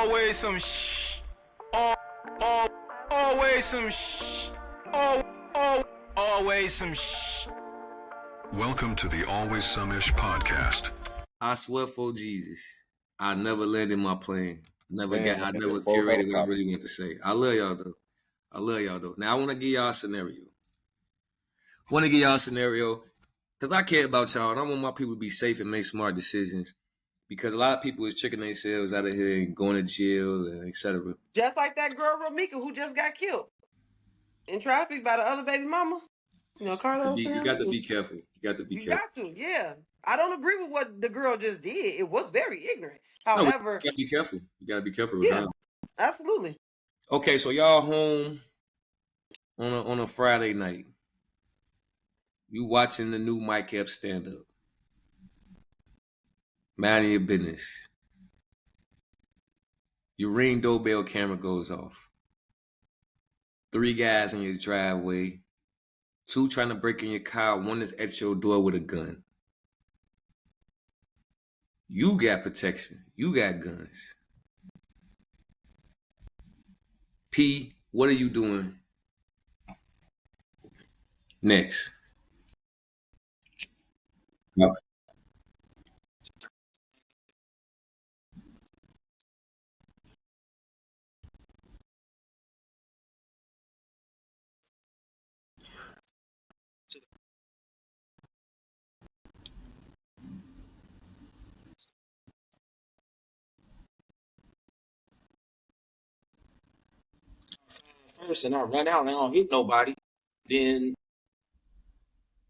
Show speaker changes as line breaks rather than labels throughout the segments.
Always some shh. Always some shh. Always some shh.
Welcome to the Alwayssomeshh podcast.
I swear for Jesus, I never landed my plane. I never curated what I really want to say. I love y'all though. Now I want to give y'all a scenario. Because I care about y'all and I want my people to be safe and make smart decisions. Because a lot of people is tricking themselves out of here and going to jail and etc.
Just like that girl Ramika who just got killed in traffic by the other baby mama. You know, Carlos.
You got to be careful. You
got to, yeah. I don't agree with what the girl just did. It was very ignorant. However,
you got to be careful. You got to be careful.
Yeah, absolutely.
Okay, so y'all home on a Friday night. You watching the new Mike Epps stand up. Minding your business. Your Ring doorbell camera goes off. 3 guys in your driveway. 2 trying to break in your car. 1 is at your door with a gun. You got protection. You got guns. P, what are you doing next? Okay.
Person, I run out and I don't hit nobody, then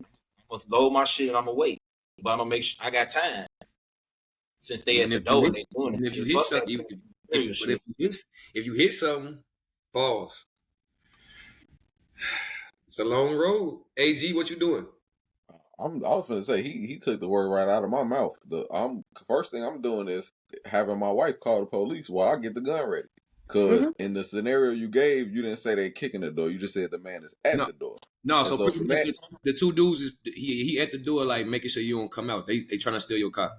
I'm gonna load my shit and I'm gonna wait. But I'm gonna make sure I got time. Since they at the door and they doing it.
If you hit something, if you hit something, pause. It's a long road. AG, what you doing?
I was gonna say he took the word right out of my mouth. First thing I'm doing is having my wife call the police while I get the gun ready. Because in the scenario you gave, you didn't say they kicking the door. You just said the man is at the door.
No, so pretty much the 2 dudes is he at the door, like making sure you don't come out. They trying to steal your car.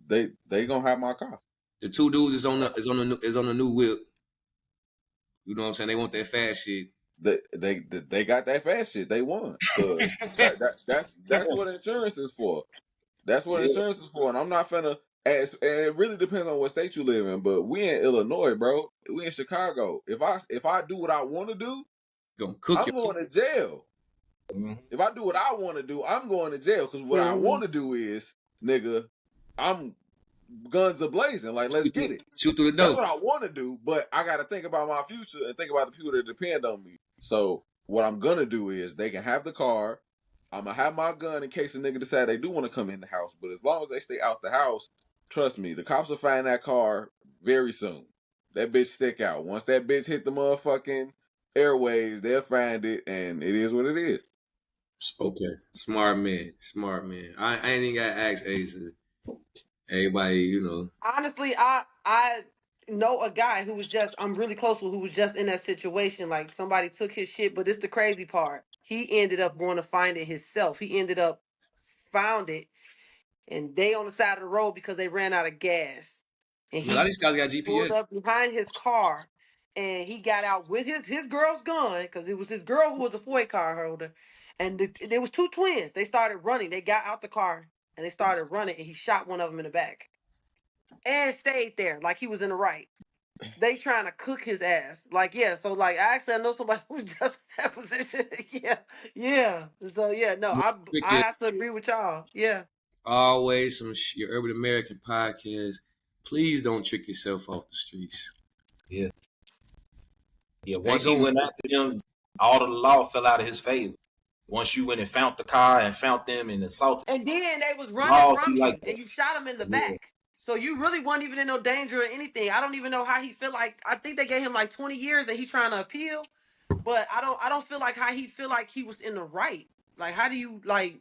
They gonna have my car.
The 2 dudes is on the new whip. You know what I'm saying? They want that fast shit.
They got that fast shit. They won. That's what insurance is for. That's what insurance is for. And I'm not finna. And it really depends on what state you live in. But we in Illinois, bro. We in Chicago. If I do what I want to do, I'm going to jail. Mm-hmm. If I do what I want to do, I'm going to jail. Because what I want to do is, nigga, I'm guns a-blazing. Like, let's get it.
Shoot through the door.
That's what I want to do. But I got to think about my future and think about the people that depend on me. So what I'm going to do is they can have the car. I'm going to have my gun in case a nigga decide they do want to come in the house. But as long as they stay out the house, trust me, the cops will find that car very soon. That bitch stick out. Once that bitch hit the motherfucking airwaves, they'll find it, and it is what it is.
Okay. Smart man. I ain't even got to ask Asia. Everybody, you know.
Honestly, I know a guy who was I'm really close with, who was just in that situation. Like, somebody took his shit, but it's the crazy part. He ended up going to find it himself. He ended up found it, and they on the side of the road because they ran out of gas. And
a lot of these guys got GPS.
Pulled up behind his car, and he got out with his girl's gun, because it was his girl who was a FOIA card holder. And there was 2 twins. They started running. They got out the car, and they started running, and he shot one of them in the back. And stayed there like he was in the right. They trying to cook his ass. Like, yeah. So, like, I know somebody who was just in that position. Yeah. So, yeah, no, I have to agree with y'all. Yeah.
Alwayssomeshh, your Urban American podcast. Please don't trick yourself off the streets.
Yeah. Once he went after them, all of the law fell out of his favor. Once you went and found the car and found them and assaulted,
and then they was running from you, and you shot him in the back. So you really wasn't even in no danger or anything. I don't even know how he feel like. I think they gave him like 20 years and he's trying to appeal. But I don't feel like how he feel like he was in the right. Like, how do you, like,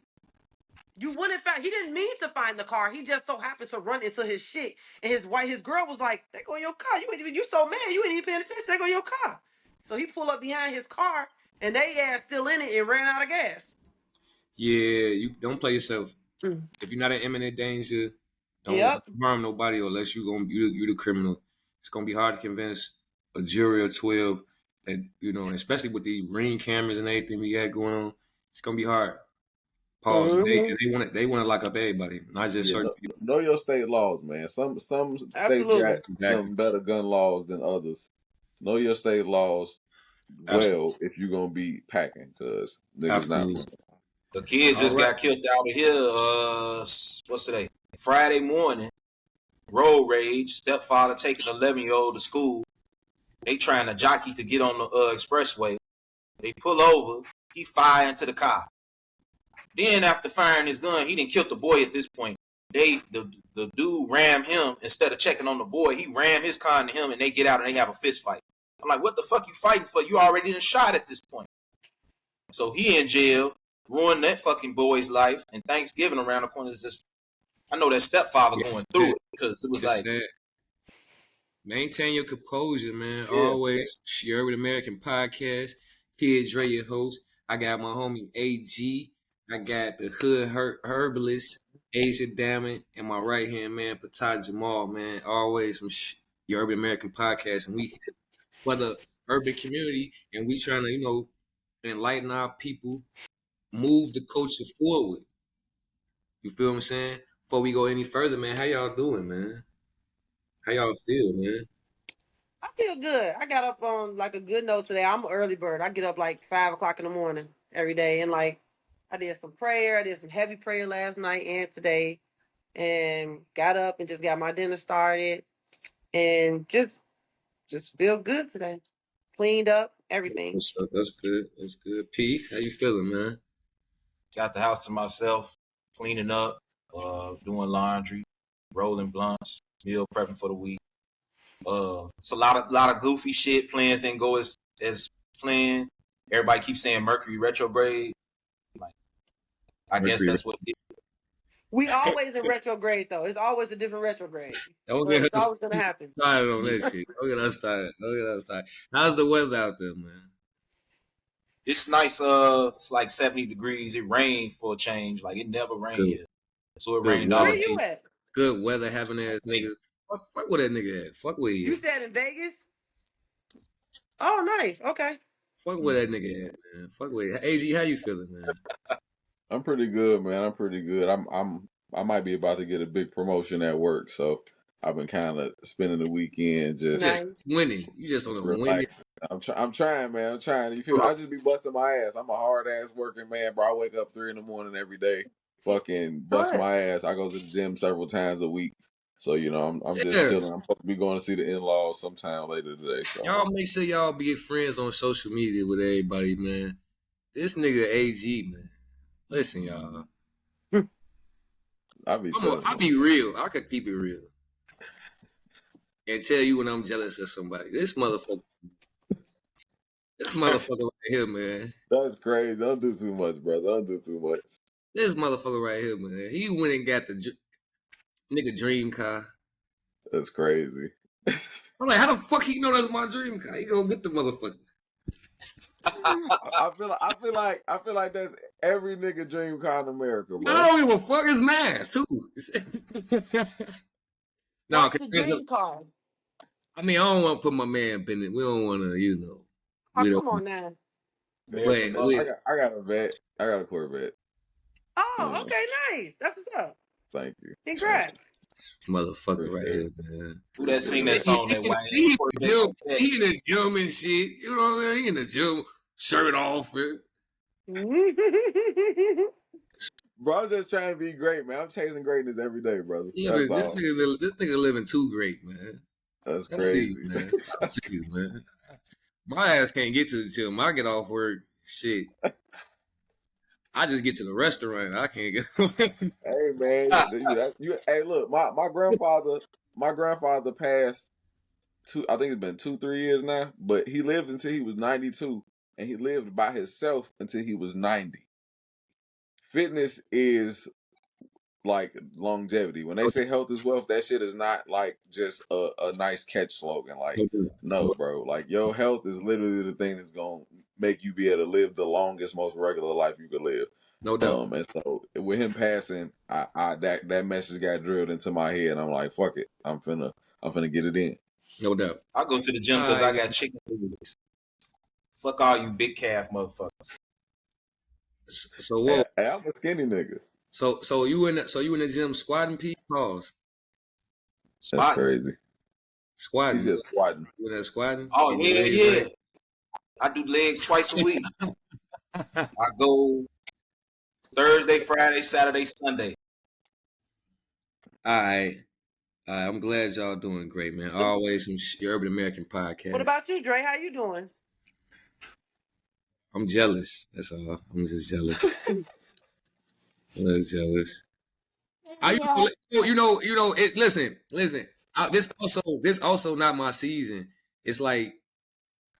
you wouldn't find, he didn't mean to find the car. He just so happened to run into his shit. And his girl was like, they go in your car. You so mad. You ain't even paying attention. They go in your car. So he pulled up behind his car and they ass still in it and ran out of gas.
Yeah, you don't play yourself. If you're not in imminent danger, don't harm nobody unless you the criminal. It's gonna be hard to convince a jury of 12 that, you know, especially with the ring cameras and everything we got going on. It's gonna be hard. Pause.
Mm-hmm.
They want to lock up everybody, not just certain people.
Know your state laws, man. Some states
Absolutely.
got
Exactly.
some better gun laws than others. Know your state laws well if you're gonna be packing, cause niggas not.
Absolutely.
The kid
All
just
right.
got killed out of here. What's today? Friday morning. Road rage. Stepfather taking 11-year-old to school. They trying to jockey to get on the expressway. They pull over. He fire into the car. Then after firing his gun, he didn't kill the boy at this point. The dude rammed him instead of checking on the boy. He rammed his car into him, and they get out and they have a fist fight. I'm like, what the fuck you fighting for? You already done shot at this point. So he in jail, ruined that fucking boy's life. And Thanksgiving around the corner is just, I know that stepfather going through it because it was like,
maintain your composure, man.
Yeah.
Always. Share with American Podcast. Kiddre, your host. I got my homie AG. I got the Hood Herbalist, Asia Damon, and my right hand man, Ptah Jamal, man. Always from your Urban American Podcast. And we here for the urban community, and we trying to, you know, enlighten our people, move the culture forward. You feel what I'm saying? Before we go any further, man, how y'all doing, man? How y'all feel, man?
I feel good. I got up on like a good note today. I'm an early bird. I get up like 5 o'clock in the morning every day, and like I did some prayer. I did some heavy prayer last night and today, and got up and just got my dinner started, and just feel good today. Cleaned up everything.
That's good. That's good. P, how you feeling, man?
got the house to myself, cleaning up, doing laundry, rolling blunts, meal prepping for the week. It's a lot of goofy shit. Plans didn't go as planned. Everybody keeps saying Mercury retrograde. Like, I guess that's what it is.
We always in retrograde though. It's always a different retrograde.
Don't
But
get
it's
us
always gonna happen.
started on that shit. Don't get us started. Don't get us started. How's the weather out there, man?
It's nice. It's like 70 degrees. It rained for a change. Like it never rained here. So it rained all
Where
day.
you at?
Good weather having ass niggas. Fuck with that nigga at. Fuck with
You
you.
said in Vegas? Oh, nice. Okay.
Fuck with that nigga at, man. Fuck with it. AG, how you feeling, man?
I'm pretty good, man. I'm pretty good. I might be about to get a big promotion at work, so I've been kind of spending the weekend just
Nice.
Winning. You just on a winning.
relaxing. I'm trying, man. I'm trying. You feel? I just be busting my ass. I'm a hard ass working man, bro. I wake up 3 a.m. every day, fucking bust my ass. I go to the gym several times a week. So you know, I'm just chilling. I'm supposed to be going to see the in-laws sometime later today. So
Y'all make sure y'all be friends on social media with everybody, man. This nigga AG, man. Listen, y'all.
I
be real. I could keep it real. And tell you when I'm jealous of somebody. This motherfucker right here, man.
That's crazy. Don't do too much, bro. Don't do too much.
This motherfucker right here, man. He went and got the nigga dream car.
That's crazy.
I'm like, how the fuck he know that's my dream car? He gonna get the motherfucker.
I feel like that's every nigga dream car in America, bro.
I don't give a fuck. It's mine too. No,
What's the dream car?
I mean, I don't want to put my man in it. We don't want to, you know.
Oh, come on now.
Wait,
I got a vet. I got a Corvette.
Oh, okay, nice. That's what's up.
Thank you.
Congrats.
Motherfucker right here, man.
Who that sing that song that Wayne?
He in the gym and shit. You know what I mean? He in the gym, shirt off.
Bro, I'm just trying to be great, man. I'm chasing greatness every day, brother.
Yeah, this nigga living too great, man.
That's crazy,
man. I see you, man. My ass can't get to the gym. I get off work, shit. I just get to the restaurant. I can't get.
Hey man, hey look, my grandfather passed I think it's been 2-3 years now, but he lived until he was 92, and he lived by himself until he was 90. Fitness is like longevity. When they say health is wealth, that shit is not like just a nice catch slogan. Like, no, bro. Like, your health is literally the thing that's gonna make you be able to live the longest, most regular life you could live.
No doubt.
And so with him passing, that message got drilled into my head, and I'm like, fuck it, I'm finna get it in.
No doubt.
I go to the gym because I got chicken legs. Fuck all you big calf motherfuckers.
So whoa.
Hey, I'm a skinny nigga.
So you in the gym squatting, P? Pause.
That's crazy.
Squatting.
He said squatting.
You in that squatting?
Oh yeah. I do legs twice a week. I go Thursday, Friday, Saturday, Sunday.
All right. I'm glad y'all doing great, man. Always some Urban American podcast.
What about you, Dre? How you doing?
I'm jealous. That's all. I'm just jealous. I'm just jealous. Listen. This also not my season. It's like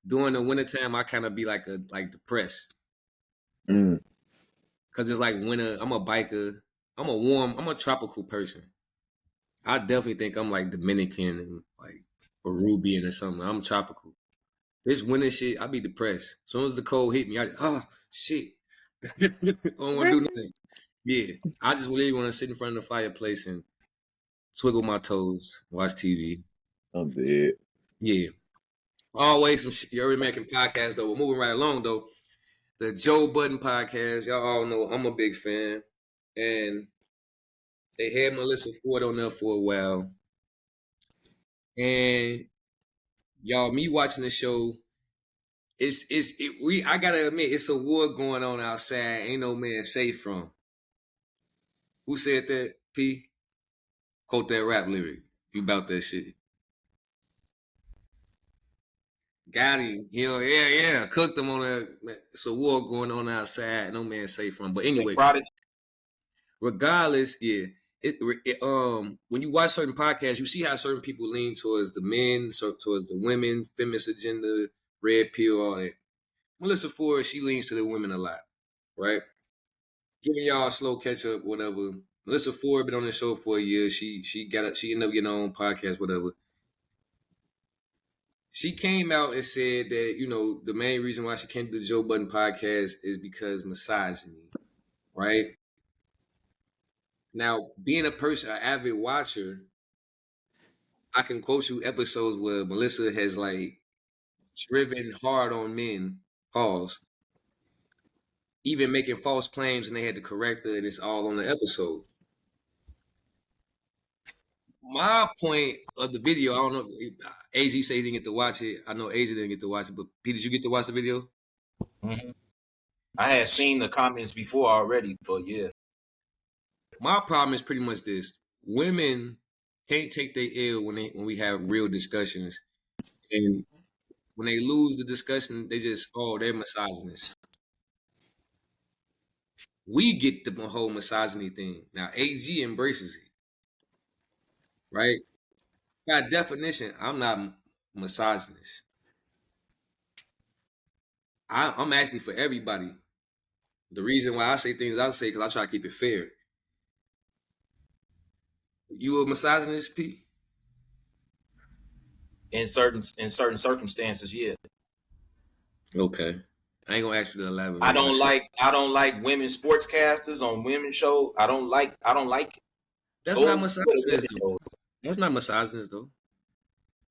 during the wintertime, I kind of be like depressed. Cause it's like winter. I'm a biker. I'm a tropical person. I definitely think I'm like Dominican and like Peruvian or something. I'm tropical. This winter shit, I be depressed. As soon as the cold hit me, shit. I don't want to do nothing. Yeah, I just really want to sit in front of the fireplace and twiggle my toes, watch TV.
I'm dead.
Yeah. Always some Urban American podcast, though. We're moving right along, though. The Joe Budden podcast, y'all all know I'm a big fan. And they had Melissa Ford on there for a while. And y'all, me watching the show, I gotta admit, it's a war going on outside. Ain't no man safe from. Who said that, P? Quote that rap lyric if you about that shit. Got him. Yeah. Cooked them on that. It's a war going on outside. No man safe from. But anyway, regardless, yeah. When you watch certain podcasts, you see how certain people lean towards the men, towards the women, feminist agenda, red pill, all that. Melissa Ford, she leans to the women a lot, right? Giving y'all a slow catch up, whatever. Melissa Ford been on the show for a year. She ended up getting her own podcast, whatever. She came out and said that, the main reason why she can't do the Joe Budden podcast is because misogyny, right? Now, being a person, an avid watcher, I can quote you episodes where Melissa has like driven hard on men, pause, even making false claims, and they had to correct her, and it's all on the episode. My point of the video, I don't know, AZ said he didn't get to watch it. I know AZ didn't get to watch it, but Pete, did you get to watch the video?
Mm-hmm. I had seen the comments before already, but yeah.
My problem is pretty much this. Women can't take their ill when we have real discussions. And when they lose the discussion, they're misogynist. We get the whole misogyny thing. Now, AG embraces it. Right? By definition, I'm not misogynist. I'm actually for everybody. The reason why I say things I say because I try to keep it fair. You a misogynist, P?
In certain circumstances, yeah.
Okay. I ain't gonna ask you to elaborate.
I don't like women sportscasters on women's show. I don't like it.
That's not misogynist though. That's not misogynist though.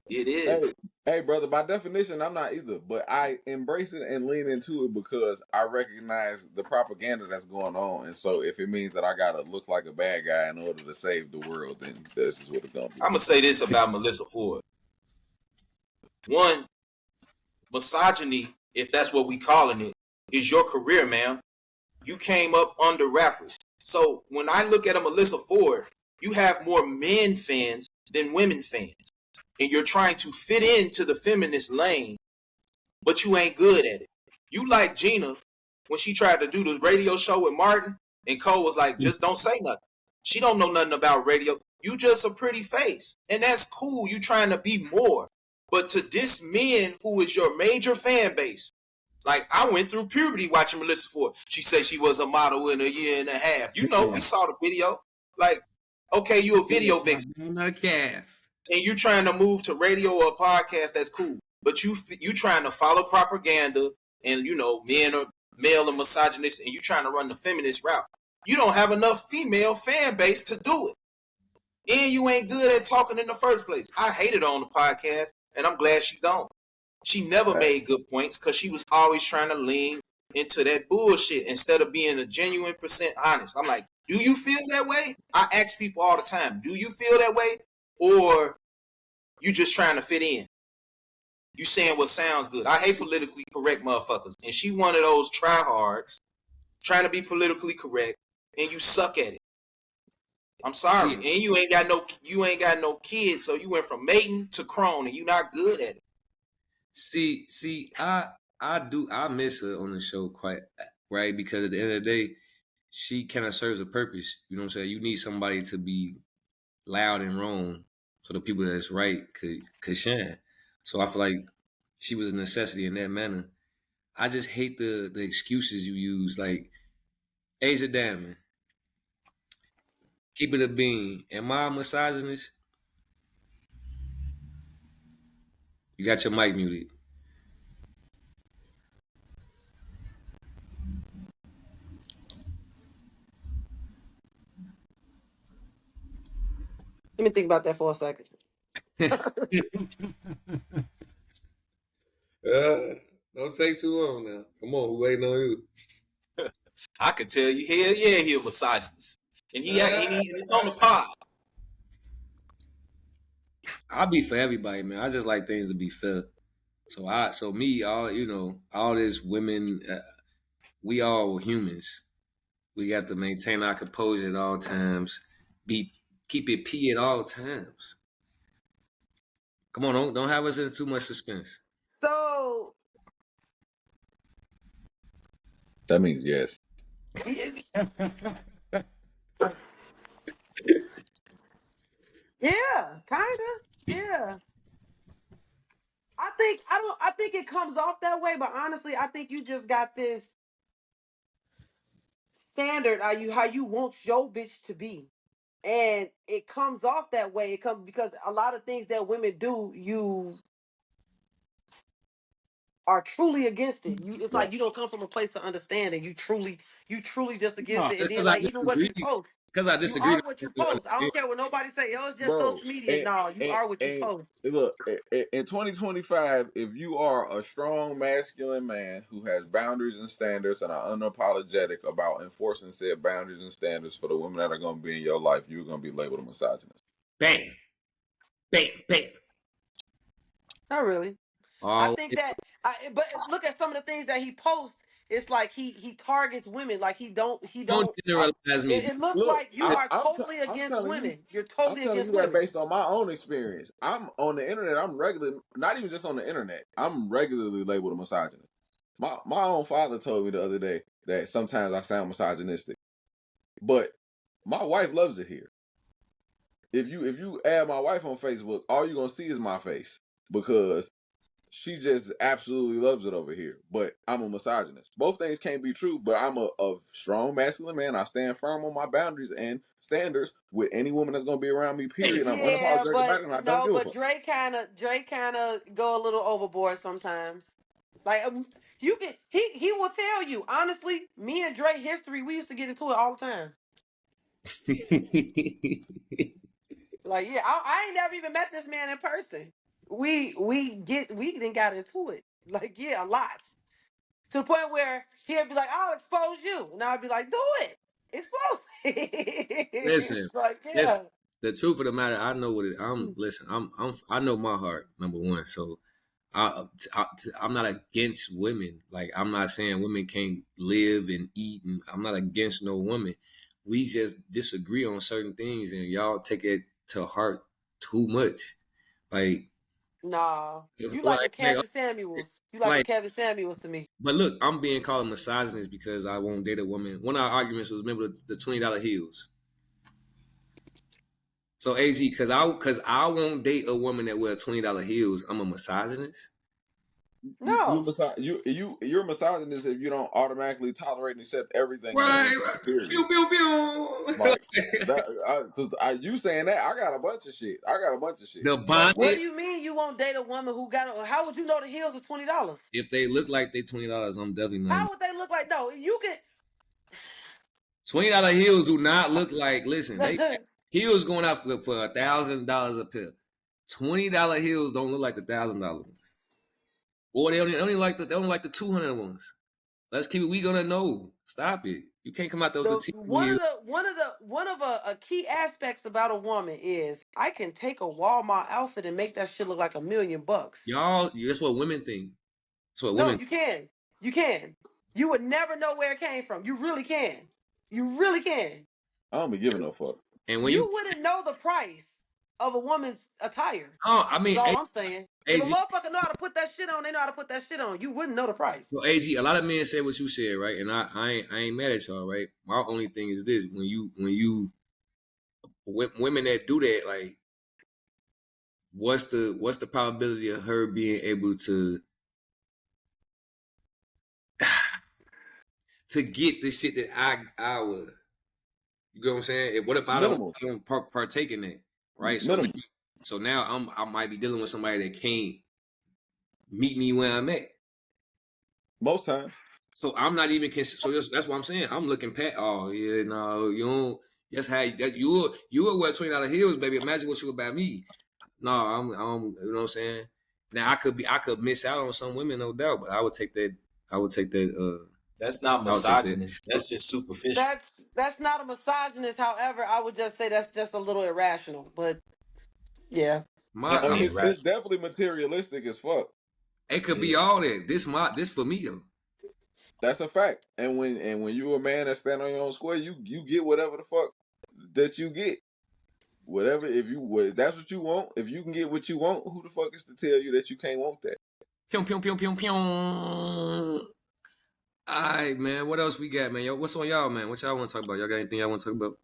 It is.
Hey, brother, by definition, I'm not either. But I embrace it and lean into it because I recognize the propaganda that's going on. And so if it means that I gotta look like a bad guy in order to save the world, then this is what it's gonna be.
I'm gonna say this about Melissa Ford. One, misogyny, if that's what we calling it, is your career, ma'am. You came up under rappers. So when I look at a Melissa Ford, you have more men fans than women fans. And you're trying to fit into the feminist lane, but you ain't good at it. You like Gina when she tried to do the radio show with Martin, and Cole was like, just don't say nothing. She don't know nothing about radio. You just a pretty face. And that's cool. You trying to be more. But to diss men who is your major fan base, like I went through puberty watching Melissa Ford. She said she was a model in a year and a half. We saw the video. Like, okay, you a video vixen. And you trying to move to radio or podcast, that's cool. But you trying to follow propaganda and, men are male and misogynist and you trying to run the feminist route. You don't have enough female fan base to do it. And you ain't good at talking in the first place. I hated her on the podcast and I'm glad she don't. She never made good points because she was always trying to lean into that bullshit instead of being a genuine percent honest. I'm like, do you feel that way? I ask people all the time, do you feel that way? Or you just trying to fit in? You saying what sounds good. I hate politically correct motherfuckers. And she one of those tryhards trying to be politically correct, and you suck at it. I'm sorry. And you ain't got no kids, so you went from mating to crone, and you not good at it.
I miss her on the show quite, right? Because at the end of the day, she kind of serves a purpose. You know what I'm saying? You need somebody to be loud and wrong so the people that's right could shine. So I feel like she was a necessity in that manner. I just hate the excuses you use, like Asia Diamond, keep it a bean. Am I a misogynist? You got your mic muted.
Let me think about that for a second.
Don't take too long now. Come on, we're waiting on you.
I can tell you, hell yeah, he a misogynist. And it's on the pod.
I'll be for everybody, man. I just like things to be fair. All this women, we all humans. We got to maintain our composure at all times. Keep it P at all times. Come on, don't have us in too much suspense.
So
That means yes.
Yeah, kinda. Yeah. I think it comes off that way, but honestly, I think you just got this standard how you want your bitch to be. And it comes off that way. It comes because a lot of things that women do, you are truly against it. It's like you don't come from a place of understanding. You truly just against it. And then like even what you post.
Because I
You
disagree.
are what you post. I don't care what nobody say. Oh, it's just social media. No, you are what you post.
Look, in 2025, if you are a strong masculine man who has boundaries and standards and are unapologetic about enforcing said boundaries and standards for the women that are going to be in your life, you're going to be labeled a misogynist.
Bam. Bam. Bam.
Not really. I think that, but look at some of the things that he posts. It's like he targets women. Like he don't
generalize me.
It looks like you are totally against women. You're totally against women.
I'm telling you that based on my own experience. I'm on the internet. I'm regularly, not even just on the internet. I'm regularly labeled a misogynist. My own father told me the other day that sometimes I sound misogynistic, but my wife loves it here. If you add my wife on Facebook, all you're gonna see is my face because she just absolutely loves it over here. But I'm a misogynist. Both things can't be true, but I'm a strong masculine man. I stand firm on my boundaries and standards with any woman that's gonna be around me, period. I'm unapologetic about it, and I don't give a fuck.
Dre kind of go a little overboard sometimes. Like he will tell you honestly. Me and Dre history, we used to get into it all the time. Like yeah, I ain't never even met this man in person. We didn't got into it. Like yeah, a lot. To the point where he'll be like, "I'll expose you," and I'll be like, "Do it, expose it."
Listen,
like yeah.
The truth of the matter, I know what it. I know my heart. Number one, so I'm not against women. Like I'm not saying women can't live and eat, and I'm not against no woman. We just disagree on certain things, and y'all take it to heart too much. Like,
nah, you like a Kevin Samuels. You like a Kevin Samuels to me.
But look, I'm being called a misogynist because I won't date a woman. One of our arguments was, remember the $20 heels. So AG, because I won't date a woman that wear $20 heels. I'm a misogynist.
No,
you're a misogynist if you don't automatically tolerate and accept everything.
Right. Pew, pew, pew.
Like, because you saying that, I got a bunch of shit.
The bondage.
What do you mean you won't date a woman who how would you know the heels is $20?
If they look like they $20, I'm definitely not.
How would they look like? No, you can.
$20 heels do not look like. Listen, heels going out for $1,000 a pair. $20 heels don't look like the $1,000 ones. Or they only like the $200 ones. Let's keep it. We gonna know. Stop it. You can't come out there with the
One of a key aspects about a woman is I can take a Walmart outfit and make that shit look like $1 million.
Y'all, that's what women think. That's what
No,
women.
you can. You can. You would never know where it came from. You really can. You really can.
I don't be giving no fuck.
And when
You wouldn't know the price of a woman's attire.
oh, I mean,
That's all I'm saying. If a
AG,
motherfucker know how to put that shit on, they know how to put that shit on. You wouldn't know the price.
well, AG, a lot of men say what you said, right? And I ain't mad at y'all, right? My only thing is this: when women that do that, like, what's the probability of her being able to get the shit that I would? You know what I'm saying? What if I don't partake in that, right? So now I might be dealing with somebody that can't meet me where I'm at.
Most times.
So I'm not even so that's what I'm saying. I'm looking past. Oh yeah, no, you don't. That's how you will wear $20 heels, baby. Imagine what you would buy me. No, I'm you know what I'm saying. Now I could miss out on some women, no doubt, but I would take that.
That's not misogynist. That's just superficial.
That's not a misogynist. However, I would just say that's just a little irrational. But yeah,
it's definitely materialistic as fuck.
It could be all that. This for me though.
That's a fact. And when you a man that stand on your own square, you get whatever the fuck that you get. Whatever, if that's what you want, if you can get what you want, who the fuck is to tell you that you can't want that?
Pew, pew, pew, pew, pew. All right, man. What else we got, man? Yo, what's on y'all, man? What y'all want to talk about? Y'all got anything y'all want to talk about?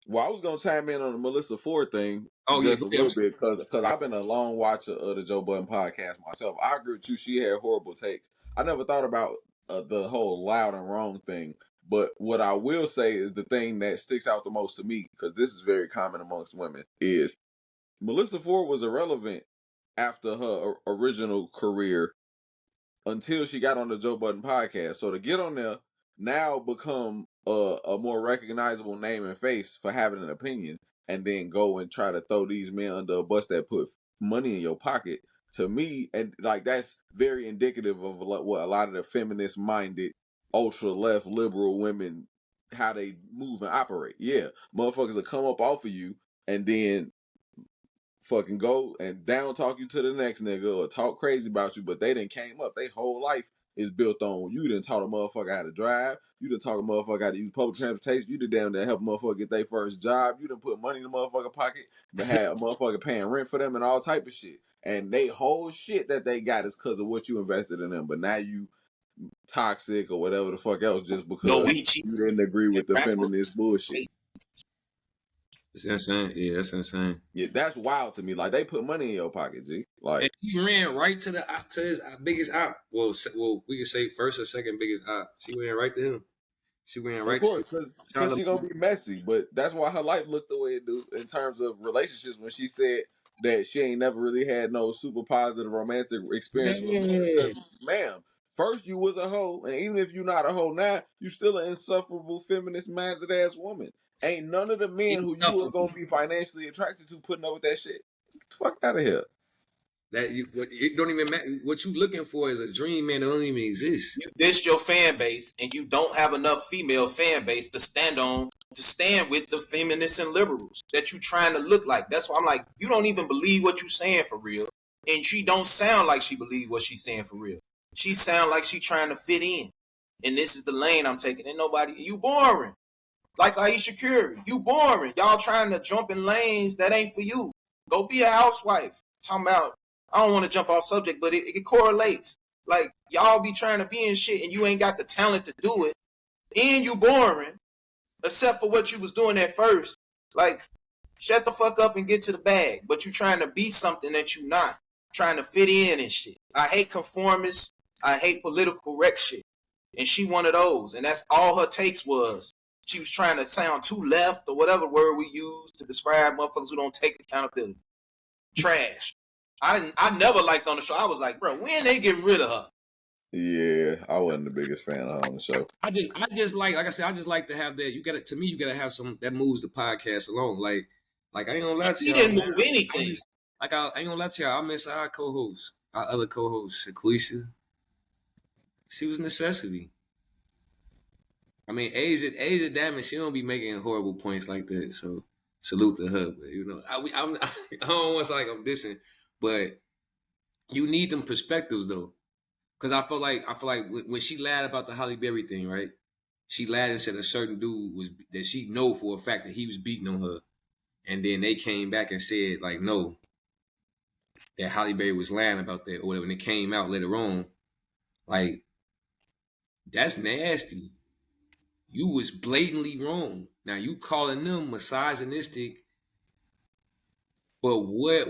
Well, I was gonna chime in on the Melissa Ford thing a little bit because I've been a long watcher of the Joe Budden podcast myself. I agree with you. She had horrible takes. I never thought about the whole loud and wrong thing. But what I will say is the thing that sticks out the most to me, because this is very common amongst women, is Melissa Ford was irrelevant after her original career until she got on the Joe Budden podcast. So to get on there now become a more recognizable name and face for having an opinion, and then go and try to throw these men under a bus that put money in your pocket, to me, and like that's very indicative of what a lot of the feminist minded, ultra left liberal women, how they move and operate. Yeah, motherfuckers will come up off of you and then fucking go and down talk you to the next nigga or talk crazy about you, but they done came up. Their whole life is built on you done taught a motherfucker how to drive. You done taught a motherfucker how to use public transportation. You done down there help a motherfucker get their first job. You done put money in the motherfucker pocket, but had a motherfucker paying rent for them and all type of shit. And they whole shit that they got is because of what you invested in them. But now you toxic or whatever the fuck else just because you didn't agree with the feminist bullshit.
It's insane. Yeah, that's insane.
Yeah, that's wild to me. Like, they put money in your pocket, G. Like,
and he ran right to his biggest op. Well, we could say first or second biggest op. She ran right to him. She ran right.
Of course, because she gonna be messy. But that's why her life looked the way it do in terms of relationships. When she said that she ain't never really had no super positive romantic experience. Ma'am, first you was a hoe, and even if you're not a hoe now, you still an insufferable feminist minded ass woman. Ain't none of the men who you are gonna be financially attracted to putting up with that shit. Get the fuck out of here.
It don't even matter. What you looking for is a dream man that don't even exist.
You diss your fan base, and you don't have enough female fan base to stand with the feminists and liberals that you trying to look like. That's why I'm like, you don't even believe what you saying for real, and she don't sound like she believe what she's saying for real. She sound like she trying to fit in, and this is the lane I'm taking. And nobody, you boring. Like Aisha Curry, you boring. Y'all trying to jump in lanes that ain't for you. Go be a housewife. Talking about, I don't want to jump off subject, but it correlates. Like, y'all be trying to be in shit and you ain't got the talent to do it. And you boring, except for what you was doing at first. Like, shut the fuck up and get to the bag. But you trying to be something that you not. Trying to fit in and shit. I hate conformists. I hate political correct shit. And she one of those. And that's all her takes was. She was trying to sound too left or whatever word we use to describe motherfuckers who don't take accountability. Trash. I never liked on the show. I was like, bro, when they getting rid of her?
Yeah, I wasn't the biggest fan of her on the show.
I just like I said, I just like to have that. You gotta have some that moves the podcast along. Like I ain't gonna lie to you.
She didn't move anything.
Like I ain't gonna lie to y'all, I miss our co-host, our other co-host, Shaquisha. She was necessity. I mean, Asia Damage, she don't be making horrible points like that. So salute to her. But you know, I don't want to sound like I'm dissing, but you need them perspectives though, because I feel like when she lied about the Halle Berry thing, right? She lied and said a certain dude was that she know for a fact that he was beating on her, and then they came back and said like no, that Halle Berry was lying about that or whatever, and it came out later on. Like that's nasty. You was blatantly wrong. Now you calling them misogynistic, but what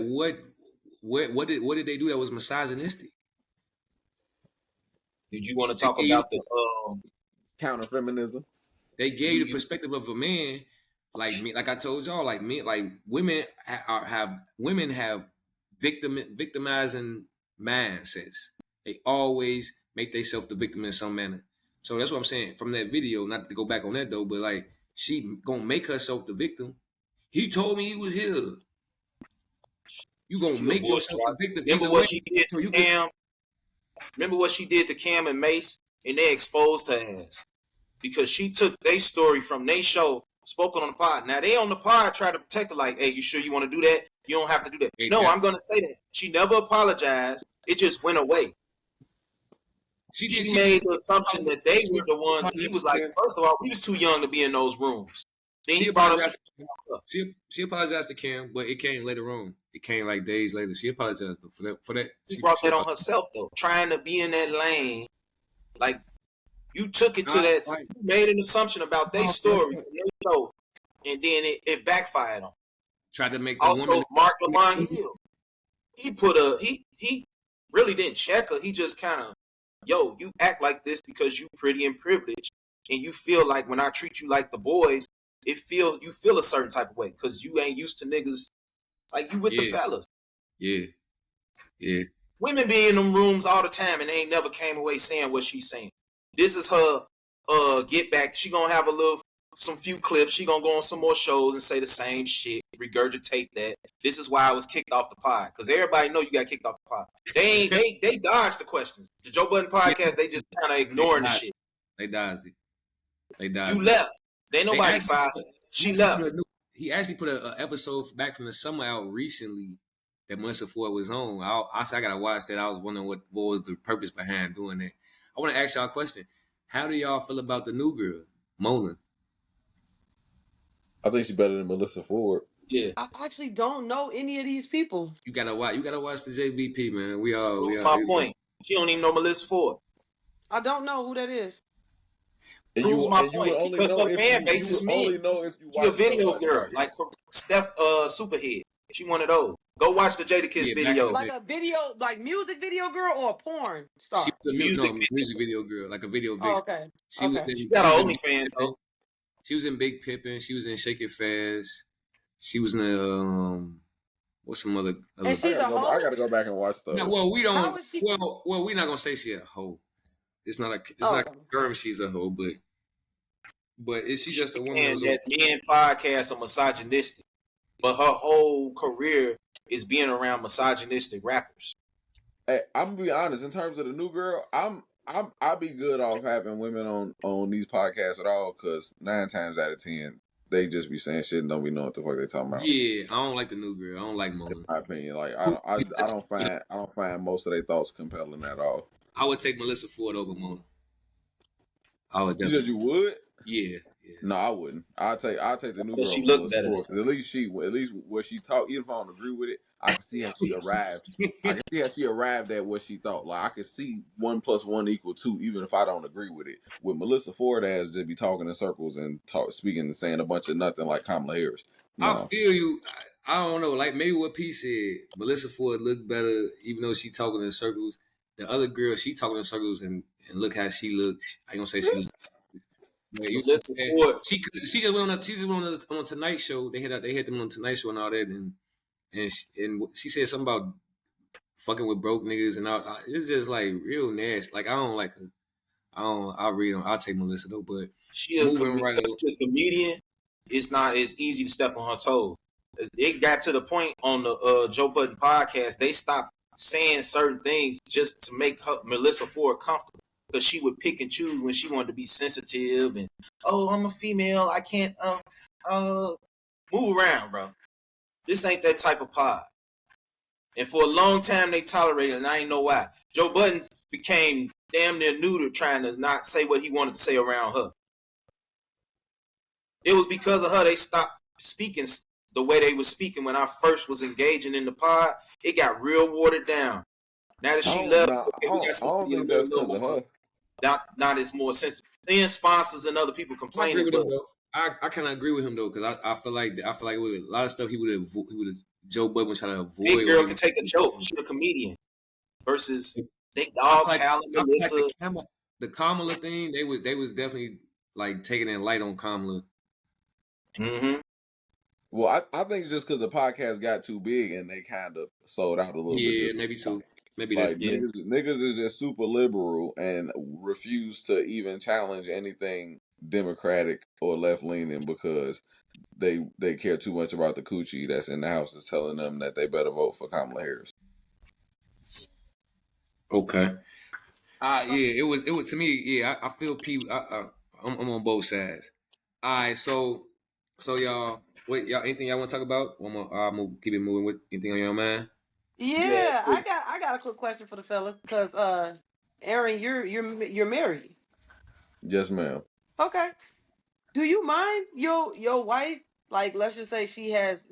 did they do that was misogynistic?
Did you want to
They
talk
gave,
about the
Counter feminism.
they gave
you
you the perspective of a man, like me, like I told y'all, like me, like women have victimizing mindsets. They always make themselves the victim in some manner. So that's what I'm saying from that video. Not to go back on that though, but like she gonna make herself the victim. He told me he was here. You gonna
she a
make yourself the
bullshit.
victim
Remember
either
what
way.
she did
So
to
you can.
Cam? Remember what she did to Cam and Mace, and they exposed her ass because she took their story from their show, spoken on the pod. Now they on the pod try to protect her, like, hey, you sure you want to do that? You don't have to do that. No, I'm gonna say that. She never apologized. It just went away. She made the assumption that they were the one. He was like, first of all, he was too young to be in those rooms. Then he brought up.
She apologized to Cam, but it came later on. It came like days later. She apologized for that.
She brought that on herself though, trying to be in that lane. Like you took it to that. You made an assumption about their story from their show, and then it backfired on.
Tried to make the
also
woman.
Mark Lamont Hill. He really didn't check her. He just kind of, yo, you act like this because you pretty and privileged, and you feel like when I treat you like the boys, you feel a certain type of way because you ain't used to niggas like you with the fellas.
Yeah.
Women be in them rooms all the time and they ain't never came away saying what she's saying. This is her get back. She gonna have some few clips. She gonna go on some more shows and say the same shit, regurgitate that. This is why I was kicked off the pod because everybody know you got kicked off the pod. They dodged the questions. The Joe Budden podcast, they just kind of ignoring the shit.
They dodged it.
You left. Ain't nobody fired. She left.
He actually put an episode back from the summer out recently that Melissa Ford was on. I said I gotta watch that. I was wondering what was the purpose behind doing that. I want to ask y'all a question. How do y'all feel about the new girl, Mona?
I think she's better than Melissa Ford.
Yeah.
I actually don't know any of these people.
You gotta watch the JBP, man.
That's my point. She don't even know Melissa Ford.
I don't know who that is.
Proves my point because her fan base is me. She a video girl, like Steph Superhead. She one of those. Go watch the Jadakiss video.
Like a video, like music video girl or a porn star?
She was a music video girl, like a video vixen.
Oh, okay.
She got her OnlyFans though.
She was in Big Pippin. She was in Shake It Fast. She was in what's some other?
And she's a hoe?
I gotta go back and watch those.
No, well, we don't. Well, we're not gonna say she's a hoe. It's not confirmed she's a hoe, but is she just a woman?
That men podcasts are misogynistic, but her whole career is being around misogynistic rappers.
Hey, I'm gonna be honest. In terms of the new girl, I'd be good off having women on these podcasts at all because 9 times out of 10 they just be saying shit and don't be knowing what the fuck they talking about.
Yeah, I don't like the new girl. I don't like Mona.
In my opinion, like I don't find most of their thoughts compelling at all.
I would take Melissa Ford over Mona. I would definitely.
You said you would?
Yeah.
No, I wouldn't. I'll take the new girl.
She looked better
because at least what she talked. Even if I don't agree with it, I can see how she arrived. I can see how she arrived at what she thought. Like I can see 1 + 1 = 2, even if I don't agree with it. With Melissa Ford, as just be talking in circles and speaking and saying a bunch of nothing like Kamala Harris. No.
I feel you. I don't know. Like maybe what P said. Melissa Ford looked better, even though she talking in circles. The other girl, she talking in circles, and look how she looks. I ain't gonna say she looks.
Melissa Ford.
She just went on the Tonight Show. They had them on the Tonight Show and all that, and she said something about fucking with broke niggas and all. It's just like real nasty. Like I don't like her. I'll take Melissa though, but
she a comedian. It's not as easy to step on her toes. it got to the point on the Joe Budden podcast, they stopped saying certain things just to make Melissa Ford comfortable, because she would pick and choose when she wanted to be sensitive and, oh, I'm a female, I can't move around, bro. This ain't that type of pod. And for a long time they tolerated it, and I ain't know why. Joe Budden became damn near neutered trying to not say what he wanted to say around her. It was because of her they stopped speaking the way they was speaking when I first was engaging in the pod. It got real watered down. Now that she left, okay, we got
I don't think that's because of her.
Not as more sensitive. Then sponsors and other people complaining.
I agree with him though. I kind of agree with him though, because I feel like it was a lot of stuff he would have Joe Budden was trying to avoid.
Big girl can take a joke. She's a comedian. Versus they dog Cal and Melissa.
Like the Kamala thing, they was definitely like taking it light on Kamala.
Mm-hmm.
Well, I think it's just because the podcast got too big and they kind of sold out a little bit.
Yeah, maybe too. Maybe
like
that.
Niggas is just super liberal and refuse to even challenge anything Democratic or left leaning because they care too much about the coochie that's in the house is telling them that they better vote for Kamala Harris.
Okay. Yeah, it was to me. Yeah, I feel I'm on both sides. All right, so y'all, wait, y'all, anything y'all want to talk about? I'm keep it moving with anything on your mind.
Yeah, I got a quick question for the fellas, because Aaron, you're married.
Yes, ma'am.
Okay. Do you mind your wife, like, let's just say she has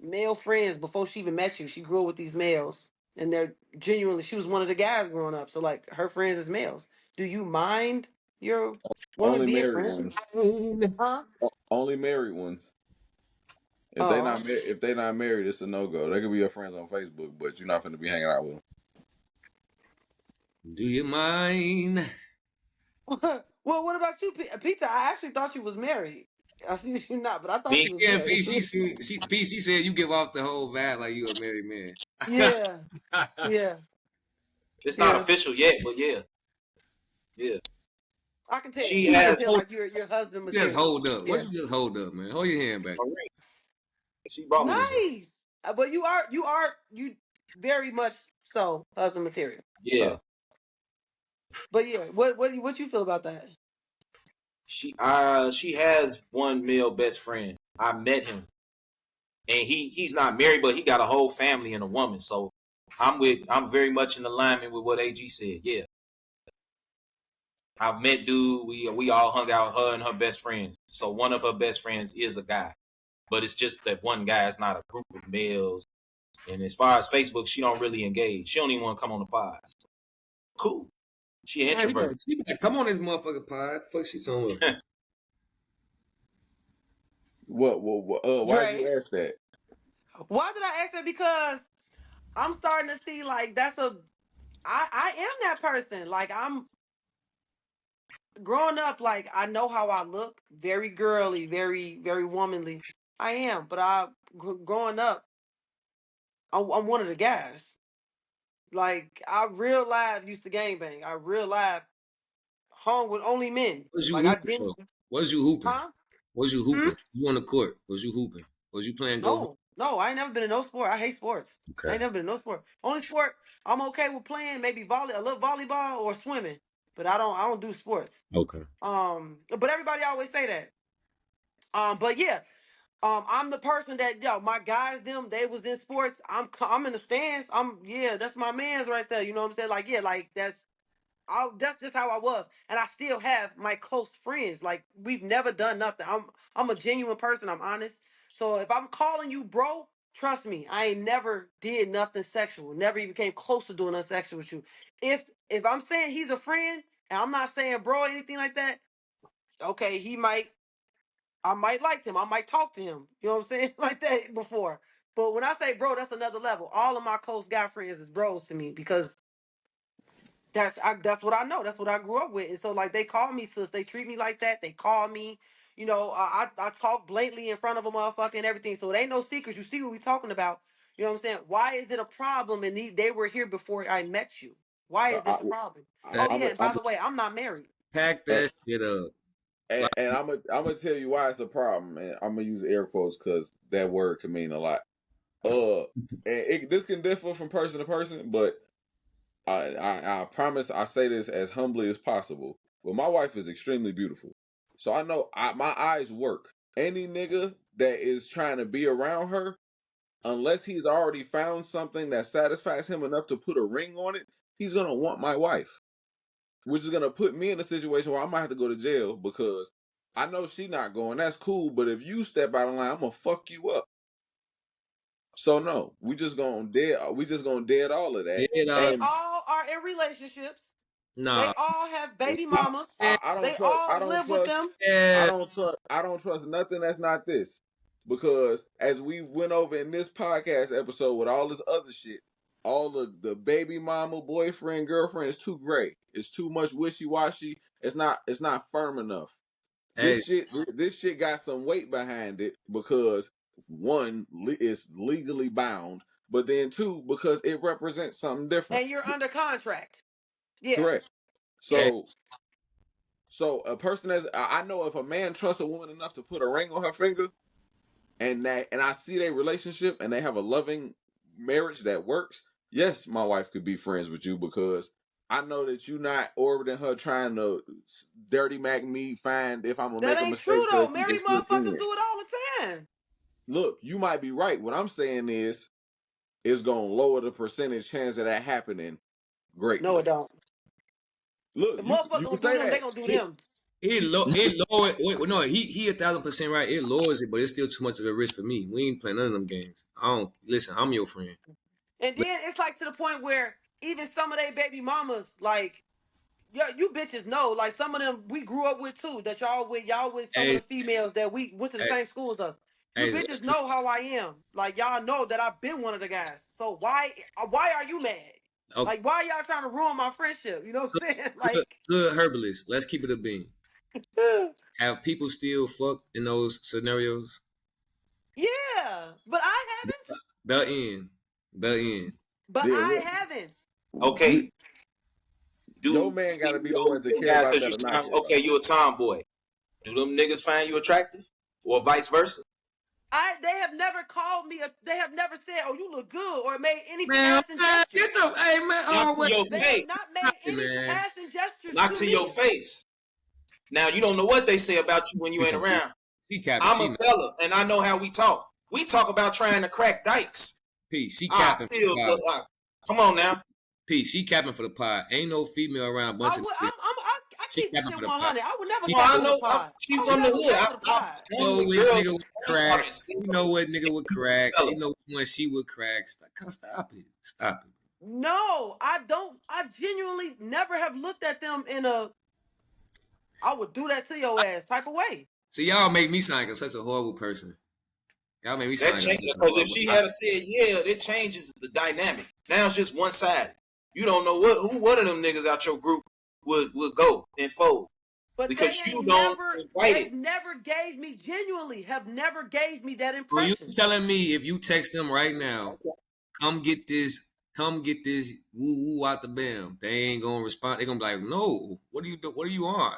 male friends before she even met you? She grew up with these males, and they're genuinely, she was one of the guys growing up, so like her friends is males. Do you mind your woman
Only
being
married
friends?
ones.
Huh?
Only married ones. If they not married, it's a no go. They could be your friends on Facebook, but you're not going to be hanging out with them.
Do you mind?
Well, what about you, Pizza? I actually thought you was married. I see that you're not, but I thought you was
Yeah,
married.
PC said you give off the whole vibe like you a married man.
Yeah, yeah.
It's not official yet, but yeah.
I can tell.
She
I
has
can tell like your husband material.
Just hold up.
Yeah.
Why don't you just hold up, man? Hold your hand back.
She brought me this one.
Nice. But you very much so husband material.
Yeah.
So. But yeah, what you feel about that?
She has one male best friend. I met him, and he's not married, but he got a whole family and a woman. So I'm very much in alignment with what AG said. Yeah, I've met dude. We all hung out, her and her best friends. So one of her best friends is a guy, but it's just that one guy is not a group of males. And as far as Facebook, she don't really engage. She don't even want to come on the pod. So, cool. She an introvert.
Come on this motherfucking pod. Fuck she talking about.
What? Why did you ask that?
Why did I ask that? Because I'm starting to see like I am that person. Like, I'm growing up, like, I know how I look, very girly, very, very womanly. I am, but growing up, I'm one of the guys. Like, I real life used to gangbang. I real life hung with only men.
Was you
like
hooping?
I didn't.
Was you hooping?
Huh?
Was you hooping? You on the court? Was you hooping? Was you playing go?
No, I ain't never been in no sport. I hate sports. Okay. I ain't never been in no sport. Only sport I'm okay with playing, maybe I love volleyball or swimming, but I don't do sports.
Okay.
But everybody always say that. But yeah, I'm the person that my guys, they was in sports. I'm in the stands. That's my man's right there. You know what I'm saying? Like, yeah, like that's just how I was, and I still have my close friends. Like, we've never done nothing. I'm a genuine person. I'm honest. So if I'm calling you bro, trust me, I ain't never did nothing sexual. Never even came close to doing nothing sexual with you. If I'm saying he's a friend, and I'm not saying bro or anything like that, okay, I might like him. I might talk to him. You know what I'm saying? Like that before. But when I say bro, that's another level. All of my close guy friends is bros to me, because that's what I know. That's what I grew up with. And so, like, they call me sis. They treat me like that. They call me, I talk blatantly in front of a motherfucker and everything. So it ain't no secrets. You see what we talking about. You know what I'm saying? Why is it a problem? And they were here before I met you. Why is this a problem? And by the way, I'm not married.
Pack that shit up.
And I'm gonna tell you why it's a problem, and I'm gonna use air quotes because that word can mean a lot. And this can differ from person to person, but I promise I say this as humbly as possible. But my wife is extremely beautiful, so I know my eyes work. Any nigga that is trying to be around her, unless he's already found something that satisfies him enough to put a ring on it, he's gonna want my wife, which is gonna put me in a situation where I might have to go to jail because I know she not going. That's cool, but if you step out of line, I'm gonna fuck you up. So no, we just gonna dead all of that.
They
And
all are in relationships. They
Nah.
all have baby mamas.
I don't
They
trust. I
all
don't
live with
trust.
them.
Yeah.
I don't trust nothing that's not this. Because as we went over in this podcast episode with all this other shit, all of the baby mama, boyfriend, girlfriend is too gray. It's too much wishy washy. It's not firm enough.
Hey,
This shit got some weight behind it because one, it's legally bound, but then two, because it represents something different.
And you're under contract. Yeah.
Correct.
Yeah.
So a person I know if a man trusts a woman enough to put a ring on her finger, and I see their relationship and they have a loving marriage that works, yes, my wife could be friends with you because I know that you're not orbiting her trying to dirty mac me, find if I'm gonna
That
make a
ain't true
mistake so
though.
that you can
Married
slip in.
motherfuckers do it all the time.
Look, you might be right. What I'm saying is it's gonna lower the percentage chance of that happening greatly.
No, it don't.
Look,
If
you
motherfuckers
can
gonna do
say
them, they
that.
gonna do them.
it lower. No, he 1,000% right. It lowers it, but it's still too much of a risk for me. We ain't playing none of them games. I don't listen. I'm your friend.
And then it's like to the point where even some of they baby mamas, like, yeah, you bitches know, like some of them we grew up with too, that y'all with some of
Hey,
the females that we went to the
hey,
same school as us. You
hey. Let's
bitches
keep,
know how I am. Like y'all know that I've been one of the guys. So why are you mad?
okay,
Like why y'all trying to ruin my friendship? You know what I'm saying? Like
good herbalist. Let's keep it a bean. Have people still fucked in those scenarios?
yeah, but I haven't.
The end. The end.
But
Yeah,
I haven't.
Okay,
your
do
man got to be the
your
one to care
guys
about
because
that or
you
not
sound
care about
okay. You a tomboy. Do them niggas find you attractive, or vice versa?
They have never called me. They have never said, "Oh, you look good," or made any
Man,
passing gesture.
get the hey man.
Not
Oh
to
wait,
your
They have
face.
not made any
man.
passing gestures
Not
to
to your
me.
face. Now you don't know what they say about you when you ain't around.
She capping.
I'm
She
a fella, and I know how we talk. We talk about trying to crack dykes.
P. She
I
capping for
still
the
look.
pod.
Come on now.
P. She capping for the pod. Ain't no female around a bunch of niggas.
I
She
keep this
capping
shit
for the pod.
100. I would never
She
Well,
cap
I
for
capping.
the
know
pod.
she's
I would
from the
never
hood.
cap for the pod.
I'm
Know
with
which
girls
nigga
who
with
ain't out
crack.
and see
You know what nigga with crack. She
fellas.
know when she with crack. Stop it. Stop it.
No, I don't. I genuinely never have looked at them in a "I would do that to your ass" type of way.
See, y'all make me sound like such a horrible person. Y'all make me
That
sound like
changes
such a
because if
horrible.
she had said yeah, it changes the dynamic. Now it's just one sided. You don't know what of them niggas out your group would go and fold
But
because you don't invite
they've
it.
never gave me genuinely have never gave me that
So you
impression.
telling me if you text them right now, come get this, woo woo out the bam, they ain't gonna respond. They gonna be like, no, what are you do? What are you on?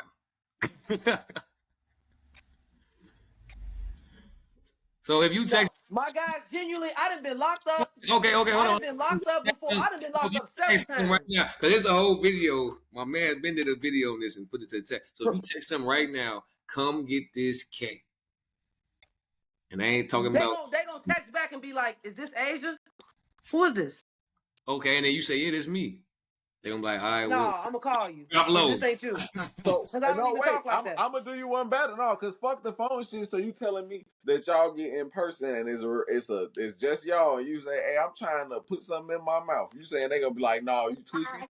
So if you text,
No, my guys, genuinely, I done been locked up.
okay, hold
I
on.
done been locked up before. I done been
So if
locked
you
up several
text them right
times.
now, because there's a whole video. My man Ben did a video on this and put it to the text. So if you text them right now, come get this cake, and I ain't talking
They
about
gonna text back and be like, "Is this Asia? Who is this?"
okay, and then you say it is me. They gonna be like, all right,
No,
well,
I'm gonna call you
drop
if
low.
this ain't you,
So
because I don't
no,
even
wait.
talk like that.
I'm gonna do you one better, no, cause fuck the phone shit. So you telling me that y'all get in person and it's just y'all, and you say, hey, I'm trying to put something in my mouth. You saying they gonna be like, no, you tweaking?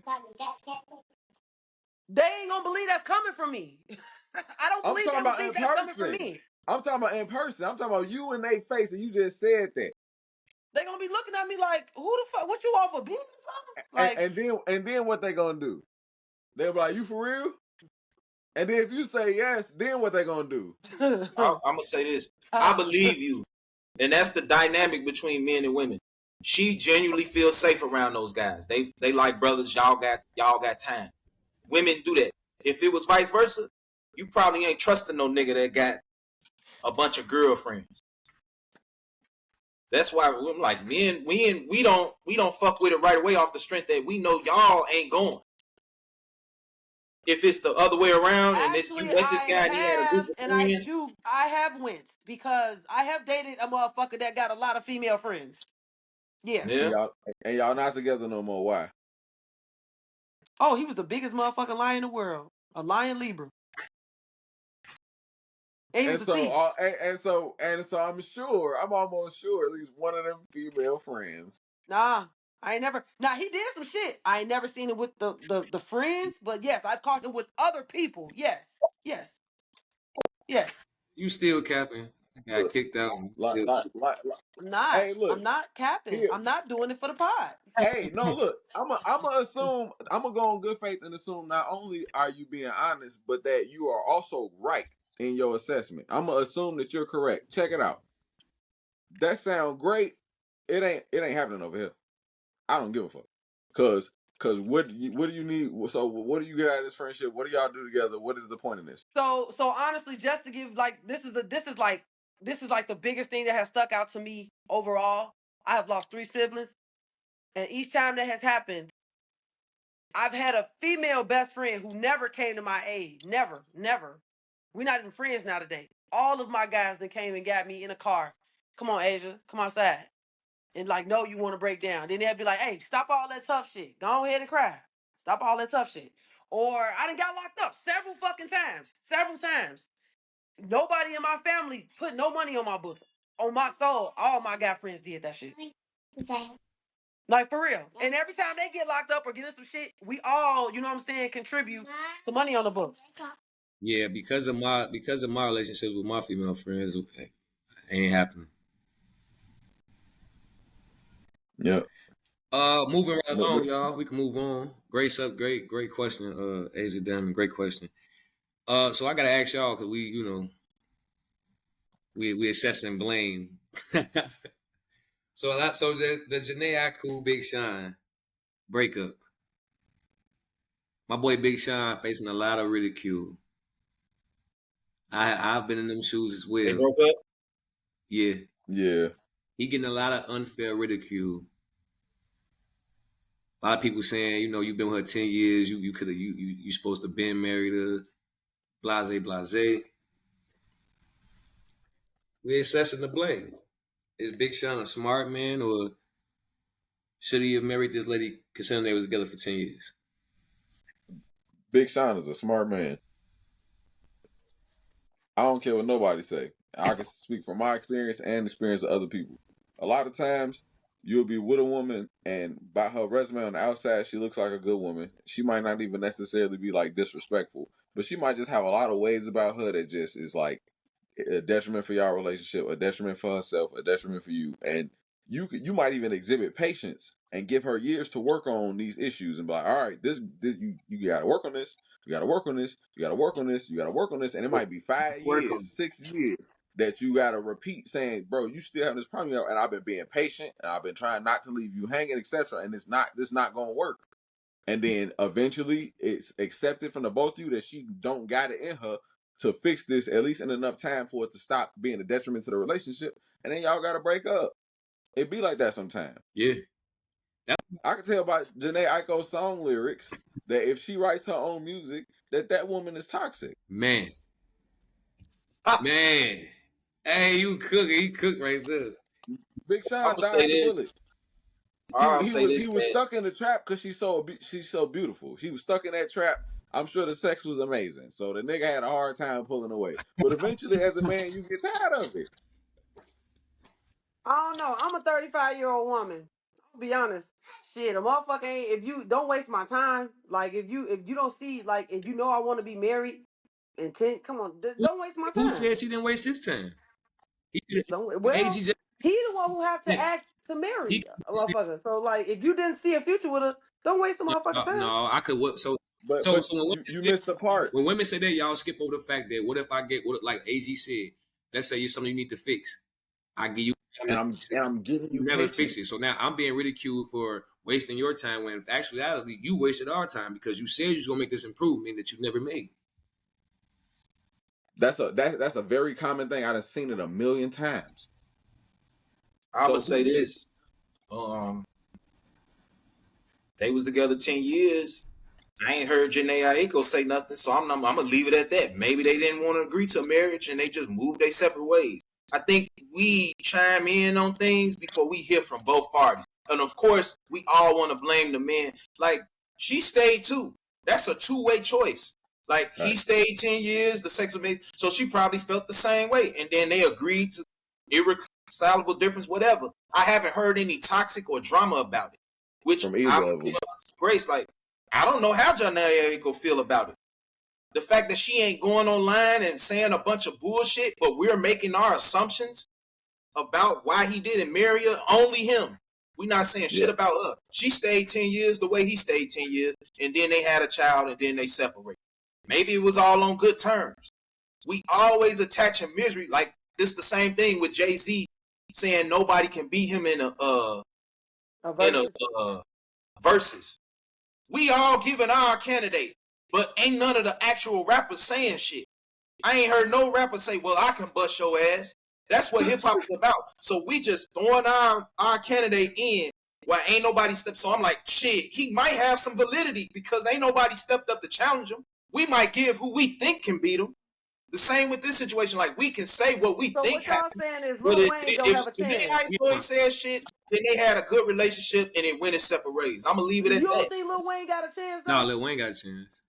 They ain't gonna believe that's coming from me. I don't
I'm
believe
talking
they would
about
think
in
that's coming from
person.
me.
I'm talking about in person. I'm talking about you in their face, and you just said that.
They gonna be looking at me like, "Who the fuck? What you off a bean or something?" Like,
And then what they gonna do? They'll be like, you for real? And then if you say yes, then what they gonna do?
I'm gonna say this. I believe you, and that's the dynamic between men and women. She genuinely feels safe around those guys. They like brothers. Y'all got time. Women do that. If it was vice versa, you probably ain't trusting no nigga that got a bunch of girlfriends. That's why I'm like, we don't fuck with it right away off the strength that we know y'all ain't going. If it's the other way around and
Actually,
you let this guy and he had a group of friends.
I have went because I have dated a motherfucker that got a lot of female friends. Yeah.
And y'all not together no more. Why?
Oh, he was the biggest motherfucking lion in the world. A lion Libra. And he was a thief.
And so I'm almost sure at least one of them female friends.
Nah, I ain't never. Nah, he did some shit. I ain't never seen it with the friends, but yes, I've caught him with other people. Yes.
You still capping. I got kicked out.
I'm not capping.
Here.
I'm not doing it for the pod.
Hey, no, look, I'm gonna go on good faith and assume not only are you being honest, but that you are also right in your assessment. I'm gonna assume that you're correct. Check it out. That sounds great. It ain't happening over here. I don't give a fuck. Cause what do you need? So what do you get out of this friendship? What do y'all do together? What is the point in this?
So honestly, just to give like this is like the biggest thing that has stuck out to me overall. I have lost 3 siblings, and each time that has happened, I've had a female best friend who never came to my aid. Never. We're not even friends now today. All of my guys that came and got me in a car. Come on, Asia, come outside. And like, no, you want to break down. Then they'll be like, hey, stop all that tough shit. Go ahead and cry. Stop all that tough shit. Or I done got locked up several fucking times. Several times. Nobody in my family put no money on my books. On my soul, all my guy friends did that shit. Like, for real. And every time they get locked up or get in some shit, we all, you know what I'm saying, contribute some money on the books.
Yeah, because of my relationships with my female friends, it ain't happening.
Yeah.
Moving right along, y'all. We can move on. Great question, Asia Diamond. Great question. So I gotta ask y'all because we assessing blame. So the Janae Aku Big Sean breakup. My boy Big Sean facing a lot of ridicule. I've been in them shoes as well.
They broke up?
Yeah.
Yeah.
He getting a lot of unfair ridicule. A lot of people saying, you've been with her 10 years, you supposed to been married her, blase. We're assessing the blame. Is Big Sean a smart man, or should he have married this lady considering they was together for 10 years?
Big Sean is a smart man. I don't care what nobody say. I can speak from my experience and the experience of other people. A lot of times, you'll be with a woman, and by her resume on the outside, she looks like a good woman. She might not even necessarily be like disrespectful, but she might just have a lot of ways about her that just is like a detriment for y'all relationship, a detriment for herself, a detriment for you. And you might even exhibit patience and give her years to work on these issues and be like, all right, this you gotta work on this, you gotta work on this, you gotta work on this, you gotta work on this. And it might be 5 years, 6 years that you gotta repeat saying, bro, you still have this problem, and I've been being patient and I've been trying not to leave you hanging, etc. And this not gonna work. And then eventually it's accepted from the both of you that she don't got it in her to fix this, at least in enough time for it to stop being a detriment to the relationship. And then y'all gotta break up. It be like that sometimes.
Yeah.
I can tell by Janae Aiko's song lyrics that if she writes her own music, that woman is toxic.
Man. Man. Hey, you cooking. He cooked right there.
Big Sean dodged the bullet. He was stuck in the trap because she's so beautiful. She was stuck in that trap. I'm sure the sex was amazing. So the nigga had a hard time pulling away. But eventually, as a man, you get tired of it.
I don't know. I'm a 35-year-old woman. I'll be honest. Shit, a motherfucker ain't. If you don't waste my time, like if you don't see, like if you know I want to be married, come on, don't waste my time.
Who says he didn't waste his time?
He the one who have to ask to marry a motherfucker. So like, if you didn't see a future with her, don't waste a motherfucking time.
No, I could. So
you missed the part.
When women say that, y'all skip over the fact that what if I get like AG said? Let's say you're something you need to fix. I give you,
and I'm giving you
never
patience.
Fix it. So now I'm being ridiculed for wasting your time when actually you wasted our time because you said you was gonna make this improvement that you never made.
That's a very common thing. I've seen it a million times.
I would say this. They was together 10 years. I ain't heard Janae Aiko say nothing, so I'm gonna leave it at that. Maybe they didn't want to agree to a marriage and they just moved their separate ways. I think we chime in on things before we hear from both parties. And of course, we all want to blame the man. Like, she stayed too. That's a two-way choice. Like, he stayed 10 years, the sex was made, so she probably felt the same way. And then they agreed to irreconcilable difference, whatever. I haven't heard any toxic or drama about it. Which I'm Grace, like, I don't know how Janae Aiko feel about it. The fact that she ain't going online and saying a bunch of bullshit, but we're making our assumptions about why he didn't marry her, only him. We're not saying shit about her. She stayed 10 years the way he stayed 10 years, and then they had a child, and then they separated. Maybe it was all on good terms. We always attaching misery. Like, this the same thing with Jay-Z saying nobody can beat him in a versus. We all giving our candidate, but ain't none of the actual rappers saying shit. I ain't heard no rapper say, well, I can bust your ass. That's what hip-hop is about. So we just throwing our candidate in while ain't nobody stepped. So I'm like, shit, he might have some validity because ain't nobody stepped up to challenge him. We might give who we think can beat him. The same with this situation. Like, we can say what we think happened.
So what y'all saying is Lil Wayne don't have a chance.
If they said shit, then they had a good relationship and it went in separate ways. I'm going to leave it at that.
You don't think Lil Wayne got a chance, though?
No, Lil Wayne got a chance.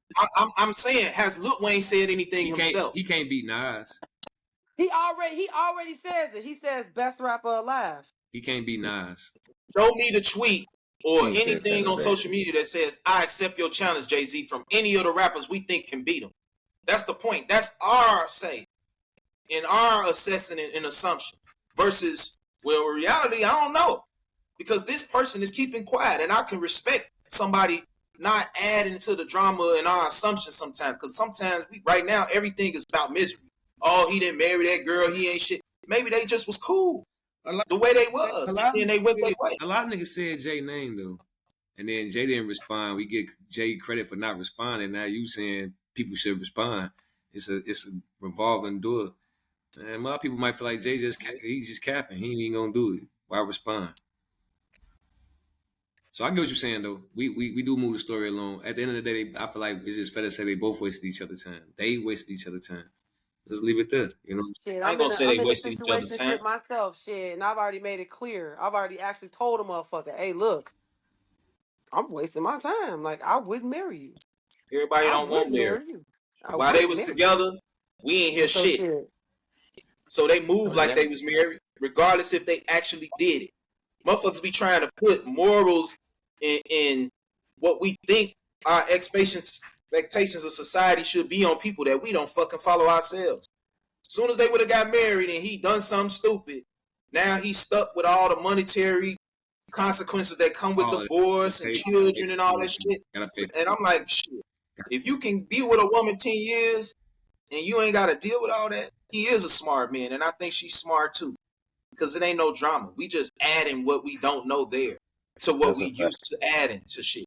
I'm saying, has Lil Wayne said anything himself?
He can't beat Nas.
He already says it. He says best rapper alive.
He can't beat Nas.
Show me the tweet or anything on social media that says, I accept your challenge, Jay-Z, from any of the rappers we think can beat him. That's the point. That's our say in our assessing and assumption versus, well, in reality, I don't know. Because this person is keeping quiet, and I can respect somebody not adding to the drama and our assumptions sometimes. Because sometimes, right now, everything is about misery. Oh, he didn't marry that girl. He ain't shit. Maybe they just was cool the way they was. And they went their way.
A lot of niggas said Jay name, though. And then Jay didn't respond. We get Jay credit for not responding. Now you saying people should respond. It's a revolving door. And a lot of people might feel like Jay he's just capping. He ain't even gonna do it. Why respond? So I get what you're saying, though. We do move the story along. At the end of the day, I feel like it's just fair to say they both wasted each other's time. They wasted each other's time. Let's leave it there, you know.
Shit, I'm gonna say they wasted each other's time myself. Shit, and I've already made it clear. I've already actually told a motherfucker, "Hey, look, I'm wasting my time. Like, I wouldn't marry you.
Everybody don't want marry you. While they was together, we ain't hear shit. So they moved like they was married, regardless if they actually did it. Motherfuckers be trying to put morals in what we think our expectations of society should be on people that we don't fucking follow ourselves. As soon as they would have got married and he done something stupid, now he's stuck with all the monetary consequences that come with divorce and children and all that shit. And I'm like, shit, if you can be with a woman 10 years and you ain't got to deal with all that, he is a smart man. And I think she's smart too. Because it ain't no drama. We just adding what we don't know there to what we used to adding to shit.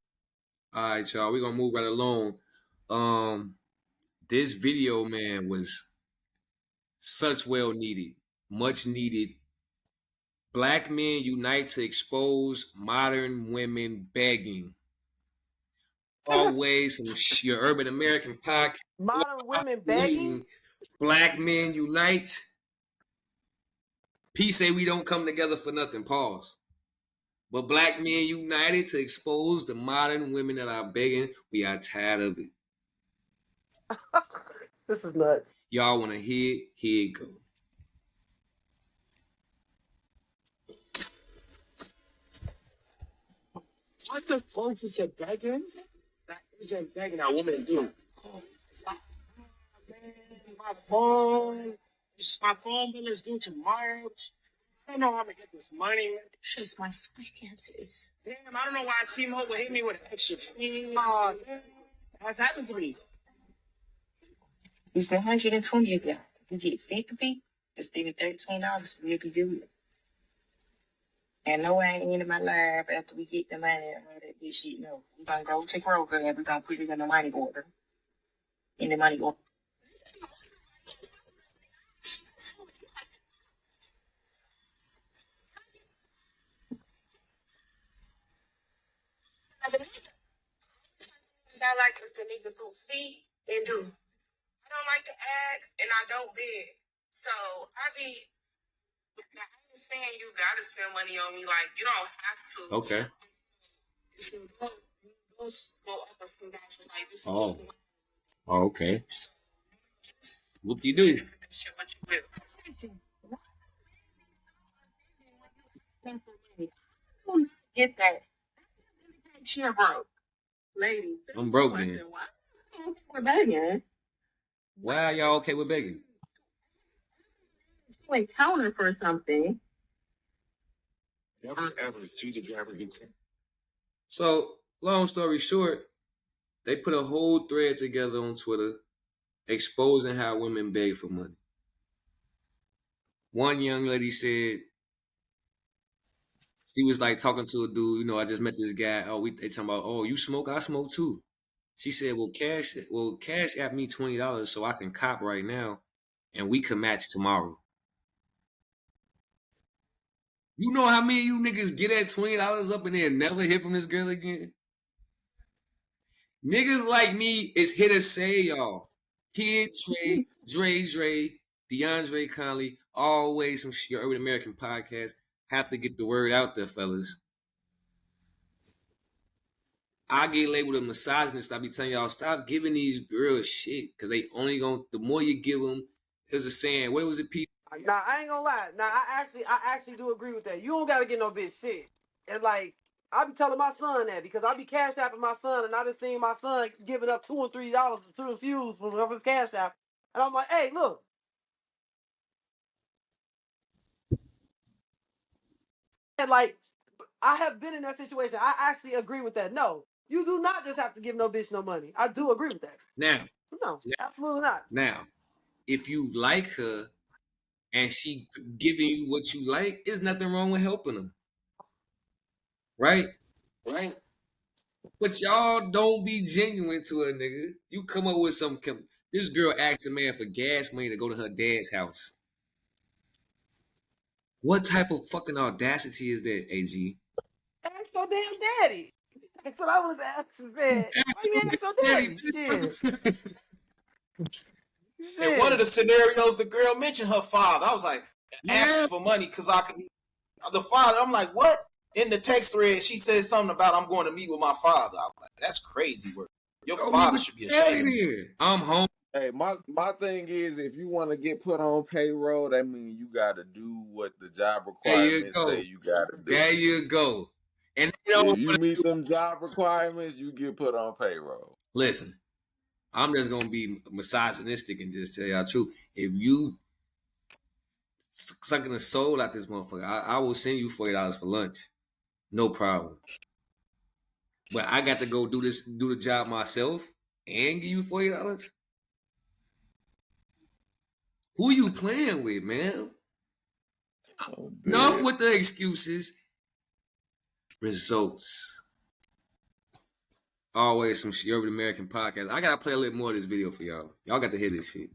All right, y'all. We're going to move right along. This video, man, was such well needed. Much needed. Black men unite to expose modern women begging. Always your Urban American podcast.
Modern women begging?
Black men unite. P say we don't come together for nothing. Pause. But black men united to expose the modern women that are begging. We are tired of it.
This is nuts.
Y'all want to hear it? Here it go.
What the fuck is a begging? That isn't begging a woman do. Oh, man, my phone bill is due tomorrow. I don't know how I'm gonna get this money.
Just my finances.
Damn, I don't know why T-Mobile will hit me with an extra fee. Oh, damn. What's happened to me?
It's been 120 of that. You get 50, it's still $13 for you to do it. And no, I ain't in my life after we get the money and all that good shit. No, we're gonna go to Kroger and we're gonna put it in the money order. In the money order. As a nigga, I like is the niggas who see and do. I don't like to ask and I don't beg. So I be. Now, I ain't saying you gotta spend money on me. Like you don't have to. Okay. If you don't, you just go up a few notches. Like this. Oh. Oh, okay. What do you do? Get that. You're broke. Ladies. I'm broke then. We're begging. Why are y'all okay with begging? You encounter for something. Never ever see the driver get. So, long story short, they put a whole thread together on Twitter exposing how women beg for money. One young lady said she was like talking to a dude, you know, I just met this guy. Oh, they talking about, oh, you smoke? I smoke too. She said, well, cash app me $20 so I can cop right now and we can match tomorrow. You know how many of you niggas get that $20 up and then never hear from this girl again? Niggas like me is here to say, y'all. Kiddre, Dre Dre, DeAndre Conley, always some your Urban American podcast. Have to get the word out there, fellas. I get labeled a misogynist. I be telling y'all, stop giving these girls shit. Because they only gonna, the more you give them, there's a saying, what was it, people?
Nah, I ain't gonna lie. Nah, I actually do agree with that. You don't gotta get no bitch shit. And like, I be telling my son that because I be cash apping my son, and I just seen my son giving up $2 and $3 to refuse from his cash app, and I'm like, hey, look. And like, I have been in that situation. I actually agree with that. No, you do not just have to give no bitch no money. I do agree with that. No, absolutely not.
Now, if you like her and she giving you what you like, there's nothing wrong with helping her. Right? But y'all don't be genuine to her, nigga. You come up with some. This girl asked the man for gas money to go to her dad's house. What type of fucking audacity is that, AG?
Ask your damn daddy. That's what I was asking. Why you ask your daddy? Shit.
In one of the scenarios, the girl mentioned her father. I was like, asked for money because I can. The father, I'm like, what? In the text thread, she said something about I'm going to meet with my father. I was like, that's crazy work. Your father should be ashamed of you.
I'm home.
Hey, my thing is, if you want to get put on payroll, that means you got to do what the job requirements say you got to do.
There you go. And
if you meet them job requirements, you get put on payroll.
Listen, I'm just gonna be misogynistic and just tell y'all the truth. If you sucking the soul out this motherfucker, I will send you $40 for lunch. No problem. But I got to go do the job myself and give you $40? Who you playing with, man? Oh, enough with the excuses. Results. Always some Urban American podcast. I gotta play a little more of this video for y'all. Y'all got to hear this shit.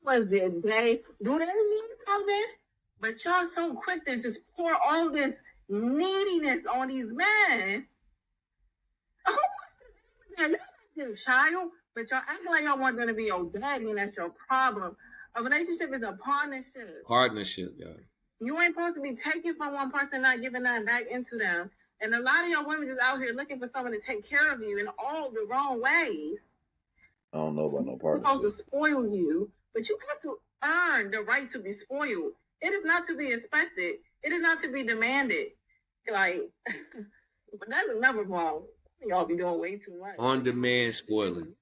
Was it Jay? Do that mean something? But y'all so quick to just pour all this neediness on these men. Oh, they're not child, but y'all acting like y'all want them to be your daddy, and that's your problem. A relationship is a partnership.
Partnership, y'all.
You ain't supposed to be taking from one person, not giving that back into them. And a lot of y'all women just out here looking for someone to take care of you in all the wrong ways.
I don't know about no partnership.
I'm supposed to spoil you, but you have to earn the right to be spoiled. It is not to be expected. It is not to be demanded. Like, but that's another problem. Y'all be doing way too much.
On-demand spoiling.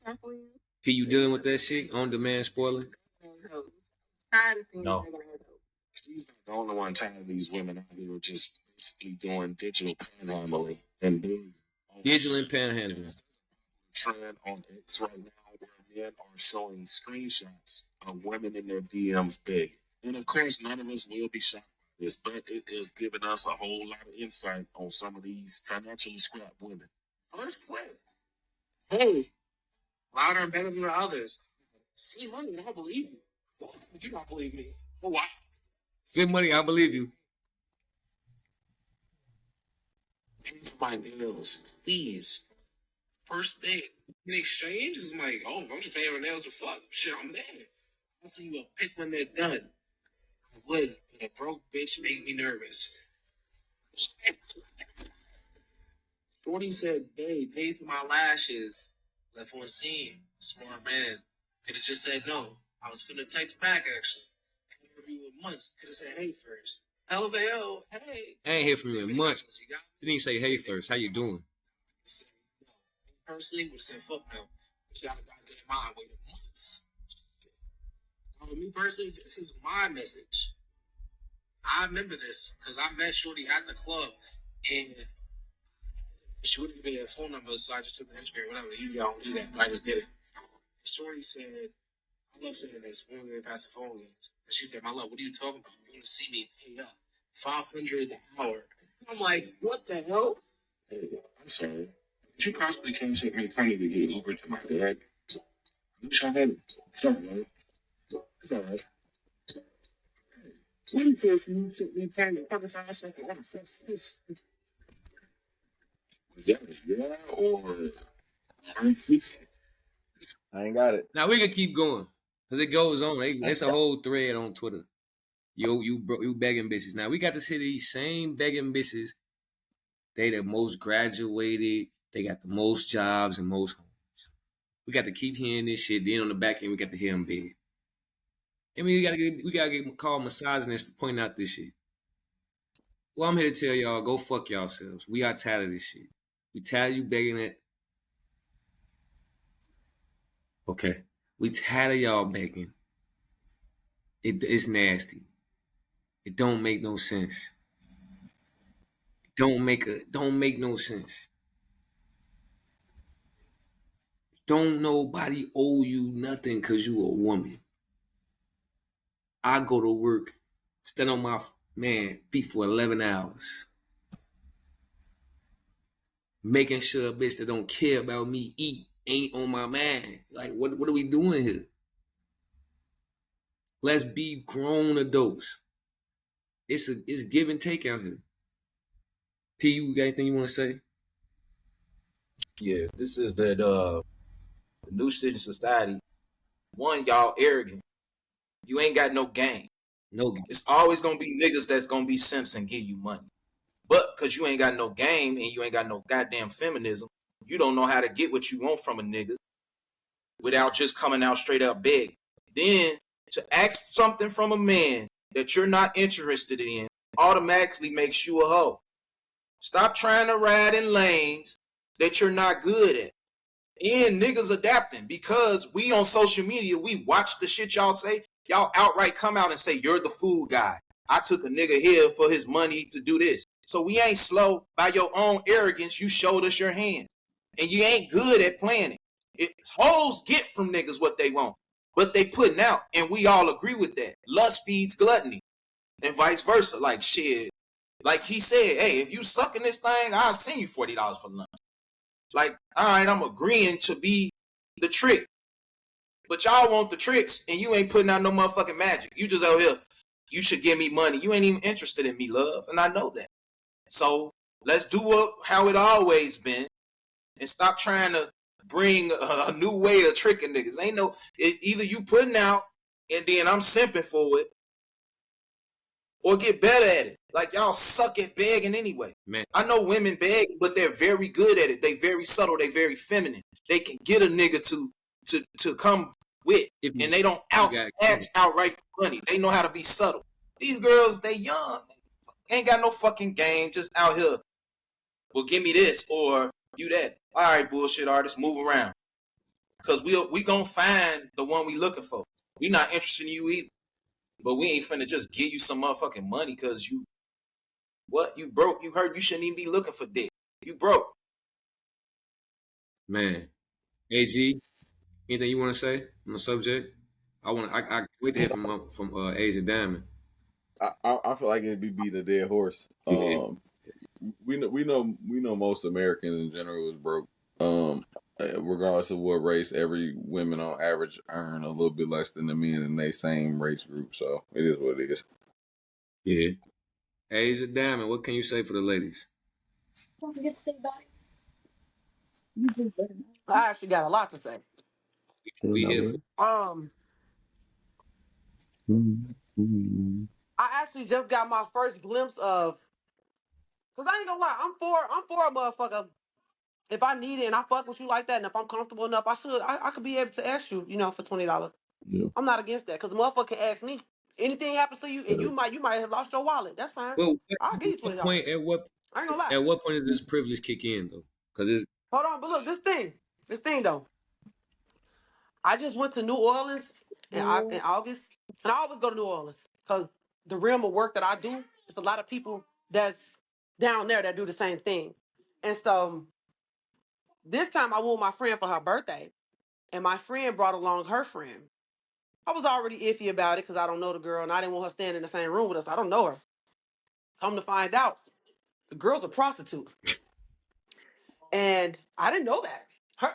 Can you dealing with that shit? On-demand spoiling?
No.
He's not the only one tired of these women out here just basically doing digital panhandling and doing
digital panhandling.
Trend on X right now where men are showing screenshots of women in their DMs big. And of course, none of us will be shocked by this, but it is giving us a whole lot of insight on some of these financially scrapped women.
First clip. Hey, louder and better than the others. See money, and I believe you. You don't believe me. Oh, wow.
Send money, I believe you.
my nails, please. First thing in exchange is like, oh, if I'm just paying for nails to fuck, shit, I'm there. I'll see you a pick when they're done. I would, but a broke bitch make me nervous. Shorty said, babe, pay for my lashes. Left on scene. Smart man. Could have just said no. I was finna text back, actually. I ain't heard from you in months. Could have said hey first. LVO, hey.
I ain't hear from you in months. You didn't say hey first. How you doing?
Personally, would have said fuck no. It's out of goddamn mind. Waited months. Me personally, this is my message. I remember this because I met Shorty at the club and she wouldn't give me a phone number, so I just took the Instagram, whatever. Usually I don't do that, but I just did it. Shorty said, I love saying this when we were past the phone games. And she said, my love, what are you talking about? You want to see me pay up $500 an hour. I'm like, what the hell? Hey, I'm sorry. But you possibly can't take me money to get Uber to my dad. I wish I had it. Sorry, man. It's all right. What if you took me paying the $35 seconds? Yeah, or
I ain't got it.
Now we can keep going because it goes on. It's a whole thread on Twitter. You begging bitches. Now we got to see these same begging bitches. They the most graduated. They got the most jobs and most homes. We got to keep hearing this shit. Then on the back end, we got to hear them beg. I mean, we gotta get called misogynists for pointing out this shit. Well, I'm here to tell y'all, go fuck yourselves. We are tired of this shit. We tired of you begging it. Okay. We tired of y'all begging. It's nasty. It don't make no sense. Don't make no sense. Don't nobody owe you nothing because you a woman. I go to work, stand on my feet for 11 hours. Making sure a bitch that don't care about me ain't on my mind. Like, what are we doing here? Let's be grown adults. It's give and take out here. P, you got anything you want to say?
Yeah, this is the new city society. One, y'all arrogant. You ain't got no game.
No.
It's always gonna be niggas that's gonna be simps and give you money. But because you ain't got no game and you ain't got no goddamn feminism, you don't know how to get what you want from a nigga without just coming out straight up begging. Then to ask something from a man that you're not interested in automatically makes you a hoe. Stop trying to ride in lanes that you're not good at. And niggas adapting because we on social media, we watch the shit y'all say. Y'all outright come out and say, you're the food guy. I took a nigga here for his money to do this. So we ain't slow. By your own arrogance, you showed us your hand. And you ain't good at planning. Hoes get from niggas what they want. But they putting out. And we all agree with that. Lust feeds gluttony. And vice versa. Like shit. Like he said, hey, if you sucking this thing, I'll send you $40 for lunch. Like, all right, I'm agreeing to be the trick. But y'all want the tricks, and you ain't putting out no motherfucking magic. You just out here, you should give me money. You ain't even interested in me, love, and I know that. So let's do how it always been, and stop trying to bring a new way of tricking niggas. Ain't no, either you putting out, and then I'm simping for it, or get better at it. Like y'all suck at begging anyway.
Man.
I know women beg, but they're very good at it. They very subtle. They very feminine. They can get a nigga to come with, and they don't ask outright for money. They know how to be subtle. These girls, they young, ain't got no fucking game. Just out here. Well, give me this or you that. All right, bullshit artist, move around. Cause we gonna find the one we looking for. We not interested in you either. But we ain't finna just give you some motherfucking money because you broke. You heard you shouldn't even be looking for dick. You broke.
Man. AG, anything you want to say on the subject? I wait to hear from Asia Diamond.
I feel like it'd be beating a dead horse. We know most Americans in general is broke. Regardless of what race, every women on average earn a little bit less than the men in their same race group. So it is what it is.
Yeah. Asia Diamond, what can you say for the ladies?
Don't forget to say bye. You just better not.
I actually got a lot to say.
We here for
I actually just got my first glimpse of, cause I ain't gonna lie, I'm for a motherfucker. If I need it and I fuck with you like that, and if I'm comfortable enough, I could be able to ask you, for $20.
Yeah.
I'm not against that, cause the motherfucker can ask me. Anything happens to you, and you might have lost your wallet. That's fine.
well,
I'll give you $20.
at what
I ain't gonna lie.
at what point does this privilege kick in though? Because it's
Hold on, but look, this thing though. I just went to New Orleans in August, and I always go to New Orleans because the realm of work that I do, it's a lot of people that's down there that do the same thing. And so this time I went with my friend for her birthday, and my friend brought along her friend. I was already iffy about it because I don't know the girl, and I didn't want her staying in the same room with us. I don't know her. Come to find out, the girl's a prostitute, and I didn't know that.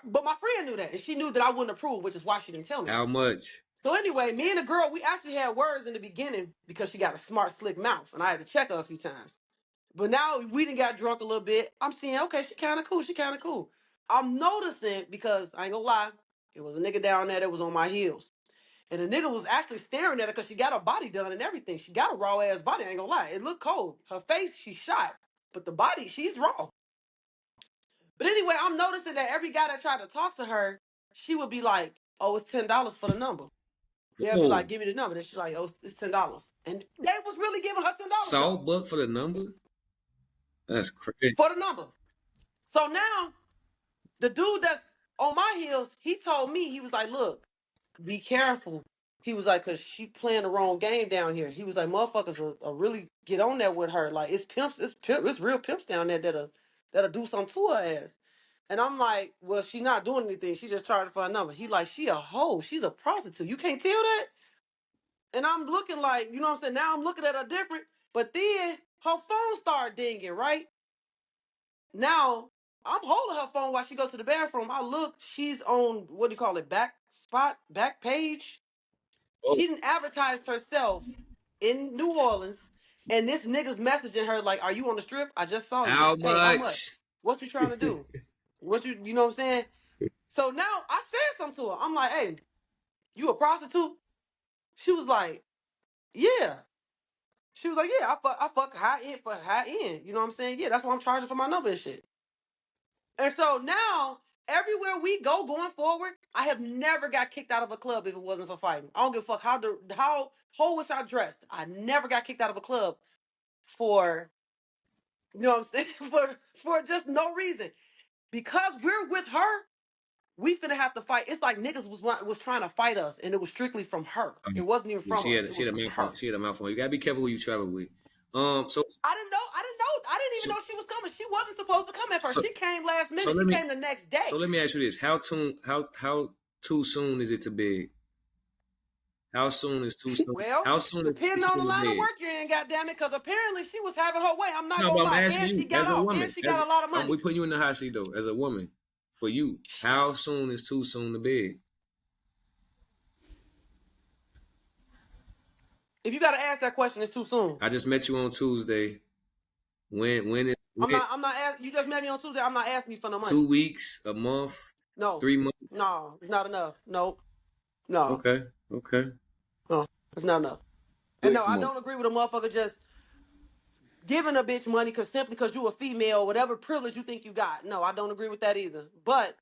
But my friend knew that, and she knew that I wouldn't approve, which is why she didn't tell me.
how much?
So anyway, me and the girl, we actually had words in the beginning because she got a smart, slick mouth, and I had to check her a few times. But now we done got drunk a little bit. I'm seeing, okay, she kind of cool. She kind of cool. I'm noticing, because I ain't gonna lie, it was a nigga down there that was on my heels. And the nigga was actually staring at her because she got her body done and everything. She got a raw ass body, I ain't gonna lie. It looked cold. Her face, she shot. But the body, she's raw. But anyway, I'm noticing that every guy that tried to talk to her, she would be like, oh, it's $10 for the number. He'll be like, give me the number. Then she's like, oh, it's $10. And they was really giving her $10
Salt buck for the number? That's crazy.
for the number. So now, the dude that's on my heels, he told me, he was like, look, be careful. He was like, because she playing the wrong game down here. He was like, motherfuckers will really get on there with her. Like, it's pimps, it's real pimps down there that'll do something to her ass. And I'm like, well, she's not doing anything. She just charged for a number. He like, she a hoe. She's a prostitute. You can't tell that? And I'm looking like, you know what I'm saying? Now I'm looking at her different. But then her phone started dinging, right? Now I'm holding her phone while she goes to the bathroom. I look, she's on, what do you call it, back page.
Oh.
She didn't advertise herself in New Orleans. And this nigga's messaging her like, are you on the strip? I just saw you.
How
Hey, how much?
much?
What you trying to do? You know what I'm saying? So now I said something to her. I'm like, hey, you a prostitute? She was like, yeah. She was like, yeah, I fuck high end for high end. You know what I'm saying? Yeah, that's why I'm charging for my number and shit. And so now, everywhere we go going forward, I have never got kicked out of a club if it wasn't for fighting. I don't give a fuck how was I dressed. I never got kicked out of a club for, you know what I'm saying? for just no reason. Because we're with her, we finna have to fight. It's like niggas was trying to fight us, and it was strictly from her. It wasn't even from us. It was from her.
She had a mouth on. You gotta be careful who you travel with. So
I didn't know. I didn't even know she was coming. She wasn't supposed to come at first. She came last minute. She came the next day.
So let me ask you this: how too soon is it to bed? How soon is too soon?
Well,
How soon
depending
is
on the
soon
line
to
of
bed?
work you're in, goddamn it, because apparently she was having her way. I'm not
No,
gonna
but I'm
lie.
asking
And she
you
got
as a
off.
woman.
And she got a lot of money.
We put you in the hot seat though, as a woman. For you, how soon is too soon to bed?
If you gotta ask that question, it's too soon.
I just met you on Tuesday. When is?
I'm not asking. You just met me on Tuesday. I'm not asking you for no money.
2 weeks, a month,
No.
3 months.
No, it's not enough. Nope. No.
Okay.
No, it's not enough. And no, I don't agree with a motherfucker just giving a bitch money simply because you a female or whatever privilege you think you got. No, I don't agree with that either. But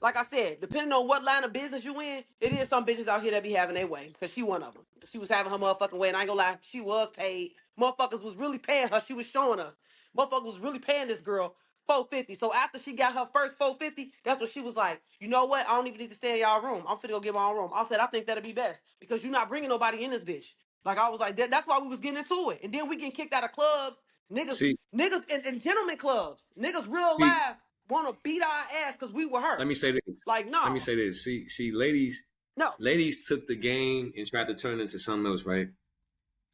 like I said, depending on what line of business you in, it is some bitches out here that be having their way. Because she one of them. She was having her motherfucking way, and I ain't gonna lie, she was paid. Motherfuckers was really paying her. She was showing us. Motherfuckers was really paying this girl $450. So after she got her first $450, that's when she was like, you know what? I don't even need to stay in y'all room. I'm finna go get my own room. I said, I think that'd be best. Because you're not bringing nobody in this bitch. Like, I was like, that's why we was getting into it. And then we getting kicked out of clubs. Niggas and gentlemen clubs. Niggas real live want to beat our ass because we were her.
Let me say this.
Like, no.
Let me say this. See, ladies.
No.
Ladies took the game and tried to turn it into something else, right?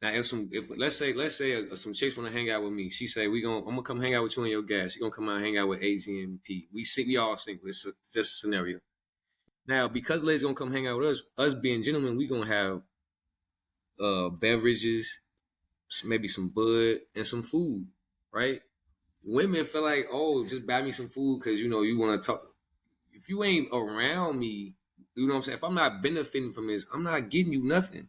Now, if let's say some chicks want to hang out with me, she say I'm gonna come hang out with you and your guys. She gonna come out and hang out with AG and P. We all single. It's just a scenario. Now, because ladies gonna come hang out with us being gentlemen, we gonna have beverages, maybe some bud and some food, right? women feel like, oh, just buy me some food because you know you want to talk. If you ain't around me, you know what I'm saying? If I'm not benefiting from this, I'm not getting you nothing.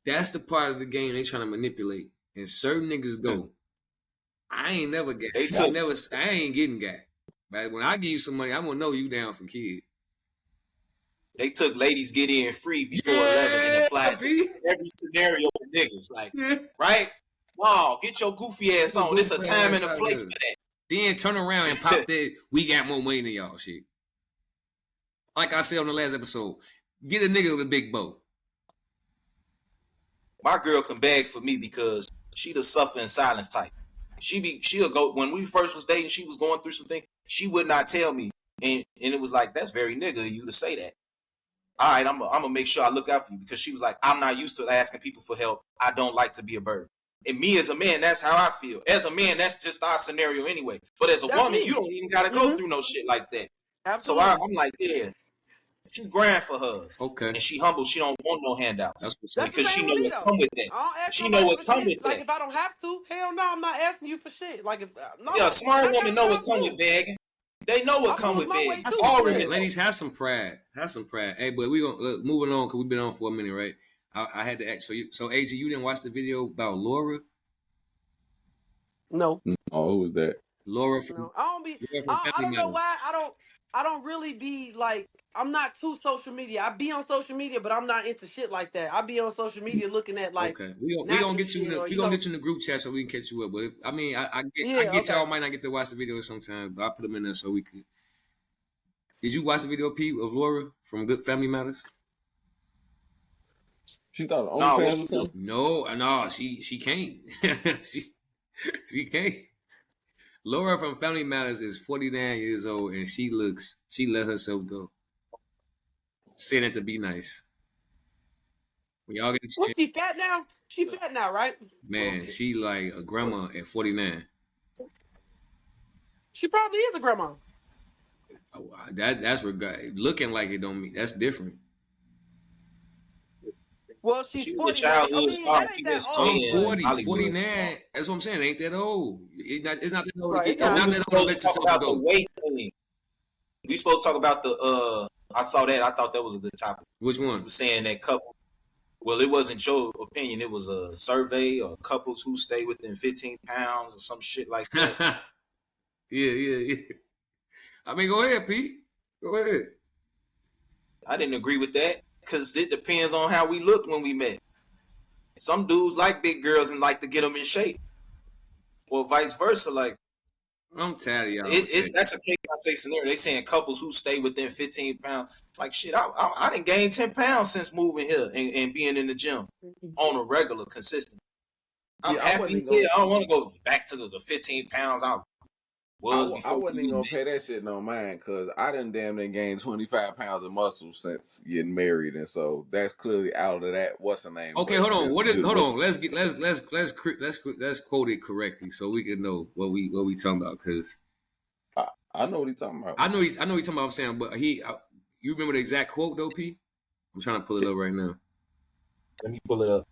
That's the part of the game they trying to manipulate. And certain niggas go, I ain't never got. I ain't getting got. But when I give you some money, I'm gonna know you down for kid.
They took ladies get in free before 11 and applied to every scenario for niggas. Like, right? No, get your goofy ass on. There's a time and a place for that.
Then turn around and pop that. We got more money than y'all shit. Like I said on the last episode, get a nigga with a big bow.
My girl can beg for me because she the suffer in silence type. She'll go when we first was dating. She was going through some things. She would not tell me, and it was like that's very nigga of you to say that. All right, I'm gonna make sure I look out for you because she was like, I'm not used to asking people for help. I don't like to be a burden. And me as a man, that's how I feel. As a man, that's just our scenario anyway. But as a woman, you don't even gotta go through no shit like that.
Absolutely.
So I'm like, yeah, she grind for hers.
Okay.
And she humble. She don't want no handouts.
That's
because she know
what
come with that. She know what come with
like
that.
if I don't have to, hell no, I'm not asking you for shit. Like if no,
yeah, a smart woman know what come with begging. They know what come with begging.
All women, ladies, have some pride. Have some pride. Hey, but we gonna look, moving on because we've been on for a minute, right? I had to ask. So AG, you didn't watch the video about Laura?
No.
Oh, who was that?
Laura from.
No, I don't be. I don't know why. I don't really be like. I'm not too social media. I be on social media, but I'm not into shit like that. I be on social media looking at like.
Okay, we gonna get you. We gonna get you in the group chat so we can catch you up. But if, I get y'all might not get to watch the video sometimes, but I put them in there so we could. Did you watch the video, Pete, of Laura from Good Family Matters?
She thought OnlyFans or something?
No, she can't. she can't. Laura from Family Matters is 49 years old and she let herself go. Saying it to be nice. We all get a chance.
She fat now? She fat now, right?
Man, she like a grandma at 49.
She probably is a grandma.
That's looking like it don't mean that's different.
Well, she's 49.
Childhood star.
That ain't that old.
40, 49. That's what I'm saying. It ain't that old. It's not that old.
Right,
It's not that old to let yourself
about
go.
the weight thing. We supposed to talk about the. I saw that. I thought that was a good topic.
Which one?
You were saying that couple. Well, it wasn't your opinion. It was a survey of couples who stay within 15 pounds or some shit like that.
Yeah. I mean, go ahead, Pete. Go ahead.
I didn't agree with that because it depends on how we looked when we met. Some dudes like big girls and like to get them in shape. Or vice versa. Like,
I'm tired of y'all.
That's a case I say scenario. They saying couples who stay within 15 pounds. Like, shit, I didn't gain 10 pounds since moving here and being in the gym on a regular, consistent. I'm happy here. I don't want to go back to the 15 pounds I was before.
I wasn't even going to pay that shit no mind because I done damn near gained 25 pounds of muscle since getting married. And so that's clearly out of that. What's the name?
Okay, hold on. Hold on. Let's quote it correctly so we can know what we talking about because
I know what he's talking about.
I know he's talking about. I'm saying, but you remember the exact quote though, P? I'm trying to pull it up right now.
Let me pull it up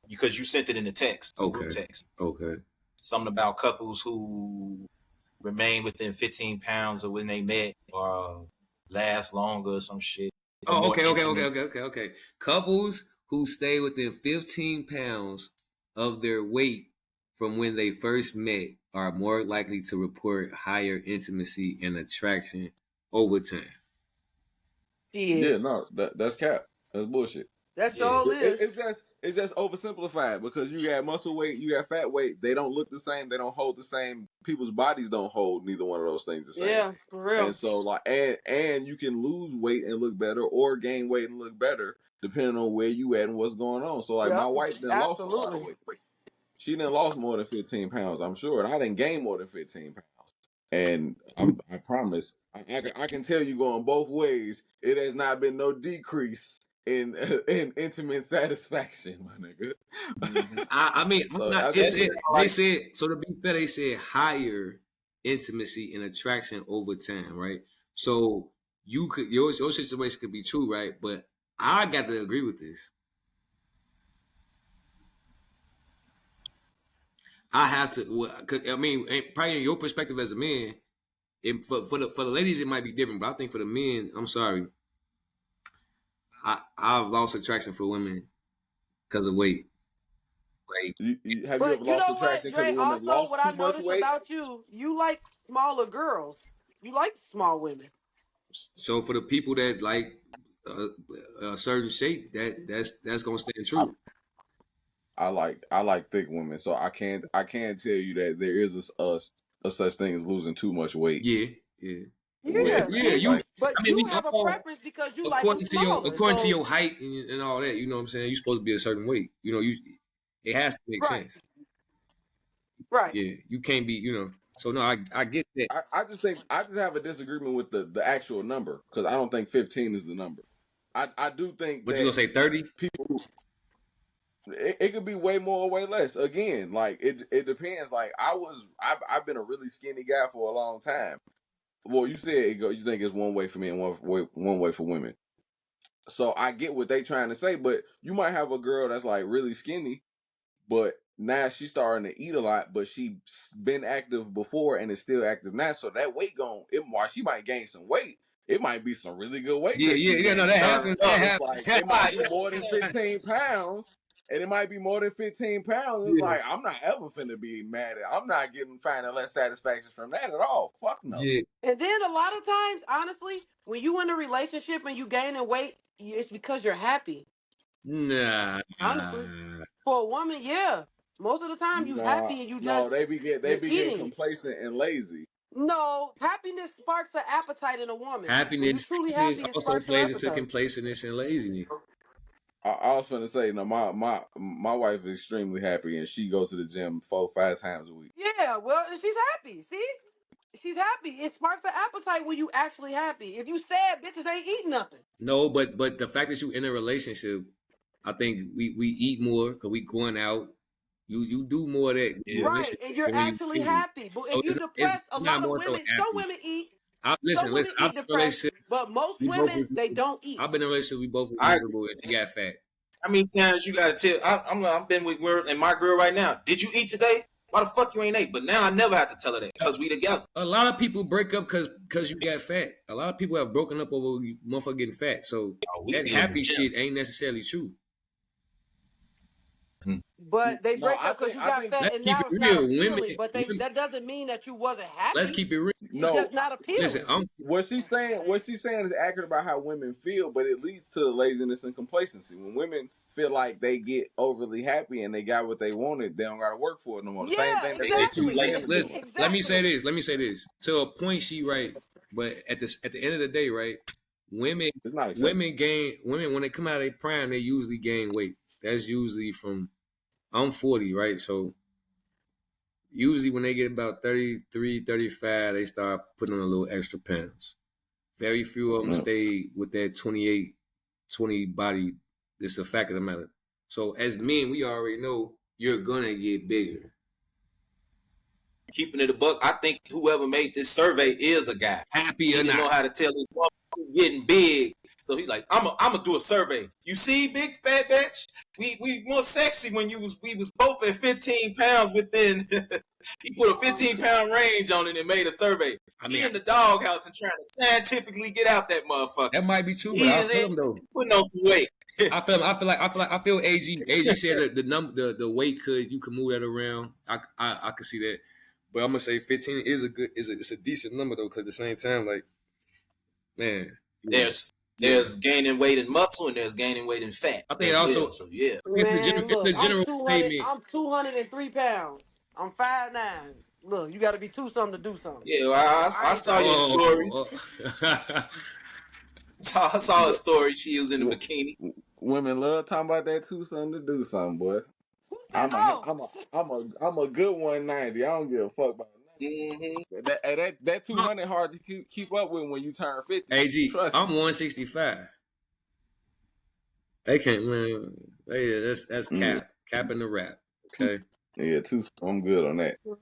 because you sent it in the text.
Okay.
Text.
Okay.
Something about couples who remain within 15 pounds of when they met or last longer or some shit.
Oh, okay. Couples who stay within 15 pounds of their weight from when they first met are more likely to report higher intimacy and attraction over time.
Yeah, no, that's cap. That's bullshit.
That's all it is.
It's just oversimplified because you got muscle weight, you got fat weight. They don't look the same. They don't hold the same. People's bodies don't hold neither one of those things the same.
Yeah, for real.
And so like, and you can lose weight and look better, or gain weight and look better depending on where you at and what's going on. So like, my wife done lost a lot of weight. She done lost more than 15 pounds, I'm sure, and I didn't gain more than 15 pounds. And I promise, I can tell you going both ways. It has not been no decrease in intimate satisfaction, my nigga.
I mean,
So
they said, so to be fair, they said higher intimacy and attraction over time, right? So you could your situation could be true, right? But I got to agree with this. I have to. Well, I mean, probably in your perspective as a man, for the ladies it might be different, but I think for the men, I'm sorry, I've lost attraction for women because of weight. Like,
Have you ever
But you
lost
know what,
attraction because
Dre?
a woman
Also,
lost
what I
too much
noticed
weight?
about you, you like smaller girls. You like small women.
so for the people that like a certain shape, that's gonna stand
I,
true.
I like thick women, so I can't tell you that there is a such thing as losing too much weight
Yeah, yeah,
with
Yeah,
yeah.
see,
You,
like
I
but
mean,
you
we
have a
all
preference because you like them smaller.
according to
So
your height and all that. You know what I'm saying? You're supposed to be a certain weight. You know, it has to make
right,
sense.
right.
Yeah, you can't be. You know, so no, I get that.
I just think I just have a disagreement with the actual number because I don't think 15 is the number. I do think
What you gonna
that
say? 30?
people it could be way more or way less. Again, like it depends. Like I've been a really skinny guy for a long time. Well, you said you think it's one way for me and one way for women. So I get what they trying to say, but you might have a girl that's like really skinny, but now she's starting to eat a lot, but she been active before and is still active now. So that weight while she might gain some weight, it might be some really good weight
Yeah,
that
yeah,
she
yeah. No,
gained.
that
Turn
happens. That
up.
It's like
happens.
it might be
Yeah,
more than
yeah.
15 pounds, and it might be more than 15 pounds. It's
Yeah,
like I'm not ever finna be mad at. I'm not finding less satisfaction from that at all. Fuck no.
yeah.
And then a lot of times, honestly, when you in a relationship and you gaining weight, it's because you're happy.
Nah.
Honestly, for a woman, yeah, most of the time you
No,
happy and
no, they
you're
be getting
eating it.
complacent and lazy.
No, happiness sparks an appetite in a woman. When you
Happiness,
truly
happiness
happy, it
also
sparks your
plays into
appetite.
complaceness and laziness.
I was finna say, no, my wife is extremely happy, and she goes to the gym 4 5 times a week.
Yeah, well, and she's happy. See, she's happy. It sparks an appetite when you actually happy. If you sad, bitches ain't eating nothing.
No, but the fact that you in a relationship, I think we eat more because we going out. You do more of that in a
Yeah.
Right,
relationship
and you're
than when you
actually
single.
happy. But
So
if you're
it's
depressed, a
not
lot of
more so
women, some
happy.
women eat,
Listen,
some women
I've
eat
been in a
depressed,
relationship.
but most
We both
women
was
they don't eat.
I've been in a relationship. We both was
I
miserable and she got fat.
How many times you gotta tell? I've been with girls, and my girl right now. Did you eat today? Why the fuck you ain't ate? But now I never have to tell her that because we together.
A lot of people break up because you got fat. A lot of people have broken up over motherfucker getting fat. So
Oh, we
that
be in the
happy
gym.
shit ain't necessarily true.
But they
No,
break up because you
I
got
think
fat,
Let's
and
keep
now
it
it's not
real.
appealing. But
Women.
that doesn't mean that you wasn't
Let's
happy.
keep it real.
It's
no.
just not
Listen,
appealing.
What she's saying is accurate about how women feel, but it leads to laziness and complacency. When women feel like they get overly happy and they got what they wanted, they don't got to work for it no more. The same
Yeah,
thing
They
that they
get
accuse
exactly.
men
complacent.
of
Let's
doing.
let me say
Exactly.
this. Let me say this. To a point, she right, but at the end of the day, right? Women
It's not acceptable.
women when they come out of their prime, they usually gain weight. That's usually from I'm 40, right? So usually when they get about 33, 35, they start putting on a little extra pounds. Very few of them
Mm.
stay with that 28, 20 body. It's a fact of the matter. So as men, we already know you're gonna get bigger.
Keeping it a buck. I think whoever made this survey is a guy.
Happy
He
or
didn't
not.
know how to tell his woman getting big. So he's like, I'm gonna do a survey. You see, big fat bitch, we more sexy when we was both at 15 pounds within. He put a 15-pound range on it and made a survey.
I mean,
He in the doghouse and trying to scientifically get out that motherfucker.
that might be true, but
He
I
is
feel him though.
putting on some weight.
I feel AG. AG said that the weight you could move that around. I could see that, but I'm gonna say 15 is it's a decent number though, because at the same time, like man,
There's gaining weight in muscle and there's gaining weight in fat
I think
as
also
well. So yeah.
Man,
it's
look,
a general statement.
I'm 203 pounds. I'm 5'9". Look, you got to be two something to do something.
Yeah, well, I
ain't
saw
that.
your story.
Oh,
I saw a
Look,
story. She was in the bikini.
women love talking about that too something to do something, boy.
Who said? Oh, shit.
I'm a good 190. I don't give a fuck about
Mm-hmm.
nothing. That 200 hard to keep up with when you turn 50.
AG,
Trust
I'm
me.
165. They can't, man. That's
Mm,
cap in the rap.
two,
Okay.
yeah, two. I'm good on that.
You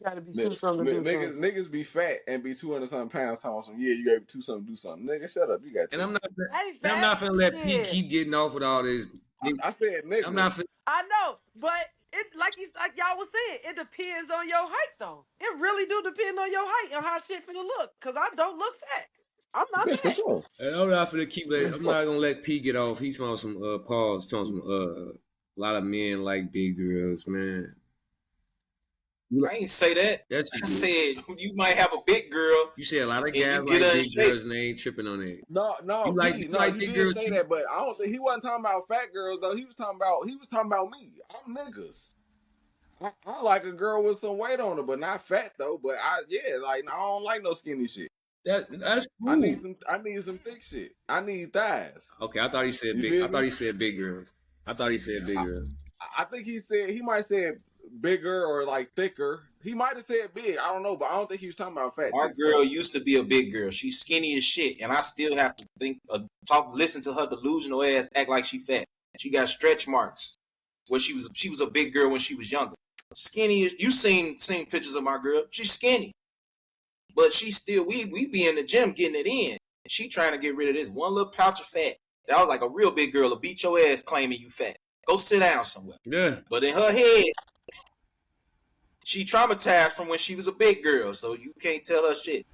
got to be two something to do something.
Niggas be fat and be 200 something pounds. Talking about some, yeah, you got to be two something to do something. Nigga, shut up. You got
And
two.
Hey,
I'm
fat
not finna let Pete
shit.
keep getting off with all this.
I said
I'm
nigga.
not finna.
I know, but it like y'all was saying, it depends on your height though. It really do depend on your height and how shit finna look. Cause I don't look fat. I'm not
Yeah, for
fat.
sure.
And I'm not gonna keep
For
that. I'm
sure.
not gonna let P get off. He's talking some pause. Talking some a lot of men like big girls, man.
I ain't say that.
That's
I
you.
said you might have a big girl
You say a lot of
and
guys
you get
like
her in
big
shape.
girls and they ain't tripping on it.
No,
You like
P,
you
no,
like
you
big
did
girls
say
too?
that, but I don't think he wasn't talking about fat girls though. He was talking about me. I'm niggas. I like a girl with some weight on her, but not fat though. But I don't like no skinny shit.
That's
I need
cool.
some thick shit. I need thighs.
Okay, I thought he said
You
big. I
feel
thought
me?
he said big girls. I thought he said big
I,
girls.
I think he might say bigger or like thicker. He might have said big. I don't know, but I don't think he was talking about fat
Our
chicks though.
girl used to be a big girl. She's skinny as shit, and I still have to listen to her delusional ass act like she fat. She got stretch marks where she was a big girl when she was younger. Skinny as you seen pictures of my girl. She's skinny, but she still we be in the gym getting it in. She trying to get rid of this one little pouch of fat. That was like a real big girl to beat your ass claiming you fat. Go sit down somewhere.
Yeah.
But in her head, she traumatized from when she was a big girl, so you can't tell her shit.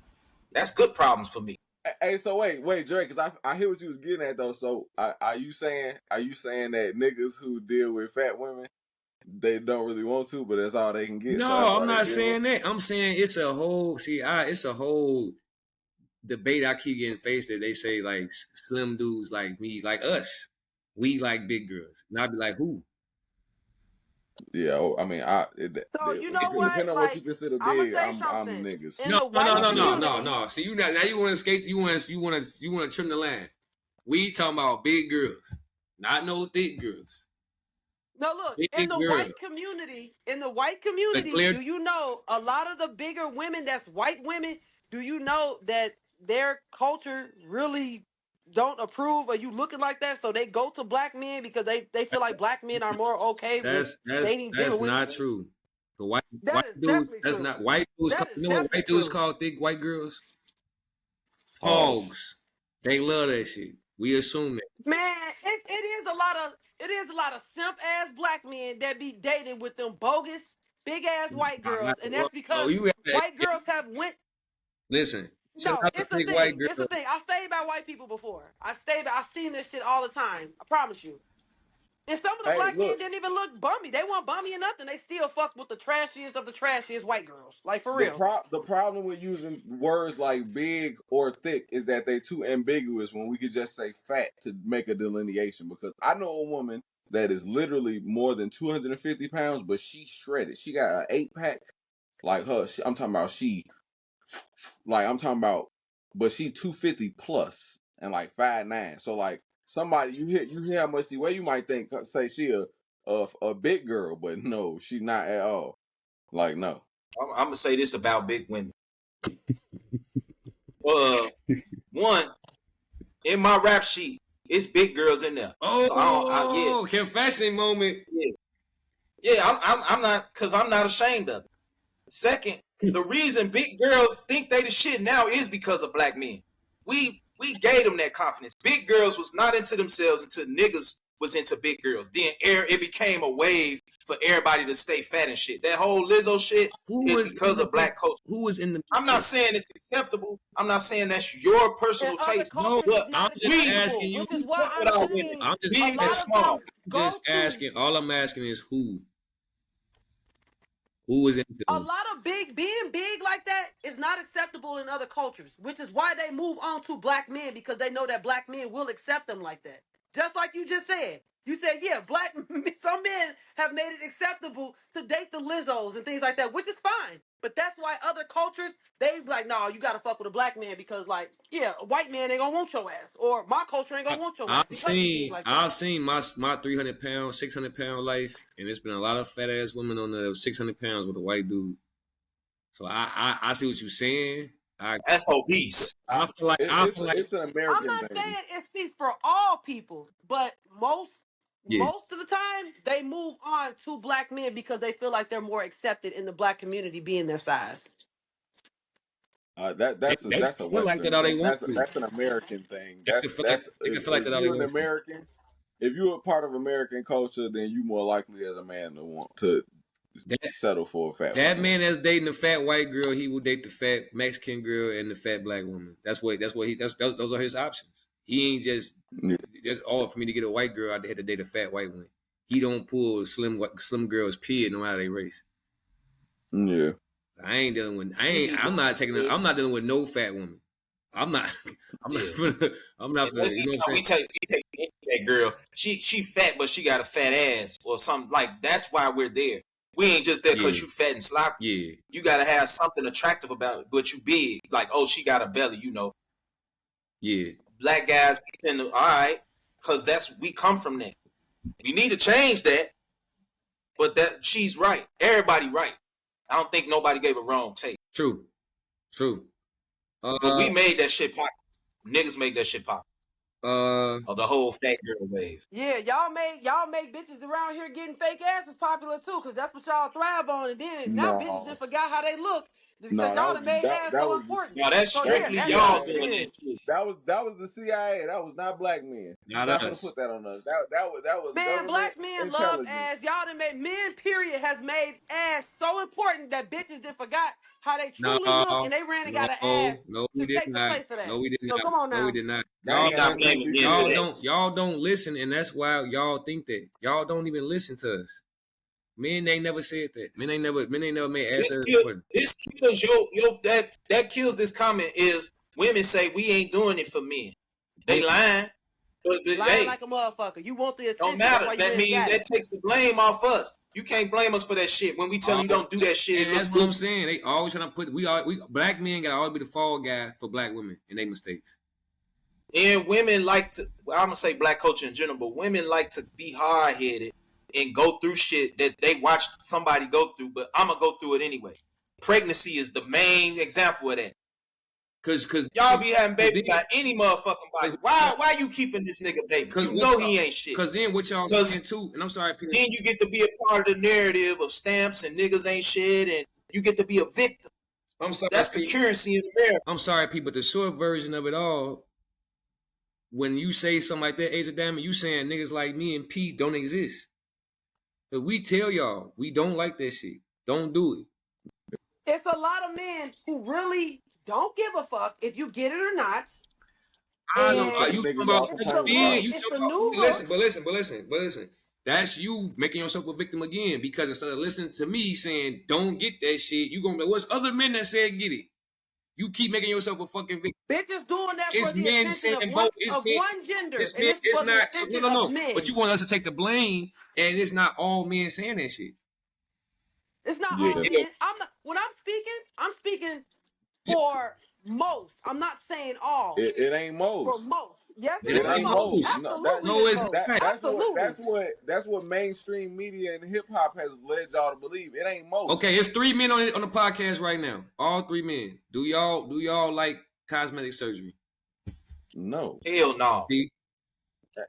That's good problems for me.
Hey, so wait, Dre, because I hear what you was getting at though. So are you saying that niggas who deal with fat women, they don't really want to, but that's all they can get, so that's
No, I'm
why they
not
deal with
saying that. I'm saying it's a whole. It's a whole debate. I keep getting faced that they say like slim dudes like me, like us, we like big girls, and I'd be like, who?
Yeah, I mean,
So you know
depending
what?
on what you
Like,
consider
I'ma
big,
say
I'm
something.
niggas.
In
No,
the
no, no,
white
no,
I'm
no,
niggas.
no,
community,
no. See, now you want to skate. You want to trim the line. We talking about big girls, not no thick girls.
no, look,
Big girls.
in the white
So
community,
clear.
do you know a lot of the bigger women that's white women, do you know that their culture really don't approve of you looking like that? So they go to black men because they feel like black men are more okay with dating bigger
That's
women.
not true. The white
That is
dudes.
definitely
That's
true.
not white dudes.
That is
You know what
definitely
white dudes
true.
call thick white girls?
Hogs.
Hogs. They love that shit. We assume that.
Man, it is a lot of simp ass black men that be dating with them bogus big ass white girls, and that's
Oh,
because white girls have went.
listen. Shout
No,
out to
it's a
thick white
thing. It's a
girls.
thing. I stayed by white people before. I've seen this shit all the time. I promise you. And some of the
Hey,
black men
look,
didn't even look bummy. They weren't bummy or nothing. They still fucked with the trashiest of the trashiest white girls. Like for real.
the problem with using words like big or thick is that they too ambiguous when we could just say fat to make a delineation. Because I know a woman that is literally more than 250 pounds, but she's shredded. She got an 8-pack. Like her, I'm talking about, but she 250 plus and like 5'9". So like somebody you hear how much she weigh, you might say she a big girl, but no, she not at all. Like no.
I'm gonna say this about big women. One in my rap sheet, it's big girls in there. So
Oh, confession moment.
I'm not, because I'm not ashamed of it. Second, the reason big girls think they the shit now is because of black men. We gave them that confidence. Big girls was not into themselves until niggas was into big girls. Then it became a wave for everybody to stay fat and shit. That whole Lizzo shit is because of black culture.
Who was in the?
I'm not saying it's acceptable. I'm not saying that's your
In
personal
other
taste.
No,
cultures, it's
But
I'm
not
just
we
acceptable,
asking you.
which is why
fuck with
I'm
our women,
saying
I'm just,
a
big and
lot of
small.
them go
just
to.
asking. All I'm asking is who was into
A
them?
lot of being big like that is not acceptable in other cultures, which is why they move on to black men because they know that black men will accept them like that. Just like you just said. You said, yeah, some men have made it acceptable to date the Lizzos and things like that, which is fine. But that's why other cultures, they be like, no, you gotta fuck with a black man because, like, yeah, a white man ain't gonna want your ass. Or my culture ain't gonna want your ass because you big like that.
I've seen my 300 pound, 600 pound life, and it's been a lot of fat ass women on the 600 pounds with a white dude. So I see what you're saying.
That's obese.
It's an
I'm
American
not
thing.
saying it speaks for all people, but
Yeah.
most of the time they move on to black men because they feel like they're more accepted in the black community being their size.
They
That's a
feel like that
Western
all they
thing.
want to.
That's an American thing.
They can feel like
That's
they can feel like
if
that all they
you're an
want to.
American. if you're a part of American culture, then you more likely as a man to want to settle for a fat
That
woman.
man that's dating a fat white girl, he will date the fat Mexican girl and the fat black woman. Those are his options. He ain't just all for me to get a white girl. I had to date a fat white one. He don't pull slim girls period no matter their race.
Yeah.
I'm not dealing with no fat woman. I'm not
Yeah.
I'm not
And
you know what I'm
we
saying?
take that girl. She fat, but she got a fat ass or something. Like, that's why we're there. We ain't just there because
Yeah.
you fat and sloppy.
Yeah.
You gotta have something attractive about it, but you big. Like, oh, she got a belly, you know.
Yeah.
Black guys, we tend to, all right, because we come from that. We need to change that, but that she's right. Everybody right. I don't think nobody gave a wrong take.
True.
But we made that shit pop. Niggas made that shit pop.
The
whole fat girl wave.
Yeah, y'all make bitches around here getting fake asses popular too, because that's what y'all thrive on. And then now bitches just forgot how they look because y'all done made ass so important.
No, that's
So
strictly
yeah,
y'all
that's
doing
it.
that shit.
That was the CIA. That was not black men.
Not
Not gonna
us.
put that on us. That was
Man,
government
black men love
intelligence.
ass. Y'all done made men. Period has made ass so important that bitches done forgot how they truly look, and they ran and got an ass
No, we
to
did
take the
not.
place of that.
No, we did
So
not.
come on now.
No, we did not.
We not blaming men for that.
Y'all don't listen, and that's why y'all think that. Y'all don't even listen to us. Men ain't never said that. Men ain't never made ass important.
This kills that kills this comment is women say we ain't doing it for men. They lying. But
Lying
hey,
like a motherfucker. You want the attention.
don't matter.
That's why you
That
went and
means
got
that
it.
takes the blame off us. You can't blame us for that shit. When we tell you don't do that shit,
And that's what I'm saying. They always trying to put we black men gotta always be the fall guy for black women and their mistakes.
And women like to, well, I'm gonna say black culture in general, but women like to be hard headed and go through shit that they watched somebody go through, but I'm gonna go through it anyway. Pregnancy is the main example of that.
Cause
y'all be having babies by any motherfucking body. Why you keeping this nigga baby? You know he ain't shit.
Cause then what y'all saying too, and I'm sorry, Peter.
Then you get to be a part of the narrative of stamps and niggas ain't shit, and you get to be a victim.
I'm sorry.
That's the currency in America.
I'm sorry, people. The short version of it all, when you say something like that, Asa Diamond, you saying niggas like me and Pete don't exist. But we tell y'all we don't like that shit. Don't do it.
It's a lot of men who really don't give a fuck if you get it or not.
I know. Are you talking about men? You
it's
talking
a new
about, listen. That's you making yourself a victim again, because instead of listening to me saying don't get that shit, you gonna be like, what's other men that said get it? You keep making yourself a fucking victim.
Bitches doing that
It's
for the
men
attention
saying
of
both.
one gender.
It's
And
men.
it's
It's
for the
not.
attention
No.
of men.
But you want us to take the blame, and it's not all men saying that shit.
It's not all men. When I'm speaking for most. I'm not saying all.
It ain't most.
For most. Yes,
it ain't most.
Absolutely.
No,
it's most.
That's what mainstream media and hip hop has led y'all to believe. It ain't most.
Okay, it's 3 men on the podcast right now. All 3 men. Do y'all like cosmetic surgery?
No.
Hell no.
See?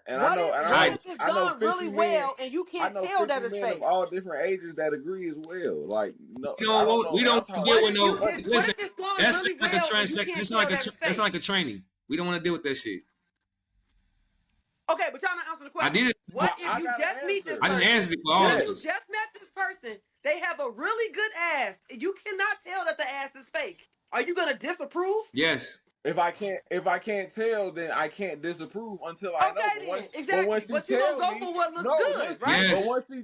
And
what
I know,
if it's done really well and you can't tell that it's fake?
of all different ages that agree as well. Like, no,
we don't get with no. Listen,
what if it's done
that's
really
like
well
a
and you
transaction.
can't
That's
tell
like
that it's fake?
that's like a training. We don't want to deal with that shit.
Okay, but y'all not answering the question.
I did it.
What if you just meet this person?
I just answered it for all of
You
us.
just met this person. They have a really good ass. And you cannot tell that the ass is fake. Are you gonna disapprove?
Yes.
If I can't tell, then I can't disapprove until I know.
Exactly.
But once she
you
tell
gonna
me,
go for what looks good,
listen,
right?
Yes.
But once she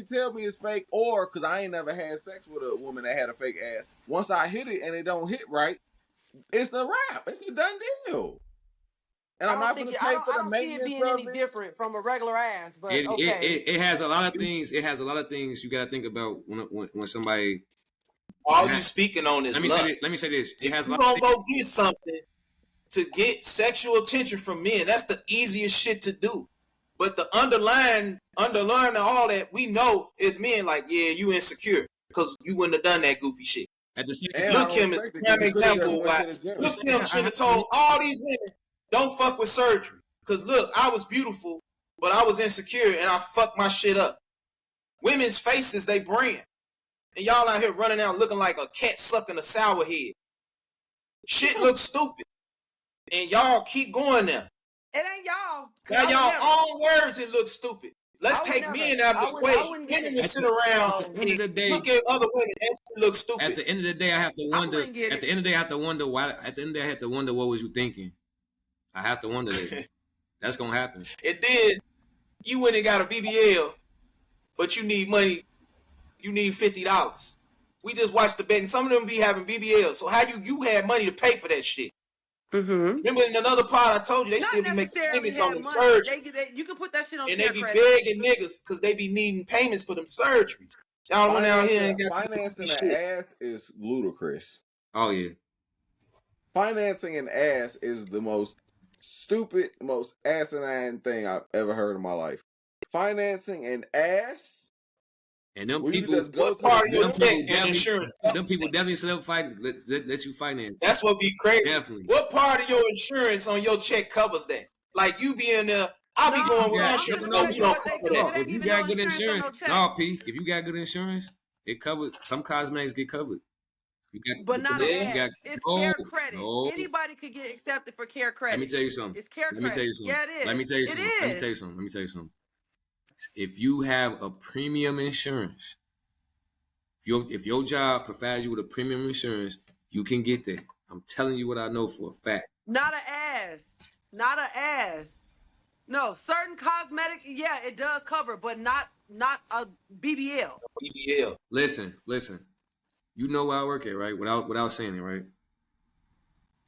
tell me it's fake, or because I ain't never had sex with a woman that had a fake ass. Once I hit it and it don't hit right, it's a wrap. It's a done deal. And I'm not gonna pay for the maintenance
see it being any different from a regular ass, but
it has a lot of things. It has a lot of things you got to think about when somebody.
All you speaking on is lust.
Let me say this.
If you don't go get something to get sexual attention from men, that's the easiest shit to do. But the underlying all that we know is men like, yeah, you insecure because you wouldn't have done that goofy shit.
At the same
time, Look him as a prime example. Look him should have told all these women, don't fuck with surgery. Because look, I was beautiful, but I was insecure and I fucked my shit up. Women's faces, they brand. And y'all out here running out looking like a cat sucking a sour head. Shit looks stupid. And y'all keep going there.
It ain't y'all.
Now y'all own words, it looks stupid. Let's take men out of the equation. Women will sit around
At the end of the day,
look at other women. That shit looks stupid.
At the end of the day, I have to wonder.
wouldn't get it.
At the end of the day, I have to wonder why. At the end of the day, I have to wonder what was you thinking. I have to wonder that. That's gonna happen.
And then you went and got a BBL, but you need money. You need $50. We just watched the bet, and some of them be having BBLs. So how you had money to pay for that shit?
Mm-hmm.
Remember in another part I told you they
Not
still be making
necessarily
payments on
have
them
money.
surgeries,
You can put that shit on
and
care
they be
credit.
begging niggas because they be needing payments for them surgeries. Y'all went out here and got
financing
shit.
an ass is ludicrous.
Oh yeah.
Financing an ass is the most stupid, most asinine thing I've ever heard in my life. Financing an ass.
And them
Well, you
people,
just go
What
to
part
the
of your check and insurance?
them people definitely set up fighting. Let you finance.
That's what be crazy.
Definitely.
What part of your insurance on your check covers that? Like you be in there, I'll be going with my insurance. No, you don't cover that.
If you got good insurance, no, P. If you got good insurance, it covers. Some cosmetics get covered. You got,
But not an
you
ass. It's care credit. Anybody could get accepted for care credit.
Let me tell you something.
It's care credit.
Let me tell you something.
Yeah, it is.
Let me tell you
It
something.
is.
Let me tell you something. Let me tell you something. If you have a premium insurance, if your job provides you with a premium insurance, you can get that. I'm telling you what I know for a fact.
Not an ass. Not an ass. No, certain cosmetic, yeah, it does cover, but not a BBL.
BBL.
Listen. You know where I work at, right? Without saying it, right?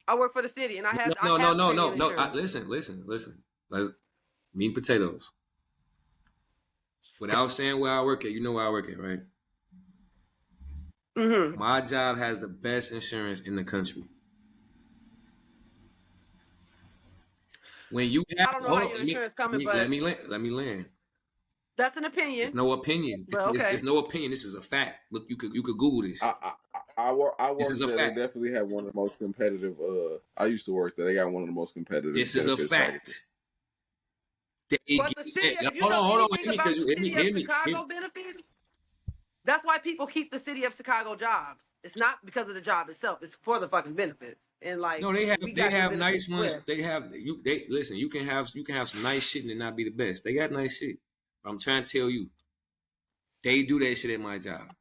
I work for the city, and I have
No.
insurance.
Listen. Let's meat and potatoes. Without saying where I work at, you know where I work at, right?
Mm-hmm.
My job has the best insurance in the country. When you have,
I don't know how your insurance coming, but
let me land.
That's an opinion.
It's no opinion.
But okay.
It's no opinion. This is a fact. Look, you could Google this.
I work
This is a
there.
fact.
They definitely have one of the most competitive. I used to work there. They got one of the most competitive.
This is a fact.
But the city, if you know anything about the city of Chicago benefits, that's why people keep the city of Chicago jobs. It's not because of the job itself. It's for the fucking benefits. And like,
no, they have nice ones.
With.
They listen. You can have some nice shit and it not be the best. They got nice shit. But I'm trying to tell you, they do that shit at my job.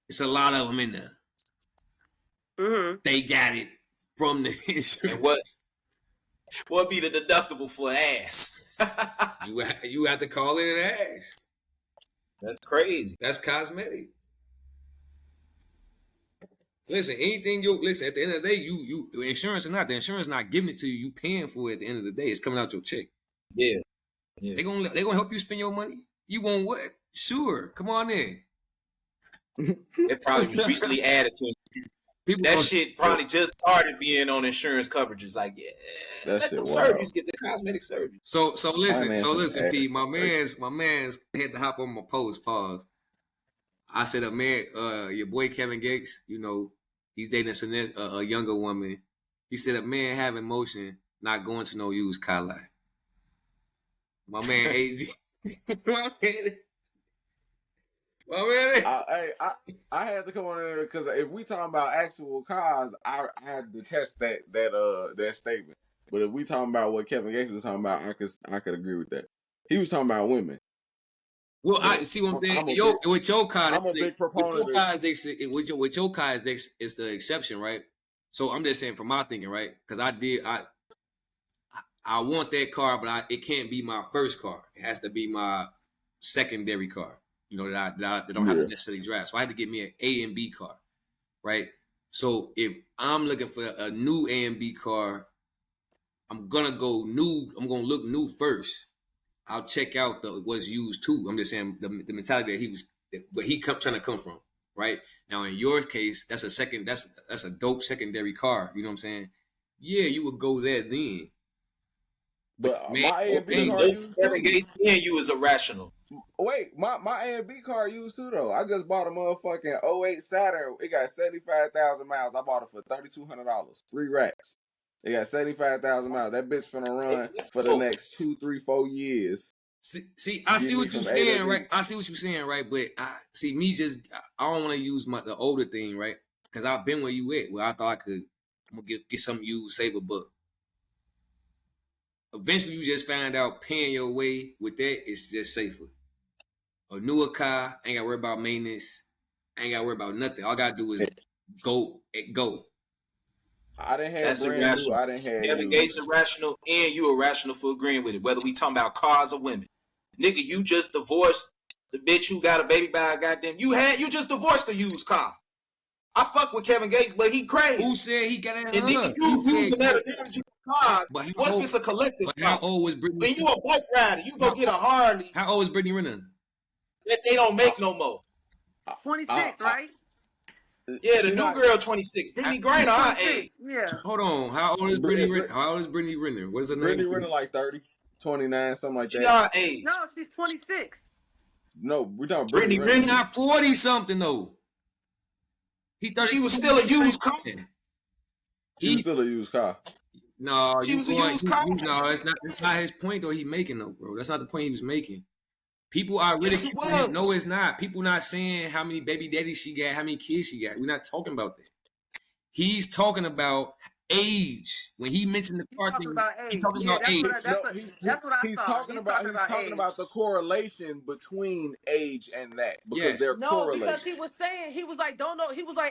It's a lot of them in there.
Mm-hmm.
They got it from the insurance.
And what be the deductible for an ass?
you have to call in an ass.
That's crazy.
That's cosmetic. Listen, anything listen, at the end of the day, you insurance or not, the insurance not giving it to you, you paying for it at the end of the day. It's coming out your check.
Yeah.
They gonna help you spend your money. You want what? Sure. Come on in.
It probably was recently added to it. That shit probably just started being on insurance coverages. Like, yeah, let them surgeries get the cosmetic surgery.
So listen, P. My man's had to hop on my post. Pause. I said, your boy Kevin Gates, you know, he's dating a younger woman. He said, a man having motion, not going to no used car lot. My man AG.
I had to come on there because if we talking about actual cars, I had to test that statement. But if we talking about what Kevin Gates was talking about, I could agree with that. He was talking about women.
Well, I see what I'm saying. With your car,
I'm a big proponent.
With your cars, it's the exception, right? So I'm just saying, from my thinking, right? Because I want that car, but it can't be my first car. It has to be my secondary car. You know, that I don't have to necessarily drive. So I had to get me an A and B car, right? So if I'm looking for a new A and B car, I'm gonna go new. I'm gonna look new first. I'll check out what's used too. I'm just saying the mentality where he trying to come from, right? Now in your case, that's a dope secondary car. You know what I'm saying? Yeah, you would go there then.
But my A and B car used
Kevin Gates and you is irrational.
Wait, my A and B car used too though. I just bought a motherfucking 08 Saturn. It got 75,000 miles. I bought it for $3,200, 3 racks. It got 75,000 miles. That bitch finna run for the next 2, 3, 4 years.
See, I see what you're saying, right? I see what you're saying, right? But I don't want to use the older thing, right? Because I've been where you at, where I thought I'm gonna get something used, save a buck. Eventually, you just find out paying your way with that is just safer. A newer car, ain't got to worry about maintenance. Ain't got to worry about nothing. All I got to do is go.
I didn't have
That's
brand new.
irrational.
I didn't have
Kevin
used.
Gates irrational, and you irrational for agreeing with it. Whether we talking about cars or women, nigga, you just divorced the bitch who got a baby by a goddamn. You just divorced a used car. I fuck with Kevin Gates, but he crazy.
Who said he got that?
And nigga, you using that analogy for cars. What if it's a collector's car?
How old was Brittany?
When you a bike rider, you go get a Harley.
How old is Brittany Renner?
That they don't make no more.
26, right?
Yeah, the new girl 26. Brittany Griner, our age.
Yeah.
Hold on. How old is Brittany Renner? How old is Brittany Renner? What is her name?
Brittany Renner like 30, 29, something like
She
that.
our age.
No, she's 26.
No, we're talking
Brittany
Brittany
Renner.
Renner.
Not 40 something though. He 30.
She was still a used car.
She was still a used car.
No,
she was a used car.
No, that's not his point though. He making though, bro. That's not the point he was making. People are really no, it's not. People not saying how many baby daddies she got, how many kids she got. We're not talking about that. He's talking about age. When he mentioned the car thing, he's talking about age.
That's what I
he's
saw.
Talking about the correlation between age and that because they're correlated.
Because he was saying he was like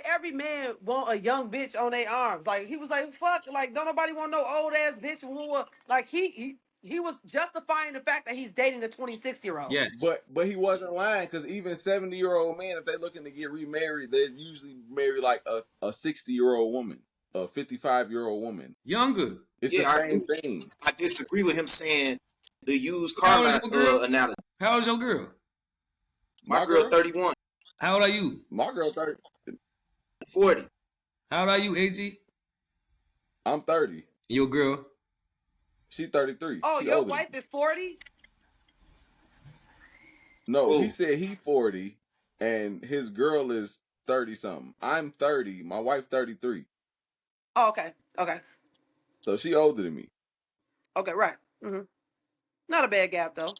every man want a young bitch on their arms. Like he was like fuck, like don't nobody want no old ass bitch who like he was justifying the fact that he's dating a 26-year-old.
Yes,
but he wasn't lying because even 70-year-old men, if they're looking to get remarried, they usually marry like a 60-year-old woman, a 55-year-old woman,
younger.
It's the same thing.
I disagree with him saying the used car analogy.
How old is your girl?
My girl 31.
How old are you?
My girl 30.
40.
How old are you, AG?
I'm 30.
Your girl?
She's 33.
Oh, your wife is 40?
No, he said he 40 and his girl is 30 something. I'm 30. My wife 33.
Oh, okay. Okay.
So she older than me.
Okay, right. Mm-hmm. Not a bad gap though.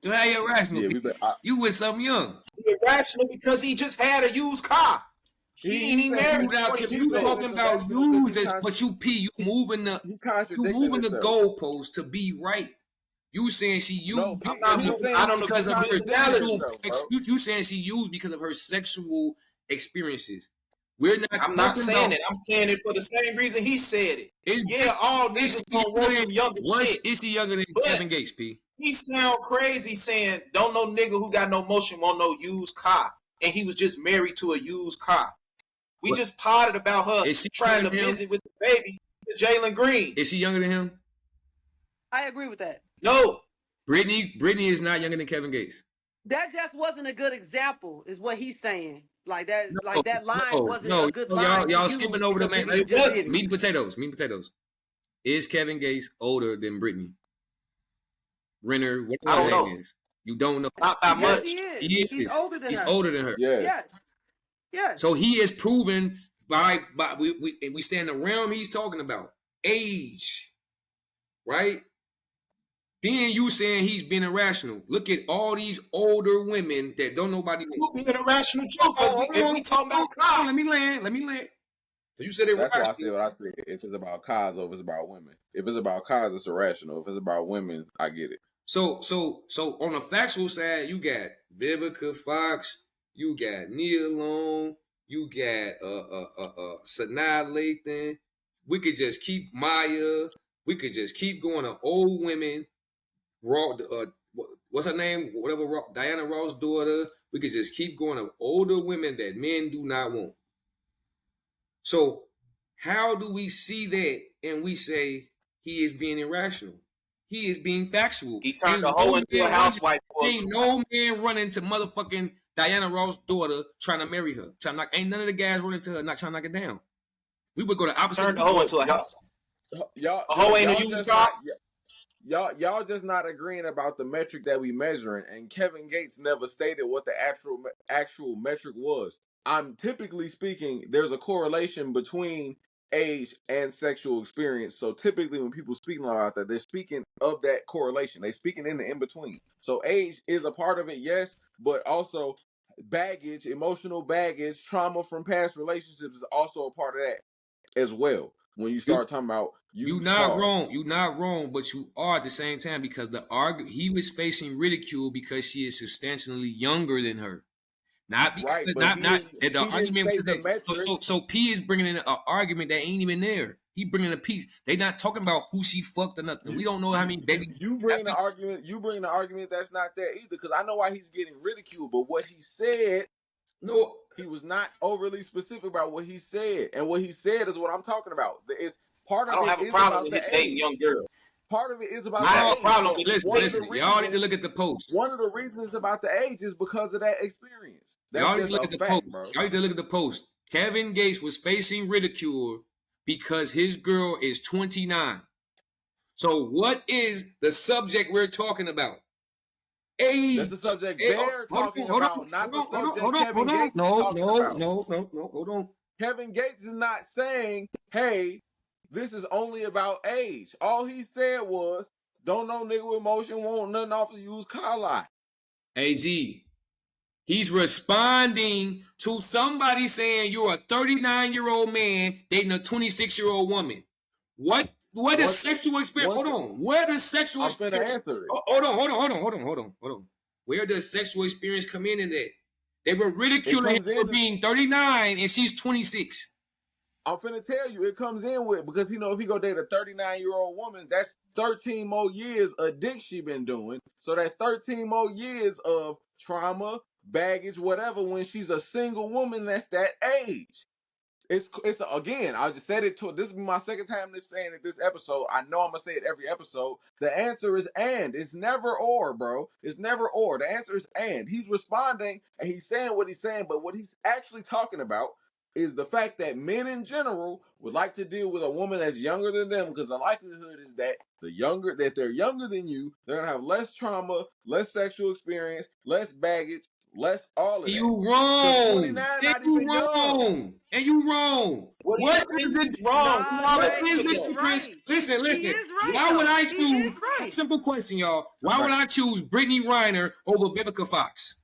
So how you irrational? Yeah, you with something young.
Irrational because he just had a used car. He ain't even married.
You talking about users, but you moving the goalposts to be right. You saying she used because of her sexual. You saying she used because of her sexual experiences.
I'm not saying it. I'm saying it for the same reason he said it. All niggas gonna want some younger shit.
Is he younger than Kevin Gates, P?
He sound crazy saying, don't no nigga who got no motion want no used car. And he was just married to a used car. We just potted about her trying to visit with the baby, Jalen Green.
Is she younger than him?
I agree with that.
No.
Brittany is not younger than Kevin Gates.
That just wasn't a good example, is what he's saying. Like that line wasn't a good line.
Y'all skipping over the man. Meat and potatoes. Is Kevin Gates older than Brittany Renner?
I don't know.
You don't know.
Not that much.
He is. He's older than her.
He's older than her.
Yes.
Yes.
So he is proven by we stay in the realm he's talking about. Age. Right? Then you saying he's being irrational. Look at all these older women that don't nobody.
You being irrational too, because we talking about cars.
Let me land. You said it.
That's why I said what I said. If it's about cars or if it's about women. If it's about cars, it's irrational. If it's about women, I get it.
So on the factual side, you got Vivica Fox, you got Nia Long, you got Sanaa Lathan. We could just keep Maya. We could just keep going to old women. What's her name? Whatever, Diana Ross' daughter. We could just keep going to older women that men do not want. So how do we see that and we say he is being irrational? He is being factual.
He turned the hoe into a housewife.
Ain't no man running to motherfucking Diana Ross' daughter trying to marry her. Ain't none of the guys running to her not trying to knock it down. We would go the opposite.
Turn the hoe into a house.
Y'all,
a hoe ain't a used car.
Y'all just not agreeing about the metric that we measuring, and Kevin Gates never stated what the actual metric was. I'm typically speaking, there's a correlation between age and sexual experience. So typically when people speak about that, they're speaking of that correlation. They're speaking in the in-between. So age is a part of it, yes, but also baggage, emotional baggage, trauma from past relationships is also a part of that as well. when you start talking about
you're
used
not
cars.
wrong. You're not wrong, but you are at the same time because he was facing ridicule because she is substantially younger than her. Not because
Right, but
not that the
he didn't
argument was
state the
that
metrics.
so P is bringing in an argument that ain't even there. He bringing a piece. They not talking about who she fucked or nothing. We don't know how many baby.
You bring the argument. You bring the argument that's not there either. Because I know why he's getting ridiculed, but what he said,
No,
he was not overly specific about what he said, and what he said is what I'm talking about. It's part
I
of
don't
it
have a
is
problem
about
with
the
dating
age.
young girls.
Part of it is about
I have
the
a
age.
problem with
listen. Y'all need to look at the post.
One of the reasons about the age is because of that experience. That's
Y'all need
just
to look
a
at the
fact,
post.
bro.
Y'all need to look at the post. Kevin Gates was facing ridicule because his girl is 29. So what is the subject we're talking about? Age.
That's the subject they're talking about, not the subject Kevin Gates is talking about.
No, hold on.
Kevin Gates is not saying, hey, this is only about age. All he said was, don't know nigga with motion, won't nothing off the used car lot.
AZ. He's responding to somebody saying you're a 39-year-old man dating a 26-year-old woman. What is sexual experience? Hold on. Where does sexual experience?
I'm finna answer it.
Hold on. Where does sexual experience come in that? They were ridiculing her for being 39 and she's 26.
I'm finna tell you, it comes in with, because if he go date a 39-year-old woman, that's 13 more years of dick she been doing. So that's 13 more years of trauma, baggage, whatever, when she's a single woman that's that age. It's again, I just said it to, this is my second time saying it this episode. I know I'm gonna say it every episode. The answer is and. It's never or, bro. It's never or. The answer is and. He's responding and he's saying what he's saying, but what he's actually talking about is the fact that men in general would like to deal with a woman that's younger than them, because the likelihood is that they're younger than you, they're gonna have less trauma, less sexual experience, less baggage, less all of that.
You wrong.
29 not even young.
And you wrong.
What is it wrong?
What is the difference? Listen. Why would I choose? Simple question, y'all. Why would I choose Brittany Reiner over Vivica Fox?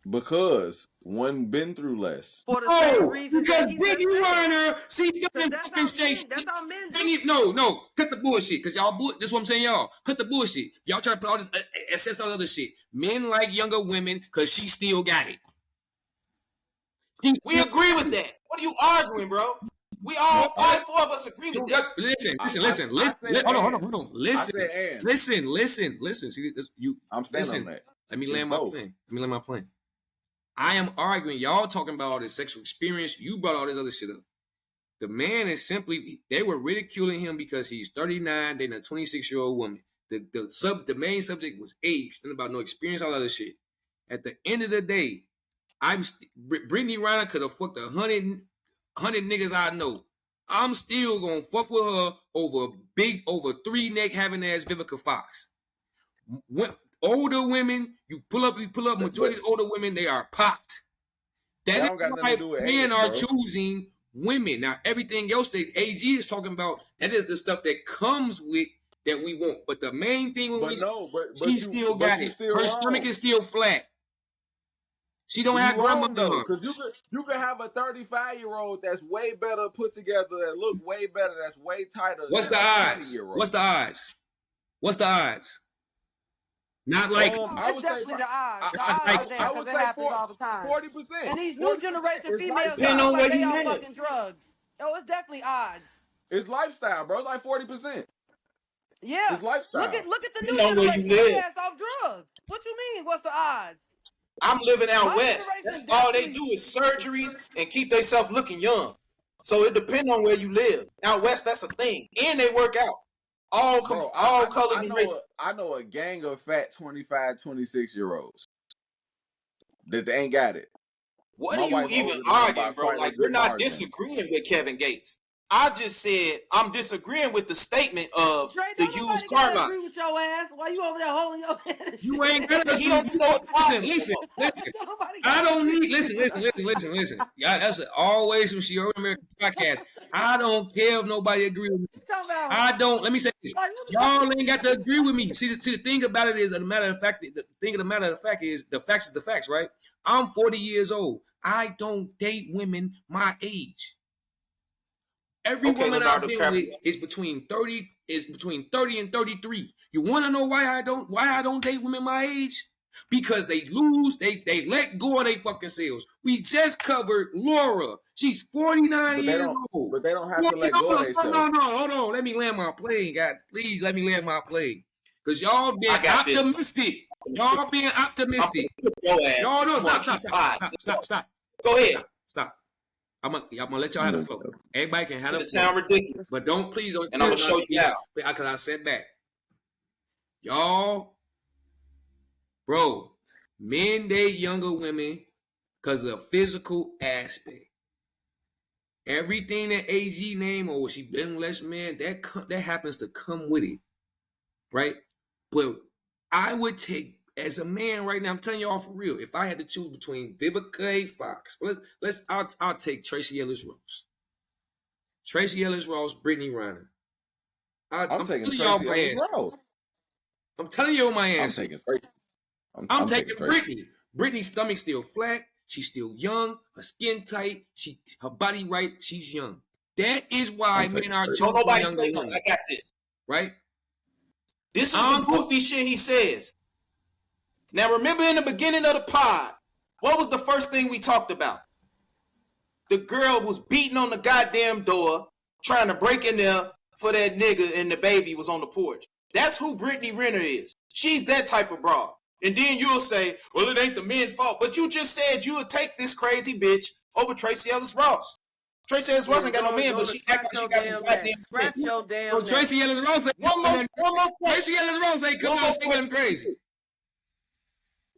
Because one been through less.
For the same reason.
Because Brittany Reiner, she's still in fucking shape.
That's how men do.
No, cut the bullshit. Because y'all, this is what I'm saying, y'all. Cut the bullshit. Y'all try to put all this, assess all other shit. Men like younger women because she still got it.
We agree with that. What are you arguing, bro? We all four of us agree with that.
Listen. Hold on. Listen. See,
I'm standing on that.
Let me land my plane. I am arguing. Y'all talking about all this sexual experience. You brought all this other shit up. The man is simply, they were ridiculing him because he's 39, dating a 26-year-old woman. The main subject was age, nothing about no experience, all that other shit. At the end of the day, Brittany Reiner could have fucked 100 niggas I know. I'm still gonna fuck with her over 3-neck having ass Vivica Fox. Older women, you pull up majority of older women, they are popped. That is why men are choosing women. Now, everything else that AG is talking about, that is the stuff that comes with that we want. But the main thing she still got it. Her stomach is still flat. She don't have grandmother arms.
Because you could have a 35-year-old that's way better put together, that look way better, that's way tighter.
What's the odds? Not like
it's definitely the odds. The odds are there because it happens all the time.
40%.
And these new generation females,
depending on where
they
you
all
live.
fucking drugs. Oh, it's definitely odds.
It's lifestyle, bro. It's like 40%.
Yeah.
It's lifestyle.
Look at the new
Depending on where
generation.
you live.
They ass off drugs. What you mean? What's the odds?
I'm living out
My
west.
generation
That's all they do is surgeries and keep themselves looking young. So it depends on where you live. Out west, that's a thing. And they work out. All colors and races.
I know a gang of fat 25, 26-year-olds that they ain't got it.
What are you even arguing, bro? Like, we're not disagreeing with Kevin Gates. I just said I'm disagreeing with the statement of
Dre,
the used car lot.
agree with your ass. Why you over there holding your head?
You ain't gonna
He don't know what
listen. I don't need listen. Yeah, that's always some shit. American podcast. I don't care if nobody agree with me. I don't. Let me say this. Y'all ain't got to agree with me. See, the thing about it is, the fact is, the facts is the facts, right? I'm 40 years old. I don't date women my age. Every
Okay,
woman I've
Leonardo
been
DiCaprio.
with is between 30 and 33. You want to know why I don't date women my age? Because they lose, they let go of their fucking selves. We just covered Laura. She's 49 years old.
But they don't have to let go of themselves.
No, hold on. Let me land my plane, God. Please let me land my plane. Because y'all been optimistic. Y'all being optimistic. Y'all no, stop.
Go ahead.
Stop. I'm gonna let y'all have the flow. Everybody can have the flow.
It sound ridiculous.
But please don't.
And I'm gonna show you how.
Because I said back. Y'all, bro, men date younger women because of the physical aspect. Everything that AG name or she been less man, that happens to come with it. Right? But I would take, as a man right now, I'm telling y'all for real, if I had to choose between Vivica A. Fox, I'll take Tracy Ellis Ross. Tracy Ellis Ross, Brittany Renner.
I'm taking Tracy Ellis Ross.
I'm telling you my answer.
I'm taking Tracy.
I'm taking Brittany. Brittany's stomach still flat. She's still young. Her skin tight. Her body right. She's young. That is why men are choosing younger women.
I got this.
Right?
This is the goofy shit he says. Now, remember in the beginning of the pod, what was the first thing we talked about? The girl was beating on the goddamn door, trying to break in there for that nigga, and the baby was on the porch. That's who Brittany Renner is. She's that type of broad. And then you'll say, well, it ain't the men's fault. But you just said you would take this crazy bitch over Tracy Ellis Ross. Tracy Ellis Ross ain't got no man, but she act like she got some goddamn
scratch your damn
Tracy Ellis Ross ain't
one more
Tracy Ellis Ross ain't coming out saying crazy.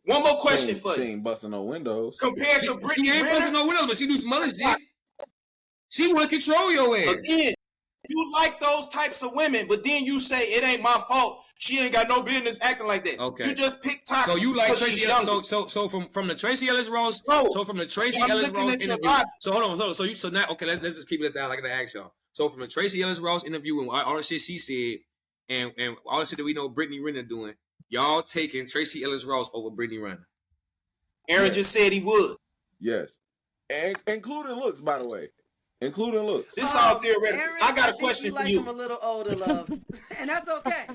One more question for you.
She ain't busting no windows.
Compared to Brittany
Renner. She ain't busting no windows, but she do some other shit. She want to control your ass.
Again, you like those types of women, but then you say it ain't my fault. She ain't got no business acting like that.
Okay.
You just pick toxic.
So you like Tracy Ellis? So from the Tracy Ellis Ross.
No.
So from the Tracy Ellis Ross interview. So hold on. So now okay, let's just keep it down like I asked y'all. So from the Tracy Ellis Ross interview and all the shit she said, and all the shit that we know Brittany Renner doing, y'all taking Tracy Ellis Ross over Brittany Renner.
Aaron just said he would.
Yes, and including looks, by the way. Including looks.
This is all theoretical.
Aaron,
I got a question for you.
Him a little older, love, and that's okay.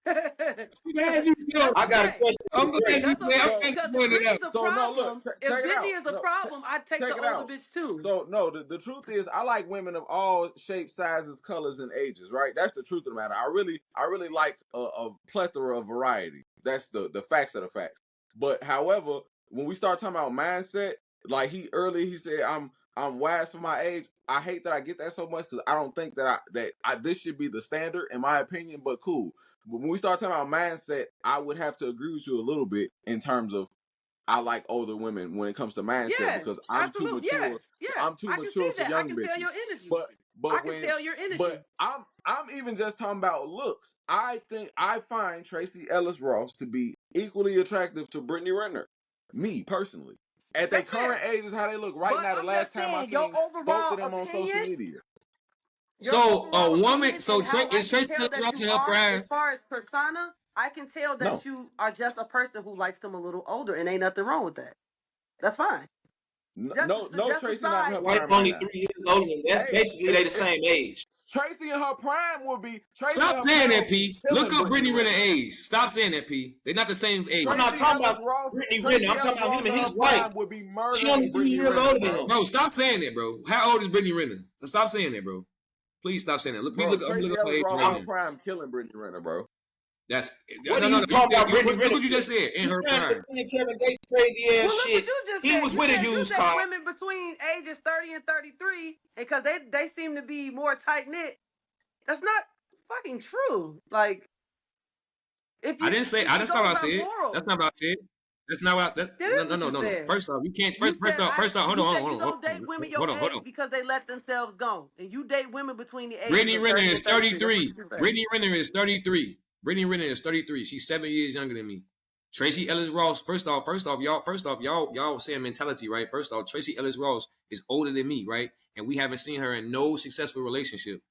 I got a question.
I'm glad you the problem. If Brittany is a problem, I'd take the older bitch too.
So no, the truth is, I like women of all shapes, sizes, colors, and ages. Right? That's the truth of the matter. I really like a plethora of variety. That's the facts of the facts. But however, when we start talking about mindset, like he said, I'm wise for my age. I hate that I get that so much because I don't think that this should be the standard in my opinion. But cool. But when we start talking about mindset, I would have to agree with you a little bit in terms of I like older women when it comes to mindset because I'm too mature.
Yes.
I'm too mature for young bitches. I can
tell your energy.
But
I can tell your energy.
But I'm even just talking about looks. I find Tracy Ellis Ross to be equally attractive to Brittany Renner. Me personally. At their current ages, how they look right now, the last time I seen both of them on social media.
So a woman, so is Tracy Ellis Ross in her prime?
As far as persona, I can tell that you are just a person who likes them a little older, and ain't nothing wrong with that. That's fine.
No, Tracy not in her prime.
Wife's only 3 years older than that's basically they the same age.
Tracy in her prime would be.
Stop saying that, P. Look up Brittany Renner age. Stop saying that, P. They're not the same age.
I'm not talking about Brittany Renner. I'm talking about him and his wife. She only 3 years older than him.
Bro, stop saying that, bro. How old is Brittany Renner? Stop saying that, bro. Please stop saying that. Look up age.
Tracy prime killing Brittany Renner, bro.
That's
what are you talking about, Brittany Renner?
What you just said in her prime.
Kevin Gates crazy ass shit. He was with a used car.
Women between ages 30 and 33, because they seem to be more tight knit. That's not fucking true. Like, if you,
I didn't say. That's not what I said. That's not what I said. That's not what. No. First off, you can't. First off, hold on.
You don't date women your age because they let themselves go, and you date women between the ages.
Brittany Renner is 33. Brittany Renner is 33. Brittany Renner is 33. She's 7 years younger than me. Tracy Ellis Ross. First off, y'all saying mentality, right? First off, Tracy Ellis Ross is older than me, right? And we haven't seen her in no successful relationship.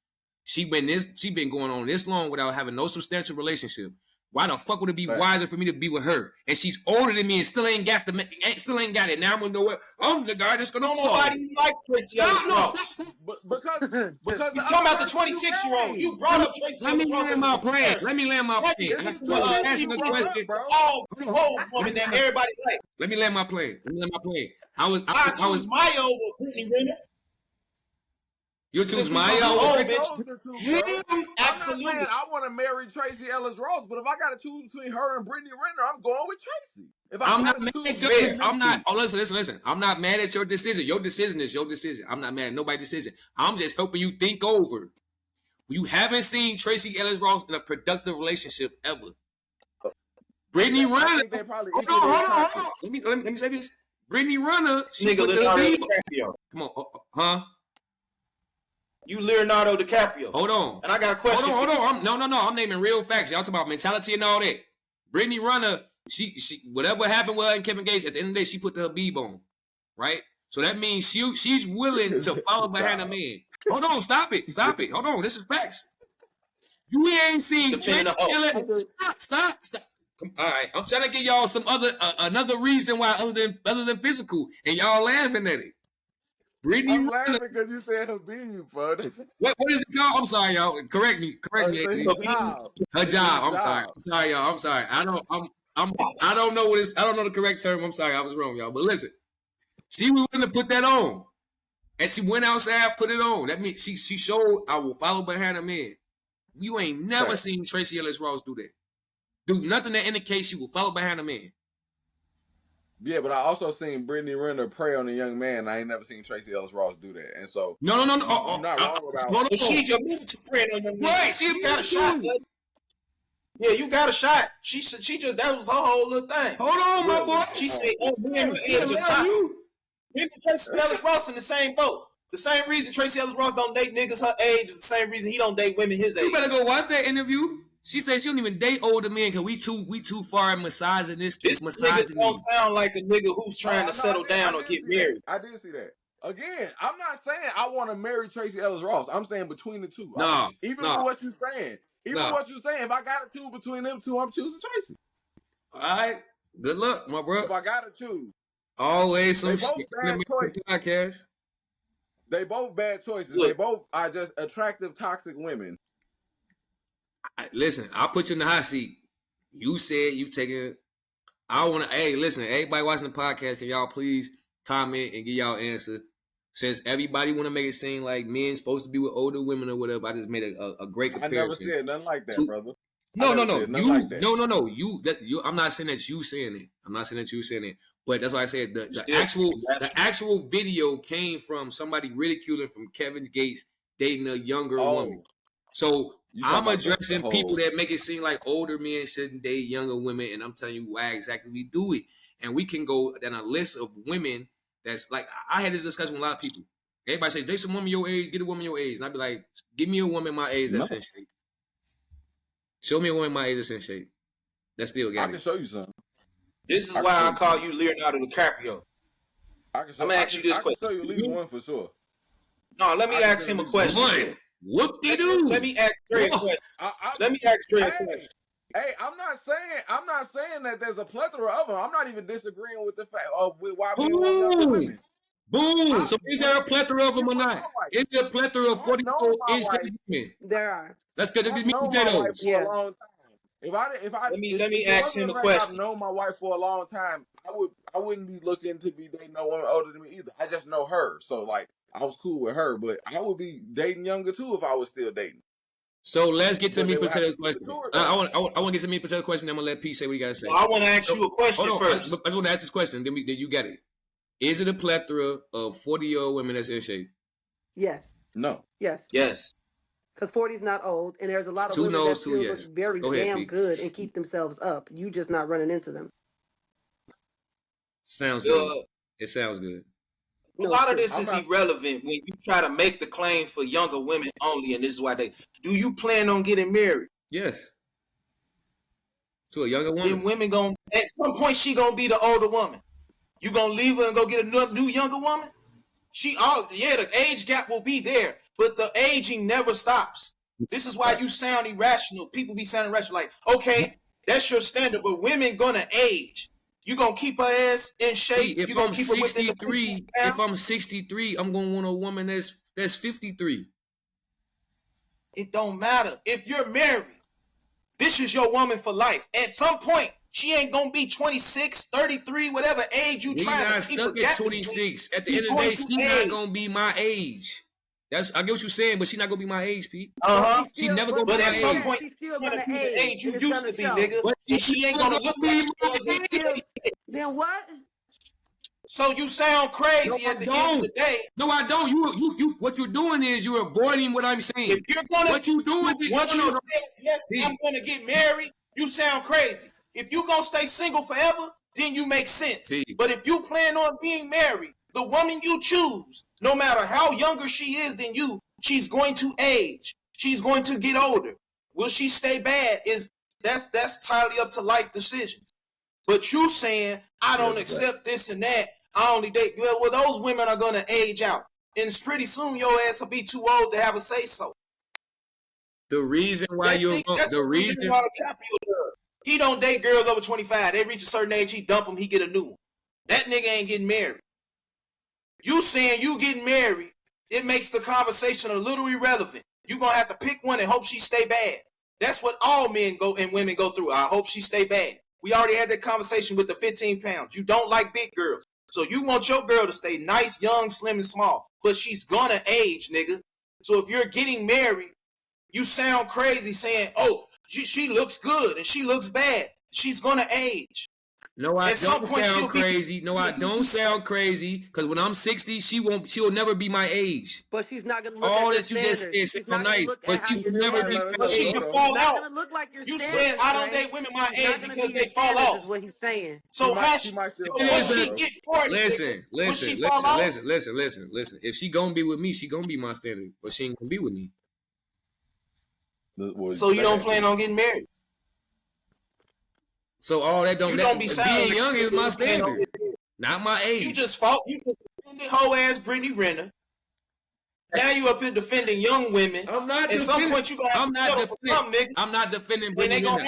She been going on this long without having no substantial relationship. Why the fuck would it be wiser for me to be with her? And she's older than me and still ain't got it. Now I'm gonna know what I'm the guy that's gonna solve.
Nobody like Tracy Ellis Ross.
Because
you talking about the 26-year-old. You brought up Tracy Ellis Ross.
Let me land my plane. Asking a question.
Old woman that everybody like.
Let me land my plane. I
choose Maya over Brittany Renner.
You choose Maya over
Absolutely.
I want to marry Tracy Ellis Ross, but if I got to choose between her and Brittany Renner, I'm going with Tracy.
I'm not mad at your decision. Listen. I'm not mad at your decision. Your decision is your decision. I'm not mad at nobody's decision. I'm just helping you think over. You haven't seen Tracy Ellis Ross in a productive relationship ever. Brittany Renner. Hold on. Let me say this. Brittany Renner. Come on, huh?
You Leonardo DiCaprio.
Hold on.
And I got a question.
Hold on. No. I'm naming real facts. Y'all talking about mentality and all that. Brittany Renner, she whatever happened with her and Kevin Gates, at the end of the day, she put the Habib on. Right? So that means she's willing to follow behind a man. Hold on, stop it. Hold on. This is facts. You ain't seen Stop. All right. I'm trying to give y'all some another reason why other than physical, and y'all laughing at it.
I'm laughing because you said Habib, bro.
What is it called? I'm sorry, y'all. Correct me. Her job. I'm sorry, y'all. I'm sorry. I don't know what I don't know the correct term. I'm sorry. I was wrong, y'all. But listen, she was willing to put that on, and she went outside, put it on. That means she showed I will follow behind a man. You ain't never seen Tracy Ellis Ross do that. Do nothing that indicates she will follow behind a man.
Yeah, but I also seen Brittany Renner prey on a young man. I ain't never seen Tracy Ellis Ross do that, and so
no.
I'm not wrong about it.
She admitted to preying on young man.
Right, she
got a shot. Yeah, you got a shot. She just that was her whole little thing.
Hold on, my boy.
She said, men and Tracy Ellis Ross in the same boat. The same reason Tracy Ellis Ross don't date niggas her age is the same reason he don't date women his age.
You better go watch that interview. She said she don't even date older men because we too far in massaging this.
This nigga don't sound like a nigga who's trying to settle down or get married.
I did see that. Again, I'm not saying I want to marry Tracy Ellis Ross. I'm saying between the two. With what you're saying. What you're saying. If I got to choose between them two, I'm choosing Tracy.
All right. Good luck, my bro.
If I got to choose.
Always some shit. Podcast.
They both bad choices. Look, they both are just attractive, toxic women.
Listen, I'll put you in the hot seat. You said you taking. I want to. Hey, listen, everybody watching the podcast, can y'all please comment and give y'all answer? Since everybody want to make it seem like men supposed to be with older women or whatever, I just made a great comparison.
I never said nothing like that, brother.
No. I'm not saying that you saying it. I'm not saying that you saying it. But that's why I said the actual video came from somebody ridiculing from Kevin Gates dating a younger woman. So I'm addressing people that make it seem like older men shouldn't date younger women, and I'm telling you why exactly we do it. And we can go down a list of women that's like, I had this discussion with a lot of people. Everybody say, date some woman your age, get a woman your age. And I'd be like, give me a woman my age that's in shape. Show me a woman my age that's in shape. That's still got
I can show you some.
This is why I call you Leonardo DiCaprio. I'm going to ask you this question.
I can show you at least one for sure.
No, let me ask him a question.
Whoop-de-doo.
Let me ask Dre a question. Let me ask Dre a question.
Hey, I'm not saying that there's a plethora of them. I'm not even disagreeing with the fact of why men want women.
Boom. So is there a plethora of them or not? Is there a plethora of 40-year-old women?
There are.
Let's get me potatoes.
Yeah. Let
me ask him a question.
I've known my wife for a long time. I wouldn't be looking to be dating no woman older than me either. I just know her, so like I was cool with her, but I would be dating younger too if I was still dating.
So let's get to me potato question. I want to get to me potato question. Then I'm gonna let P say what you gotta say.
Well, I want to ask you a question first.
I just want to ask this question. Then you get it. Is it a plethora of 40-year-old women that's in shape?
Yes.
No.
Yes.
Yes.
Because 40 is not old, and there's a lot of women that still look very damn good and keep themselves up. You just not running into them.
Sounds good. It sounds good.
A lot of this is irrelevant when you try to make the claim for younger women only, and this is why they. Do you plan on getting married?
Yes. To a younger woman.
Then women at some point she gonna be the older woman. You gonna leave her and go get a new younger woman? The age gap will be there, but the aging never stops. This is why you sound irrational. People be sounding irrational. Like, okay, That's your standard. But women gonna age. You gonna keep her ass in shape.
If
You gonna
I'm
keep her within the
63, if I'm 63, I'm gonna want a woman that's 53.
It don't matter. If you're married, this is your woman for life. At some point, she ain't gonna be 26, 33, whatever age you
We
trying
not
to keep a
stuck
gap
at 26. At the
She's
end of the
going
day,
to
she not
age.
gonna be my age. I get what you're saying, but she not gonna be my age, Pete. She never gonna
But
be
at
my
some
age.
point,
she's still
she's gonna
gonna
be the
age,
age you
and it's
used
gonna
to be,
show.
nigga.
But
And she ain't gonna look like she was when she
Still,
was.
then what?
So you sound crazy
No,
at the end of the day.
No, I don't. You. What you're doing is you're avoiding what I'm saying.
If you're gonna,
what you doing is
once
no,
you
no,
say yes, I'm gonna get married, you sound crazy. If you gonna stay single forever, then you make sense. But if you plan on being married, the woman you choose, no matter how younger she is than you, she's going to age. She's going to get older. Will she stay bad? That's entirely up to life decisions. But you saying I don't accept this and that. I only date. Well, those women are gonna age out, and pretty soon your ass will be too old to have a say so.
The reason why
That's the reason why the capital does. He don't date girls over 25. They reach a certain age, he dump them, he get a new one. That nigga ain't getting married. You saying you getting married, it makes the conversation a little irrelevant. You gonna have to pick one and hope she stay bad. That's what all men go and women go through. I hope she stay bad. We already had that conversation with the 15 pounds. You don't like big girls. So you want your girl to stay nice, young, slim, and small. But she's gonna age, nigga. So if you're getting married, you sound crazy saying, oh, she looks good and she looks bad. She's gonna age.
No, I don't sound crazy. No, I don't sound crazy. Because when I'm 60, she'll never be my age.
But she's not gonna look
all
at your
that you just
standards.
said
She's not gonna
nice,
look
but
at how
she
your
will never be
standards.
my
She
age.
can fall
Not
out.
gonna look like your
You
standards.
said I don't
Dre.
date women my
She's
age
not gonna
because
be your
they fall
standards,
off.
is what he's saying.
So how
she might still
once she
bro.
get 40, listen.
Listen. If she gonna be with me, she gonna be my standard, but she ain't gonna be with me.
So you don't plan on getting married?
So all that don't.
You don't be
being young is my standard, not my age.
You just fought. You just defended whole ass Brittany Renner. Now you up here defending young women.
I'm not.
At some point you gonna have to settle for some nigga.
I'm not defending Brittany
Renner.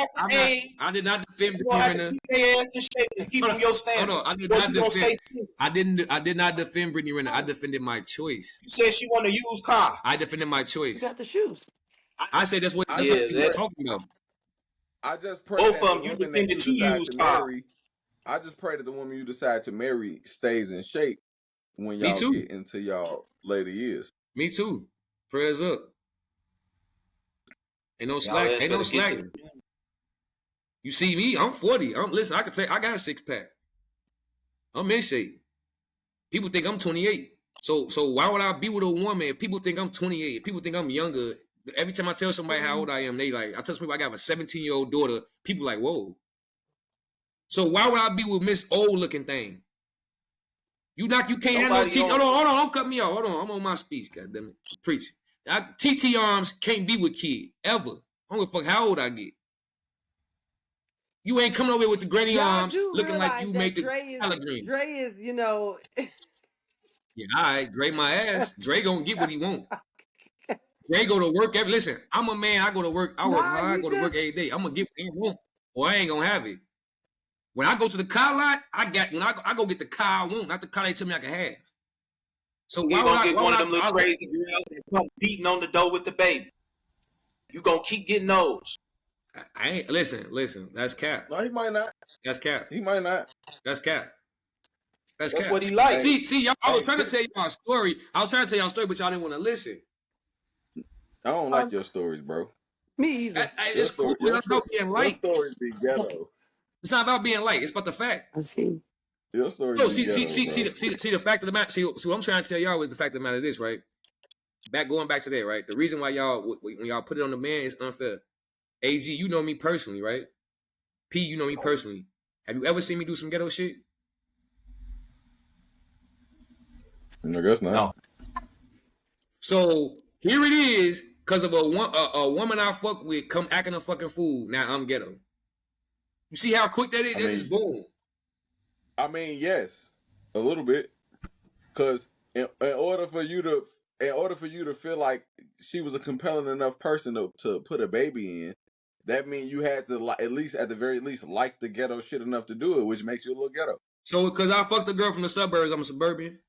I did not defend Brittany Renner.
Keep their ass in shape and keep them your standard.
Hold on. I did not defend Brittany Renner. I defended my choice.
You said she want to use car.
I defended my choice.
You got the shoes.
I say that's what you're talking about.
I just pray
both
that
of them you defended to use
marry. I just pray that the woman you decide to marry stays in shape when y'all get into y'all later years.
Me too. Prayers up. Ain't no slack. Ain't no slacking. You see me? I'm 40. Listen. I got a 6-pack. I'm in shape. People think I'm 28. So why would I be with a woman if people think I'm 28? If people think I'm younger? Every time I tell somebody how old I am, they like. I tell people I got a 17-year-old daughter. People like, whoa. So why would I be with Miss Old looking thing? You can't have no T. Hold on, don't cut me off. Hold on, I'm on my speech, goddammit. Preaching. TT arms can't be with kid ever. I don't give a fuck how old I get. You ain't coming over here with the granny arms looking like you made the salad green.
Dre is, you know.
Yeah, all right, Dre my ass. Dre gonna get what he want. Dre go to work listen, I'm a man, I go to work, I work hard, I go to work every day. I'm gonna get what I want, or I ain't gonna have it. When I go to the car lot, I go get the car I want, not the car they tell me I can have. So
you gonna get one of them little crazy girls that come beating on the door with the baby. You gonna keep getting those.
I ain't listen. That's cap.
No, he might not.
That's cap.
He might not.
That's cap. That's cap.
What he likes.
See, y'all. I was trying to tell y'all a story. But y'all didn't want to listen.
I don't like your stories, bro.
Me either.
It's cool. It's about being light.
Your stories be ghetto.
It's not about being light. It's about the fact.
I see.
Your story.
No, see the fact of the matter. See what I'm trying to tell y'all is the fact of the matter. This right. Going back to that, right? The reason why y'all when y'all put it on the man is unfair. AG, you know me personally, right? P, you know me personally. Have you ever seen me do some ghetto shit?
I guess not.
No.
So here it is, because of a woman I fuck with come acting a fucking fool. Now I'm ghetto. You see how quick that is? It's boom.
I mean, yes, a little bit, because in order for you to feel like she was a compelling enough person to put a baby in, that means you had to at least, at the very least, like the ghetto shit enough to do it, which makes you a little ghetto.
So, because I fucked a girl from the suburbs, I'm a suburban.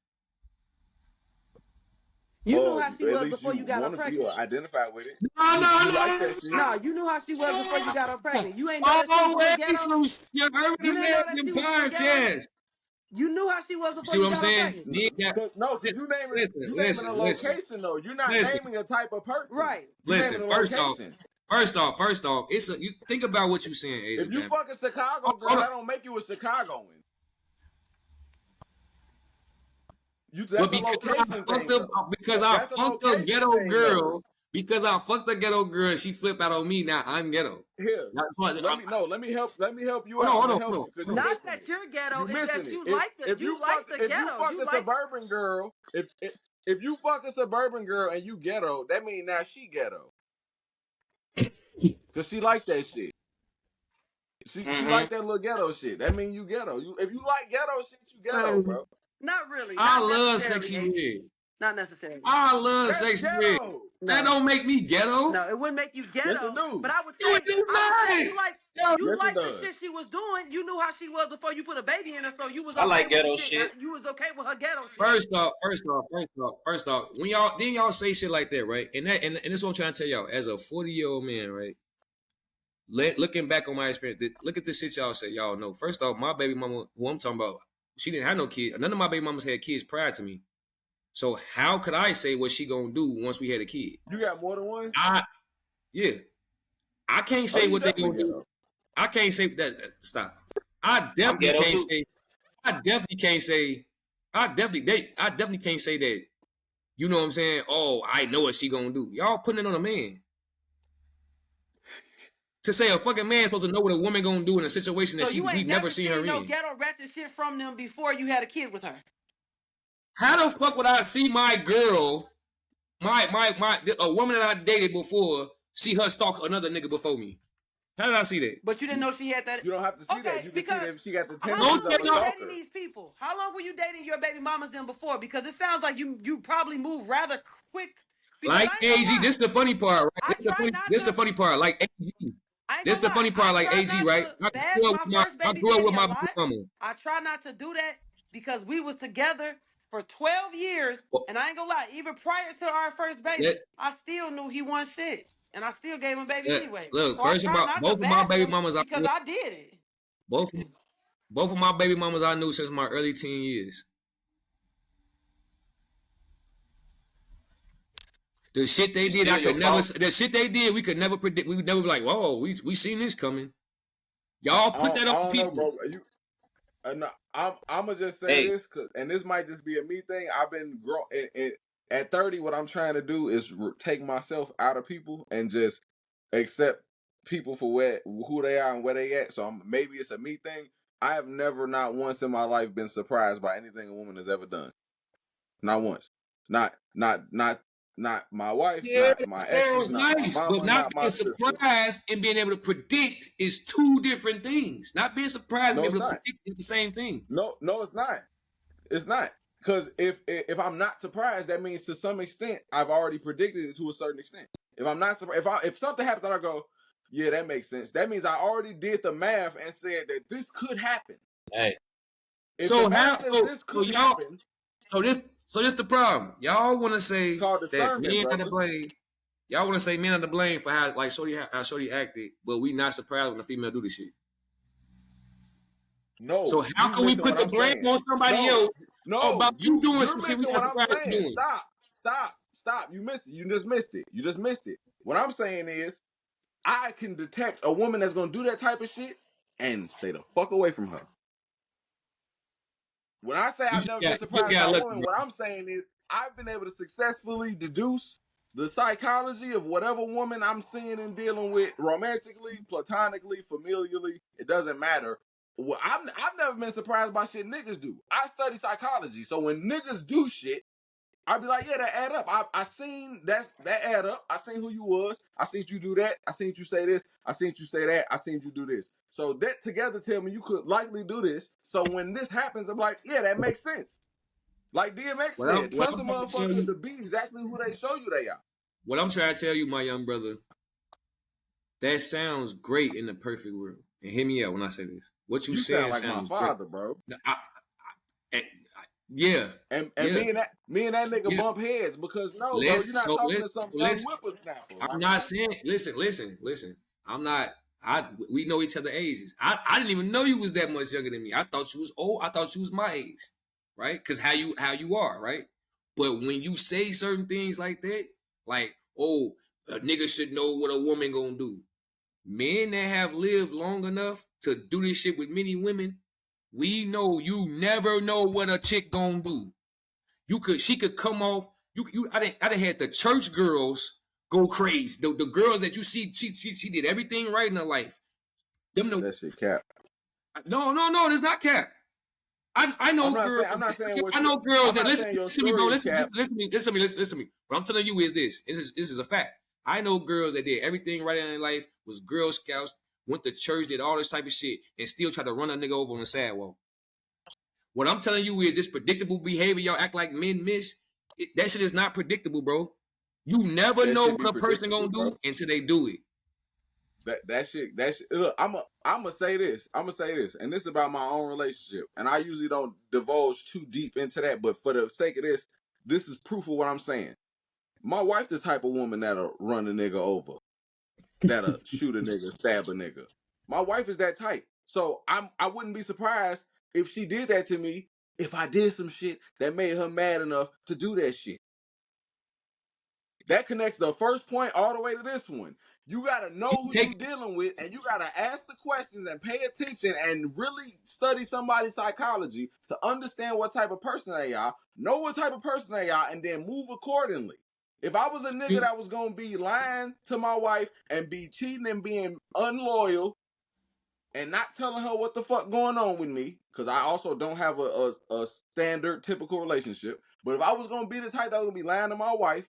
You knew how she
At
was
least
before you got her
you
pregnant.
identify with it.
No,
You like that shit.
No, you knew how she was before you got her pregnant. You ain't know that she was from the ghetto.
Your Urban
You didn't know that
American
she was from the ghetto.
podcast.
You knew how she was
You
before
see what
you
I'm
got her
saying?
pregnant.
Because you naming a location though. You're not naming a type of person.
Right.
You're
Listen,
naming a location.
First off, you think about what you're saying, Asia.
If you fuck a Chicago girl, that don't make you a Chicagoan. That's a location thing.
Because I fucked a ghetto girl. Because I fucked a ghetto girl, she flipped out on me. Now I'm ghetto.
Here, let me help you out.
Hold on.
Not that you're ghetto, it's that you like the
If you
ghetto.
fuck a suburban girl, if you fuck a suburban girl and you ghetto, that means now she ghetto. Cause she like that shit. She like that little ghetto shit. That means you ghetto. If you like ghetto shit, you ghetto, bro.
Not really.
I love sexy red.
Not necessarily.
I love sexy red. That don't make me ghetto.
No, it wouldn't make you ghetto.
Yes, it do.
But I would say, you like the shit she was doing. You knew how she was before you put a baby in her, so you was okay. I like ghetto shit. You was okay with her ghetto shit.
First off, when y'all say shit like that, right? And this is what I'm trying to tell y'all. As a 40-year-old man, right? Looking back on my experience, look at the shit y'all say. Y'all know. First off, my baby mama, who I'm talking about, she didn't have no kids. None of my baby mamas had kids prior to me. So how could I say what she gonna do once we had a kid?
You got more than one?
Yeah. I can't say what they gonna do. I can't say that. Stop. I definitely can't say that. You know what I'm saying? Oh, I know what she gonna do. Y'all putting it on a man. To say a fucking man supposed to know what a woman gonna do in a situation that we never seen her in.
No ghetto ratchet shit from them before you had a kid with her.
How the fuck would I see my girl, a woman that I dated before, see her stalk another nigga before me? How did I see that?
But you didn't know she had that.
You don't have to see that. You can see that she got the tendencies
How long
of
were
a
you
stalker.
dating these people? How long were you dating your baby mamas then before? Because it sounds like you probably moved rather quick.
Like AG, this the funny part, right? This the funny part, like AG. This the funny part, like AG, right? I grew up with my baby mama.
I try not to do that because we was together for 12 years, and I ain't gonna lie, even prior to our first baby, I still knew he wasn't shit. And I still gave him baby anyway.
Look,
so
first of all, both of my baby mamas,
because I did it.
Both of my baby mamas I knew since my early teen years. The shit they did, the shit they did, we could never predict. We would never be like, whoa, we seen this coming. Y'all put that on people.
Know, bro. I'm gonna just say this, and this might just be a me thing. I've been at 30. What I'm trying to do is take myself out of people and just accept people for who they are and where they at. So maybe it's a me thing. I have never, not once in my life, been surprised by anything a woman has ever done. Not once. Not my wife.
Yeah,
not my
sounds nice,
mama,
but not being surprised
sister.
and being able to predict is two different things. Not being surprised and being able to predict is the same thing.
No, it's not. It's not. Because if I'm not surprised, that means to some extent I've already predicted it to a certain extent. If I'm not surprised, if something happens, I go, yeah, that makes sense. That means I already did the math and said that this could happen.
Hey,
this could happen. So this the problem. Y'all want to say that men are to blame. Y'all want to say men are to blame for how Shorty acted, but we not surprised when the female do this shit.
No.
So how can we put the blame on somebody else?
No,
about you doing some shit we not surprised doing?
Stop. You missed it. You just missed it. What I'm saying is, I can detect a woman that's gonna do that type of shit and stay the fuck away from her. When I say I've never been surprised by a woman, what I'm saying is I've been able to successfully deduce the psychology of whatever woman I'm seeing and dealing with, romantically, platonically, familially. It doesn't matter. Well, I've never been surprised by shit niggas do. I study psychology, so when niggas do shit, I be like, yeah, that add up. I seen that add up. I seen who you was. I seen you do that. I seen you say this. I seen you say that. I seen you do this. So that together tell me you could likely do this. So when this happens, I'm like, yeah, that makes sense. Like DMX said, trust a motherfucker to be exactly who they show you they are.
What I'm trying to tell you, my young brother, That sounds great in the perfect world. And hear me out when I say this. What you
You sound
saying
like my
sounds great.
father, bro.
Yeah.
And
Yeah.
me and that nigga
Yeah.
bump heads because no, bro, you're not talking to some young whippersnapper.
I'm not saying. Listen. I'm not. We know each other ages. I didn't even know you was that much younger than me. I thought you was old. I thought you was my age, right? Because how you are, right? But when you say certain things like that, like oh, a nigga should know what a woman gonna do. Men that have lived long enough to do this shit with many women, we know you never know what a chick gonna do. She could come off. I didn't had the church girls go crazy. The girls that you see, she did everything right in her life.
That shit cap.
No, there's not cap. I know girls.
I'm not saying
I know girls
I'm
that
not
listen
saying your
to me, bro.
story is cap.
Listen to me. What I'm telling you is this. This is a fact. I know girls that did everything right in their life, was Girl Scouts, went to church, did all this type of shit, and still tried to run a nigga over on the sidewalk. What I'm telling you is this predictable behavior y'all act like men miss. That shit is not predictable, bro. You never
That
know
shit be
what a person
predictable,
gonna do
bro.
until they do it.
That shit. Look, I'm gonna say this. And this is about my own relationship. And I usually don't divulge too deep into that, but for the sake of this is proof of what I'm saying. My wife, the type of woman that'll run a nigga over, that'll shoot a nigga, stab a nigga. My wife is that type. So I wouldn't be surprised if she did that to me if I did some shit that made her mad enough to do that shit. That connects the first point all the way to this one. You gotta know who you dealing with, and you gotta ask the questions and pay attention and really study somebody's psychology to understand what type of person they are, know what type of person they are, and then move accordingly. If I was a nigga that was gonna be lying to my wife and be cheating and being unloyal and not telling her what the fuck going on with me, because I also don't have a standard typical relationship. But if I was gonna be the type that was gonna be lying to my wife,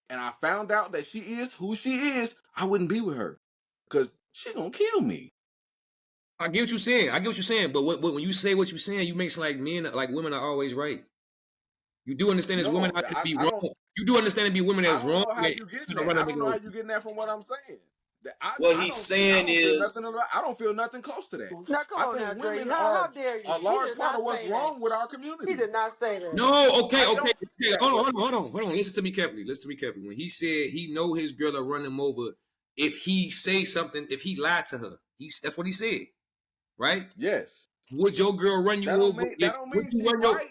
and I found out that she is who she is, I wouldn't be with her. Because she gonna kill me.
I get what you're saying. But when you say what you're saying, you make it like women are always right. You do understand as women
No,
out there be
I
wrong.
don't.
You do understand to be women
I
that's
don't
wrong.
know how you getting that. I don't know how you getting that from what I'm saying.
What
I
he's
don't
saying
feel
is,
nothing. I don't feel nothing close to that.
Now come
I
on now,
think
Dre.
women
How
are
dare
a
you? He
large
did
part of
not
what's
say that.
wrong with our
He
community.
did not say that.
No, okay.
I don't feel that way.
Hold on. Listen to me carefully. When he said he know his girl to run him over if he say something, if he lied to her. That's what he said, right?
Yes.
Would your girl run you over?
That don't
Would
mean
you
she
run your?
right.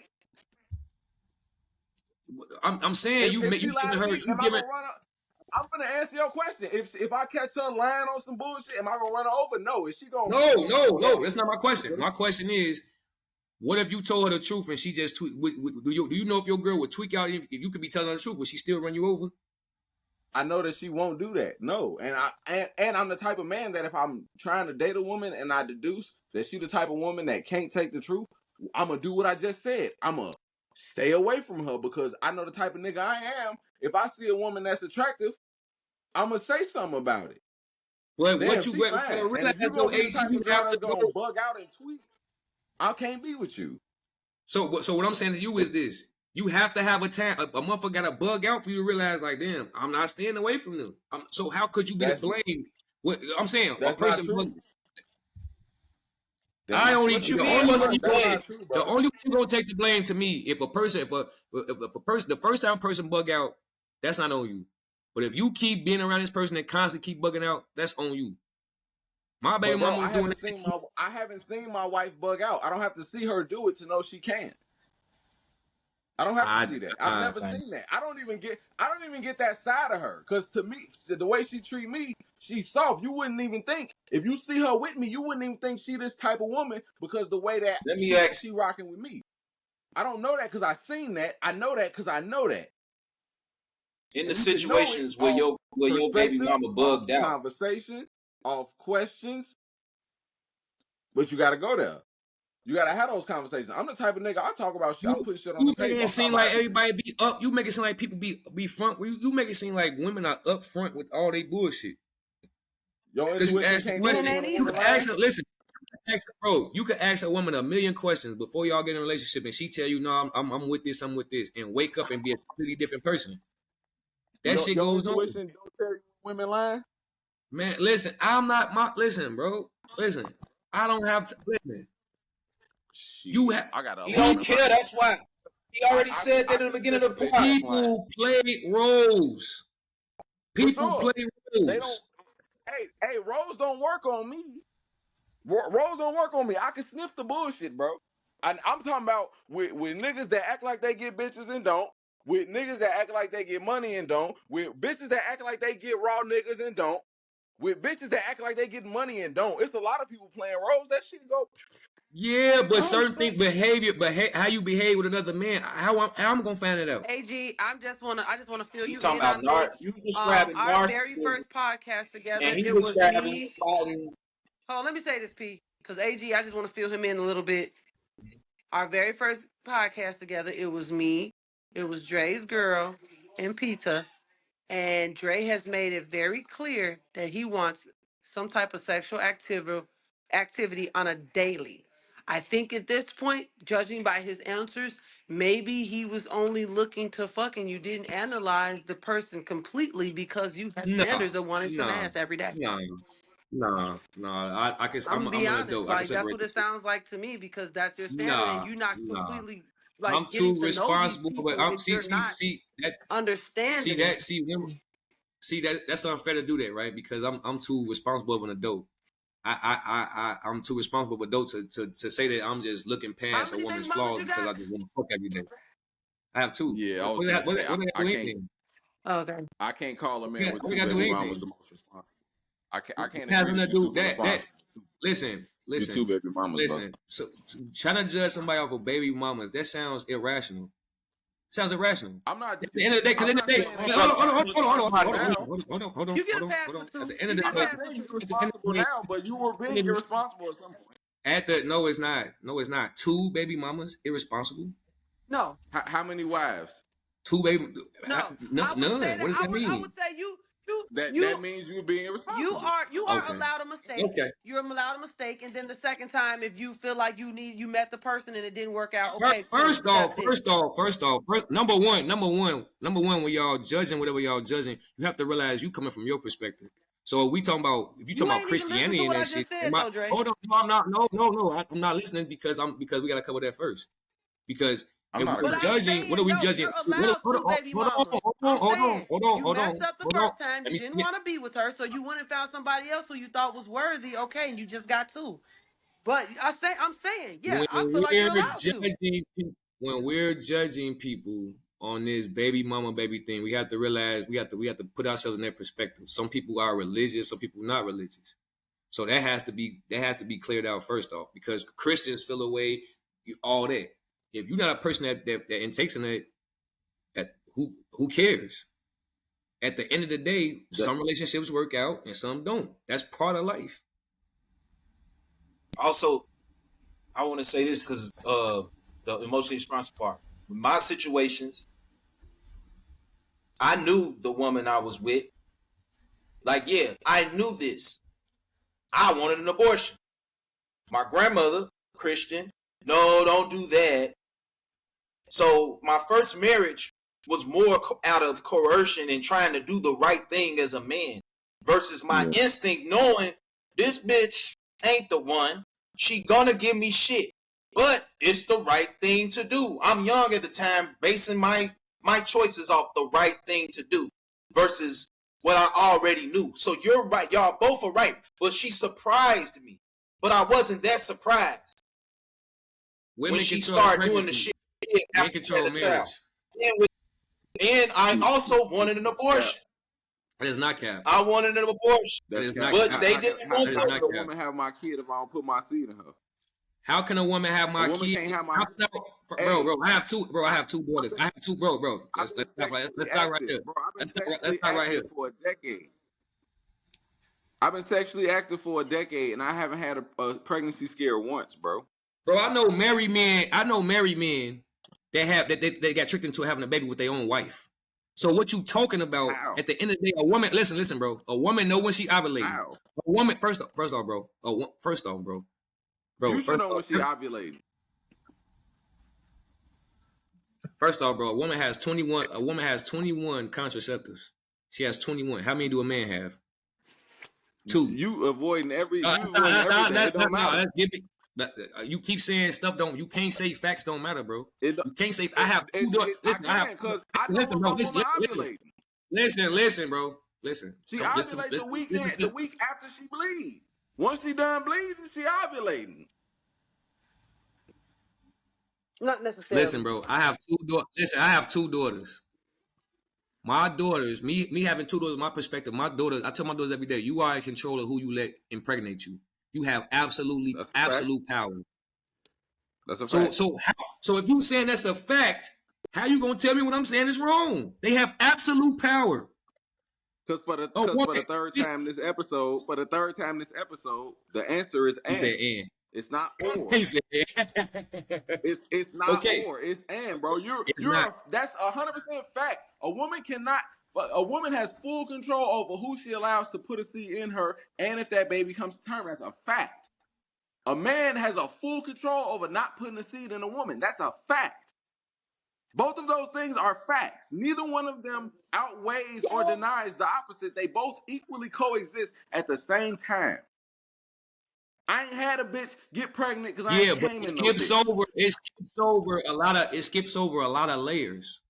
I'm saying
If she
you
lied
giving
to
her.
me, am I gonna run her? I'm gonna answer your question. If I catch her lying on some bullshit, am I gonna run her over? No. Is she gonna?
No. That's
Yes.
not my question. My question is, what if you told her the truth and she just tweak? Do you know if your girl would tweak out if you could be telling her the truth? Would she still run you over?
I know that she won't do that. No. And I'm the type of man that if I'm trying to date a woman and I deduce that she the type of woman that can't take the truth, I'm gonna do what I just said. I'm gonna stay away from her because I know the type of nigga I am. If I see a woman that's attractive, I'm gonna say something about it.
But
Damn,
what you
she
gotta
fine. And
realize
if you
though,
gonna be the
AG,
type
you
of girl
have to
that's gonna
go.
bug out and tweak, I can't be with you.
So what I'm saying to you is this: you have to have a time. A motherfucker got to bug out for you to realize, like, damn, I'm not staying away from them. So how could you be to
That's
blame? What I'm saying, a
that's not
person.
true.
I only
what you
the
mean?
only
What's
way
the
you
That's
go,
blame?
not true,
the
brother.
only way you gonna take the blame to me if a person if a person the first time person bug out, that's not on you. But if you keep being around this person and constantly keep bugging out, that's on you. My baby
But bro,
mama was doing that shit.
I haven't seen my wife bug out. I don't have to see her do it to know she can. I don't have to see that. I've never seen that. I don't even get that side of her. Cause to me, the way she treat me, she's soft. You wouldn't even think if you see her with me, you wouldn't even think she this type of woman because the way that
Let me ask.
she rocking with me. I don't know that because I seen that. I know that because I know that.
In the
And you can know it
situations where
off
your baby
perspective,
mama
off
bugged out,
conversation, off questions. But you gotta go there. You gotta have those conversations. I'm the type of nigga I talk about shit. I'm putting shit on the
You making
table.
it
I'm talking
seem
about
like
everything.
everybody be up. You make it seem like people be front. You make it seem like women are up front with all they bullshit.
Your
Because you
intuition
ask the
can't tell
question.
you when a
You
woman
can ask
lying.
her. Listen, bro. You can ask a woman a million questions before y'all get in a relationship, and she tell you, "No, I'm with this. I'm with this," and wake up and be a completely different person. That shit
Your
goes on.
intuition don't tell you when women lying.
Man, listen, listen, bro. Listen, I don't have to listen. You have
I got a
He
lot
don't
of
care. That's why he already said that
I
in the
can
beginning
set the
of the
bitch to
pod.
decline
people play roles.
for
People
sure.
play
They don't.
roles.
Hey, Rose don't work on me. Rose don't work on me. I can sniff the bullshit, bro. And I'm talking about with niggas that act like they get bitches and don't. With niggas that act like they get money and don't. With bitches that act like they get raw niggas and don't. With bitches that act like they get money and don't. It's a lot of people playing roles. That shit go.
Yeah, but certain
100%.
things behavior, but how you behave with another man, how I'm gonna find it out.
AG, I just wanna fill
He
you
talking
in
about
on this.
you describing
Our very
narcissism,
first podcast
and
together,
he
it was
describing
me.
fighting.
Hold on, let me say this, P. Because AG, I just want to fill him in a little bit. Our very first podcast together, it was me, it was Dre's girl, and Ptah. And Dre has made it very clear that he wants some type of sexual activity on a daily. I think at this point, judging by his answers, maybe he was only looking to fuck and you didn't analyze the person completely because you have
No,
standards of wanting some
no,
ass every day.
no, no. I can.
I'm gonna be
I'm an
honest,
adult. I can
like that's
separate
what
the
it
two.
sounds like to me because that's your standard and
Nah,
you're not
nah.
completely like
I'm
getting
too
to know these
responsible, but
people
I'm
if you're not understanding it.
that's unfair to do that, right? Because I'm too responsible of an adult. I'm too responsible of an adult to say that I'm just looking
How
past a
many baby
woman's
mamas
flaws
you
because
got?
I just want to fuck every day. I have two.
Yeah, I
What
was
do
finna
what
say
do I
I
do
can't
anything?
Okay.
I can't call a man with
What do
two
I do
baby mamas
anything?
the most responsible. I can't agree
Having
that
to
you're
do
super
that.
responsible
Listen,
with two
listen,
baby mamas, bro.
listen. So trying to judge somebody off of baby mamas, that sounds irrational. Sounds irrational.
I'm not
At the end of the day, because
I'm
in the
not
day,
saying
Hold
that
on,
you're
brother.
irresponsible
Somebody win.
now.
You get a pass for
At
two.
the end of
You
the
I'm
get a
day,
not
pass for
saying you're
two.
responsible now, but you were being irresponsible at some point.
no, it's not. No, it's not. Two baby mamas, irresponsible.
No,
How many wives?
Two baby,
no. I would say
none. What
that
does that
I would
mean?
say
That
you
means you're being
you
irresponsible.
are
Okay,
allowed a mistake.
okay.
You're allowed a mistake, and then the second time, if you feel like you met the person and it didn't work out, okay, cool. That's it.
Number one, when y'all judging whatever y'all judging, you have to realize you coming from your perspective. So if you
You
talking about
ain't even listen to
Christianity and
what I
that shit,
just said though, Dre.
hold on, no, I'm not, no, I'm not listening because we gotta cover that first. Because
I'm
if
not a
But
we're
I'm
Christian.
judging, what are
saying,
we
no,
judging?
you're allowed two baby mamas. I'm saying you
Hold
messed
on,
up the
hold on.
first time.
Let
You
me
didn't
see it.
want to be with her, so you went and found somebody else who you thought was worthy. Okay, and you just got two. But I'm saying, yeah,
When
I feel like you're
we're
allowed to.
judging when we're judging people on this baby mama baby thing, we have to realize we have to put ourselves in their perspective. Some people are religious, some people not religious. So that has to be cleared out first off because Christians feel away all that. If you're not a person that intakes in that who cares? At the end of the day,
That,
some relationships work out and some don't. That's part of life.
Also, I want to say this because the emotionally responsible part. In my situations, I knew the woman I was with. Like, yeah, I knew this. I wanted an abortion. My grandmother, Christian, no, don't do that. So my first marriage was more out of coercion and trying to do the right thing as a man versus my
yeah.
instinct knowing this bitch ain't the one. She gonna give me shit, but it's the right thing to do. I'm young at the time, basing my choices off the right thing to do versus what I already knew. So you're right, y'all both are right. But she surprised me, but I wasn't that surprised when
Women
she
control
started doing the
pregnancy.
shit
Men
after she
control
had a child.
marriage.
And I also wanted an
That's cap.
abortion.
That is not cap.
I wanted an abortion,
That
That's
is
cap.
not
but
cap.
they didn't
That
want
is
How
not
could a
that.
cap.
woman have my kid if I don't put my seed in her?
How can a woman have
A
my
woman
kid?
can't have my.
How can
Hey,
bro, I have two. Bro, I have two daughters. I have two. Bro.
I've been
Let's stop right.
sexually
Let's start right
active,
here.
bro. I've been
Let's
sexually
start right here.
active for a decade. I've been sexually active for a decade, and I haven't had a pregnancy scare once, bro.
Bro, I know married men. That have that they got tricked into having a baby with their own wife. So what you talking about?
How?
At the end of the day, a woman. Listen, bro. A woman know when she ovulating.
How?
A woman first off, bro. First off, bro.
You should know when she ovulating.
First off, bro. A woman has 21. A woman has 21 contraceptives. She has 21. How many do a man have? 2.
You avoiding everything. It don't matter.
You keep saying stuff don't. You can't say facts don't matter, bro.
It,
You can't say. I have 2 daughters.
I can because I know
Listen,
if
bro.
my woman ovulating.
Listen, bro. Listen.
She ovulates the week after she bleeds. Once she done bleeding, she ovulating.
Not necessarily.
Listen, bro. I have 2 daughters. Listen, I have 2 daughters. My daughters, me having 2 daughters, my perspective, my daughters, I tell my daughters every day, you are in control of who you let impregnate you. You have absolute power.
That's a fact.
So if you saying that's a fact, how you gonna tell me what I'm saying is wrong? They have absolute power.
Because for the third time this episode, the answer is and.
You said and.
It's not or. It's not or. It's and, bro. That's 100% fact. A woman has full control over who she allows to put a seed in her, and if that baby comes to term, that's a fact. A man has a full control over not putting a seed in a woman. That's a fact. Both of those things are facts. Neither one of them outweighs or denies the opposite. They both equally coexist at the same time. I ain't had a bitch get pregnant because I ain't came in no bitch.
It skips over a lot of layers.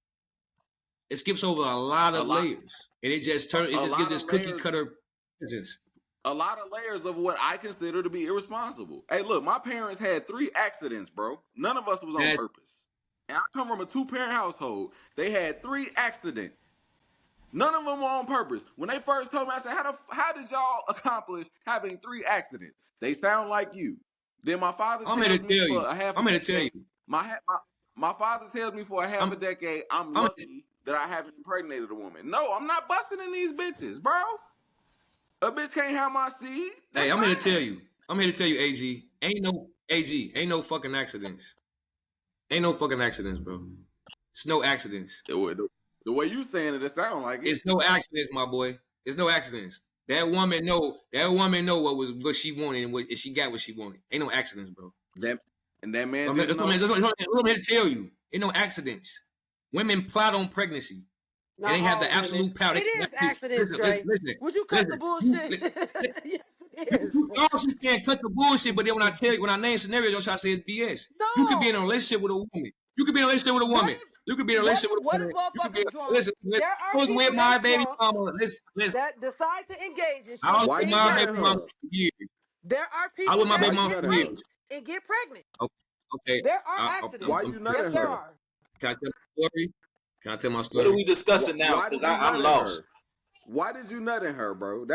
It skips over a lot of layers. And it just gives this cookie cutter presence.
A lot of layers of what I consider to be irresponsible. Hey, look, my parents had 3 accidents, bro. None of us was on purpose. And I come from a 2-parent household. They had 3 accidents. None of them were on purpose. When they first told me, I said, how did y'all accomplish having 3 accidents? They sound like you. Then my father tells me for a half a decade. My father tells me for a half a decade, I'm lucky that I haven't impregnated a woman. No, I'm not busting in these bitches, bro. A bitch can't have my seed.
Hey, I'm here to tell you, AG. Ain't no fucking accidents. Ain't no fucking accidents, bro. It's no accidents.
The way you saying it sounds like it.
It's no accidents, my boy. It's no accidents. That woman know what she wanted and she got what she wanted. Ain't no accidents, bro.
That man.
I'm here to tell you. Ain't no accidents. Women plot on pregnancy. And they have the absolute power.
It is accidents, Dre. Would you cut the bullshit? Yes, it is.
You obviously can't cut the bullshit, but then when I name scenarios, you'll try to say it's BS.
No.
You could be in a relationship with a woman. You could be in a relationship with a woman. You could be in a relationship with a woman. Listen, I was with my baby mama.
That decide to engage in shit.
I was with my baby mama for years.
There are people that get raped and get pregnant.
Okay.
There are accidents.
Why you nutting her?
There are.
Can I tell my story? Can I tell my story?
What are we discussing now? Because I'm lost.
Why did you nut in her, bro?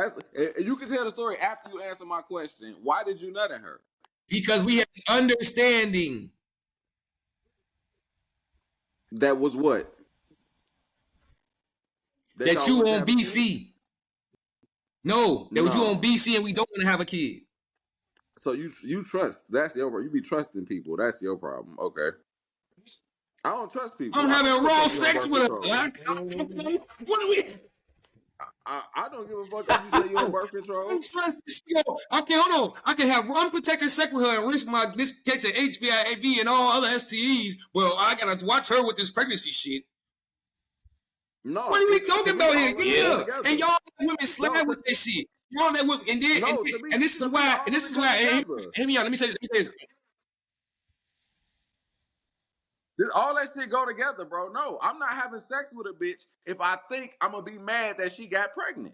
You can tell the story after you answer my question. Why did you nut in her?
Because we have an understanding.
That was what?
That you on BC. No, that was you on BC and we don't want to have a kid.
So you trust. That's your problem. You be trusting people. That's your problem. Okay. I don't trust people.
I'm having raw sex with her. What are we?
I don't give a fuck if you say you're on birth control.
I can have unprotected sex with her and risk this case of HIV and all other STEs. Well, I gotta watch her with this pregnancy shit.
No.
What are we talking about here? Yeah. And y'all women slide with this shit. Y'all that women and this is why. Hear me out. Let me say this.
All that shit go together, bro. No, I'm not having sex with a bitch if I think I'm gonna be mad that she got pregnant.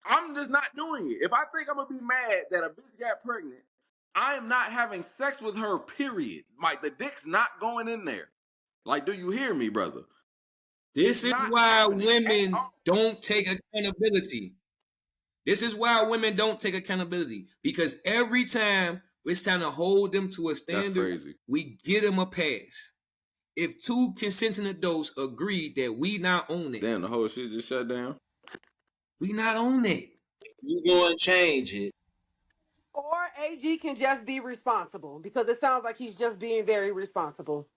I'm just not doing it. If I think I'm gonna be mad that a bitch got pregnant, I am not having sex with her, period. Like, the dick's not going in there. Like, do you hear me, brother?
This is why women don't take accountability. Because every time it's time to hold them to a standard, we get them a pass. If 2 consenting adults agree that we not own it.
Damn, the whole shit just shut down.
We not own it.
You go and change it.
Or AG can just be responsible, because it sounds like he's just being very responsible.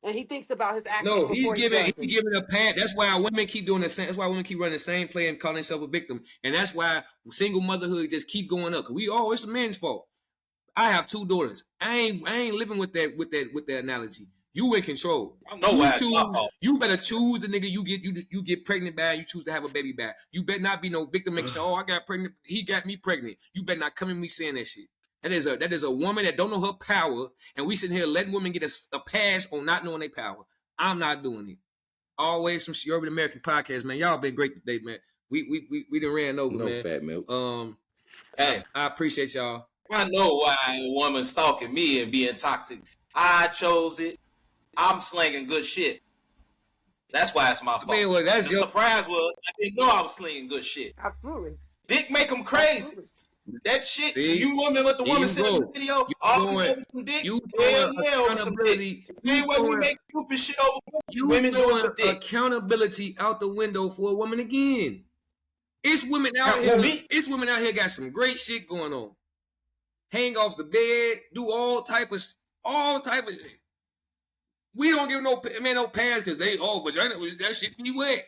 And he thinks about his actions.
No, he's giving a pass. That's why women keep doing the same. That's why women keep running the same play and calling themselves a victim. And that's why single motherhood just keep going up. It's a man's fault. I have 2 daughters. I ain't living with that analogy. You in control.
I know why it's my fault.
You better choose the nigga you get pregnant by. You choose to have a baby by. You better not be no victim. Make sure, I got pregnant. He got me pregnant. You better not come at me saying that shit. That is a woman that don't know her power, and we sitting here letting women get a pass on not knowing their power. I'm not doing it. Always some Urban American podcast, man. Y'all been great today, man. We done ran over, man.
No fat milk.
Hey,
I appreciate y'all.
I know why a woman stalking me and being toxic. I chose it. I'm slinging good shit. That's why it's my fault.
Man, well, the
surprise was I didn't know I was slinging good shit.
Absolutely.
Dick make them crazy.
Absolutely.
That shit.
See?
You women let the woman sit in the video. All of a sudden some dick. Hell yeah, over some dick. Same way we make stupid shit over women doing some dick.
Accountability out the window for a woman again. It's women out here. It's women out here got some great shit going on. Hang off the bed, do all type of. We don't give no pass because but that shit be wet.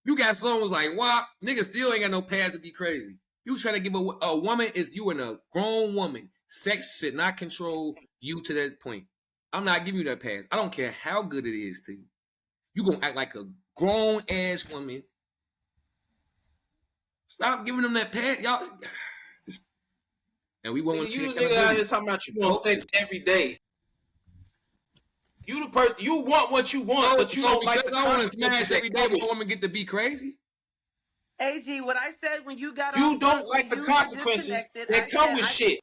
You got songs like WAP, niggas still ain't got no pass to be crazy. You trying to give a woman you and a grown woman. Sex should not control you to that point. I'm not giving you that pass. I don't care how good it is to you. You gonna act like a grown ass woman. Stop giving them that pass, y'all. And we won't.
You nigga out here talking about you want sex every day. You the person. You want what you want, but you don't like the
I want to smash every day, but woman get to be crazy.
AG, what I said when you got
you don't like the consequences that come with shit.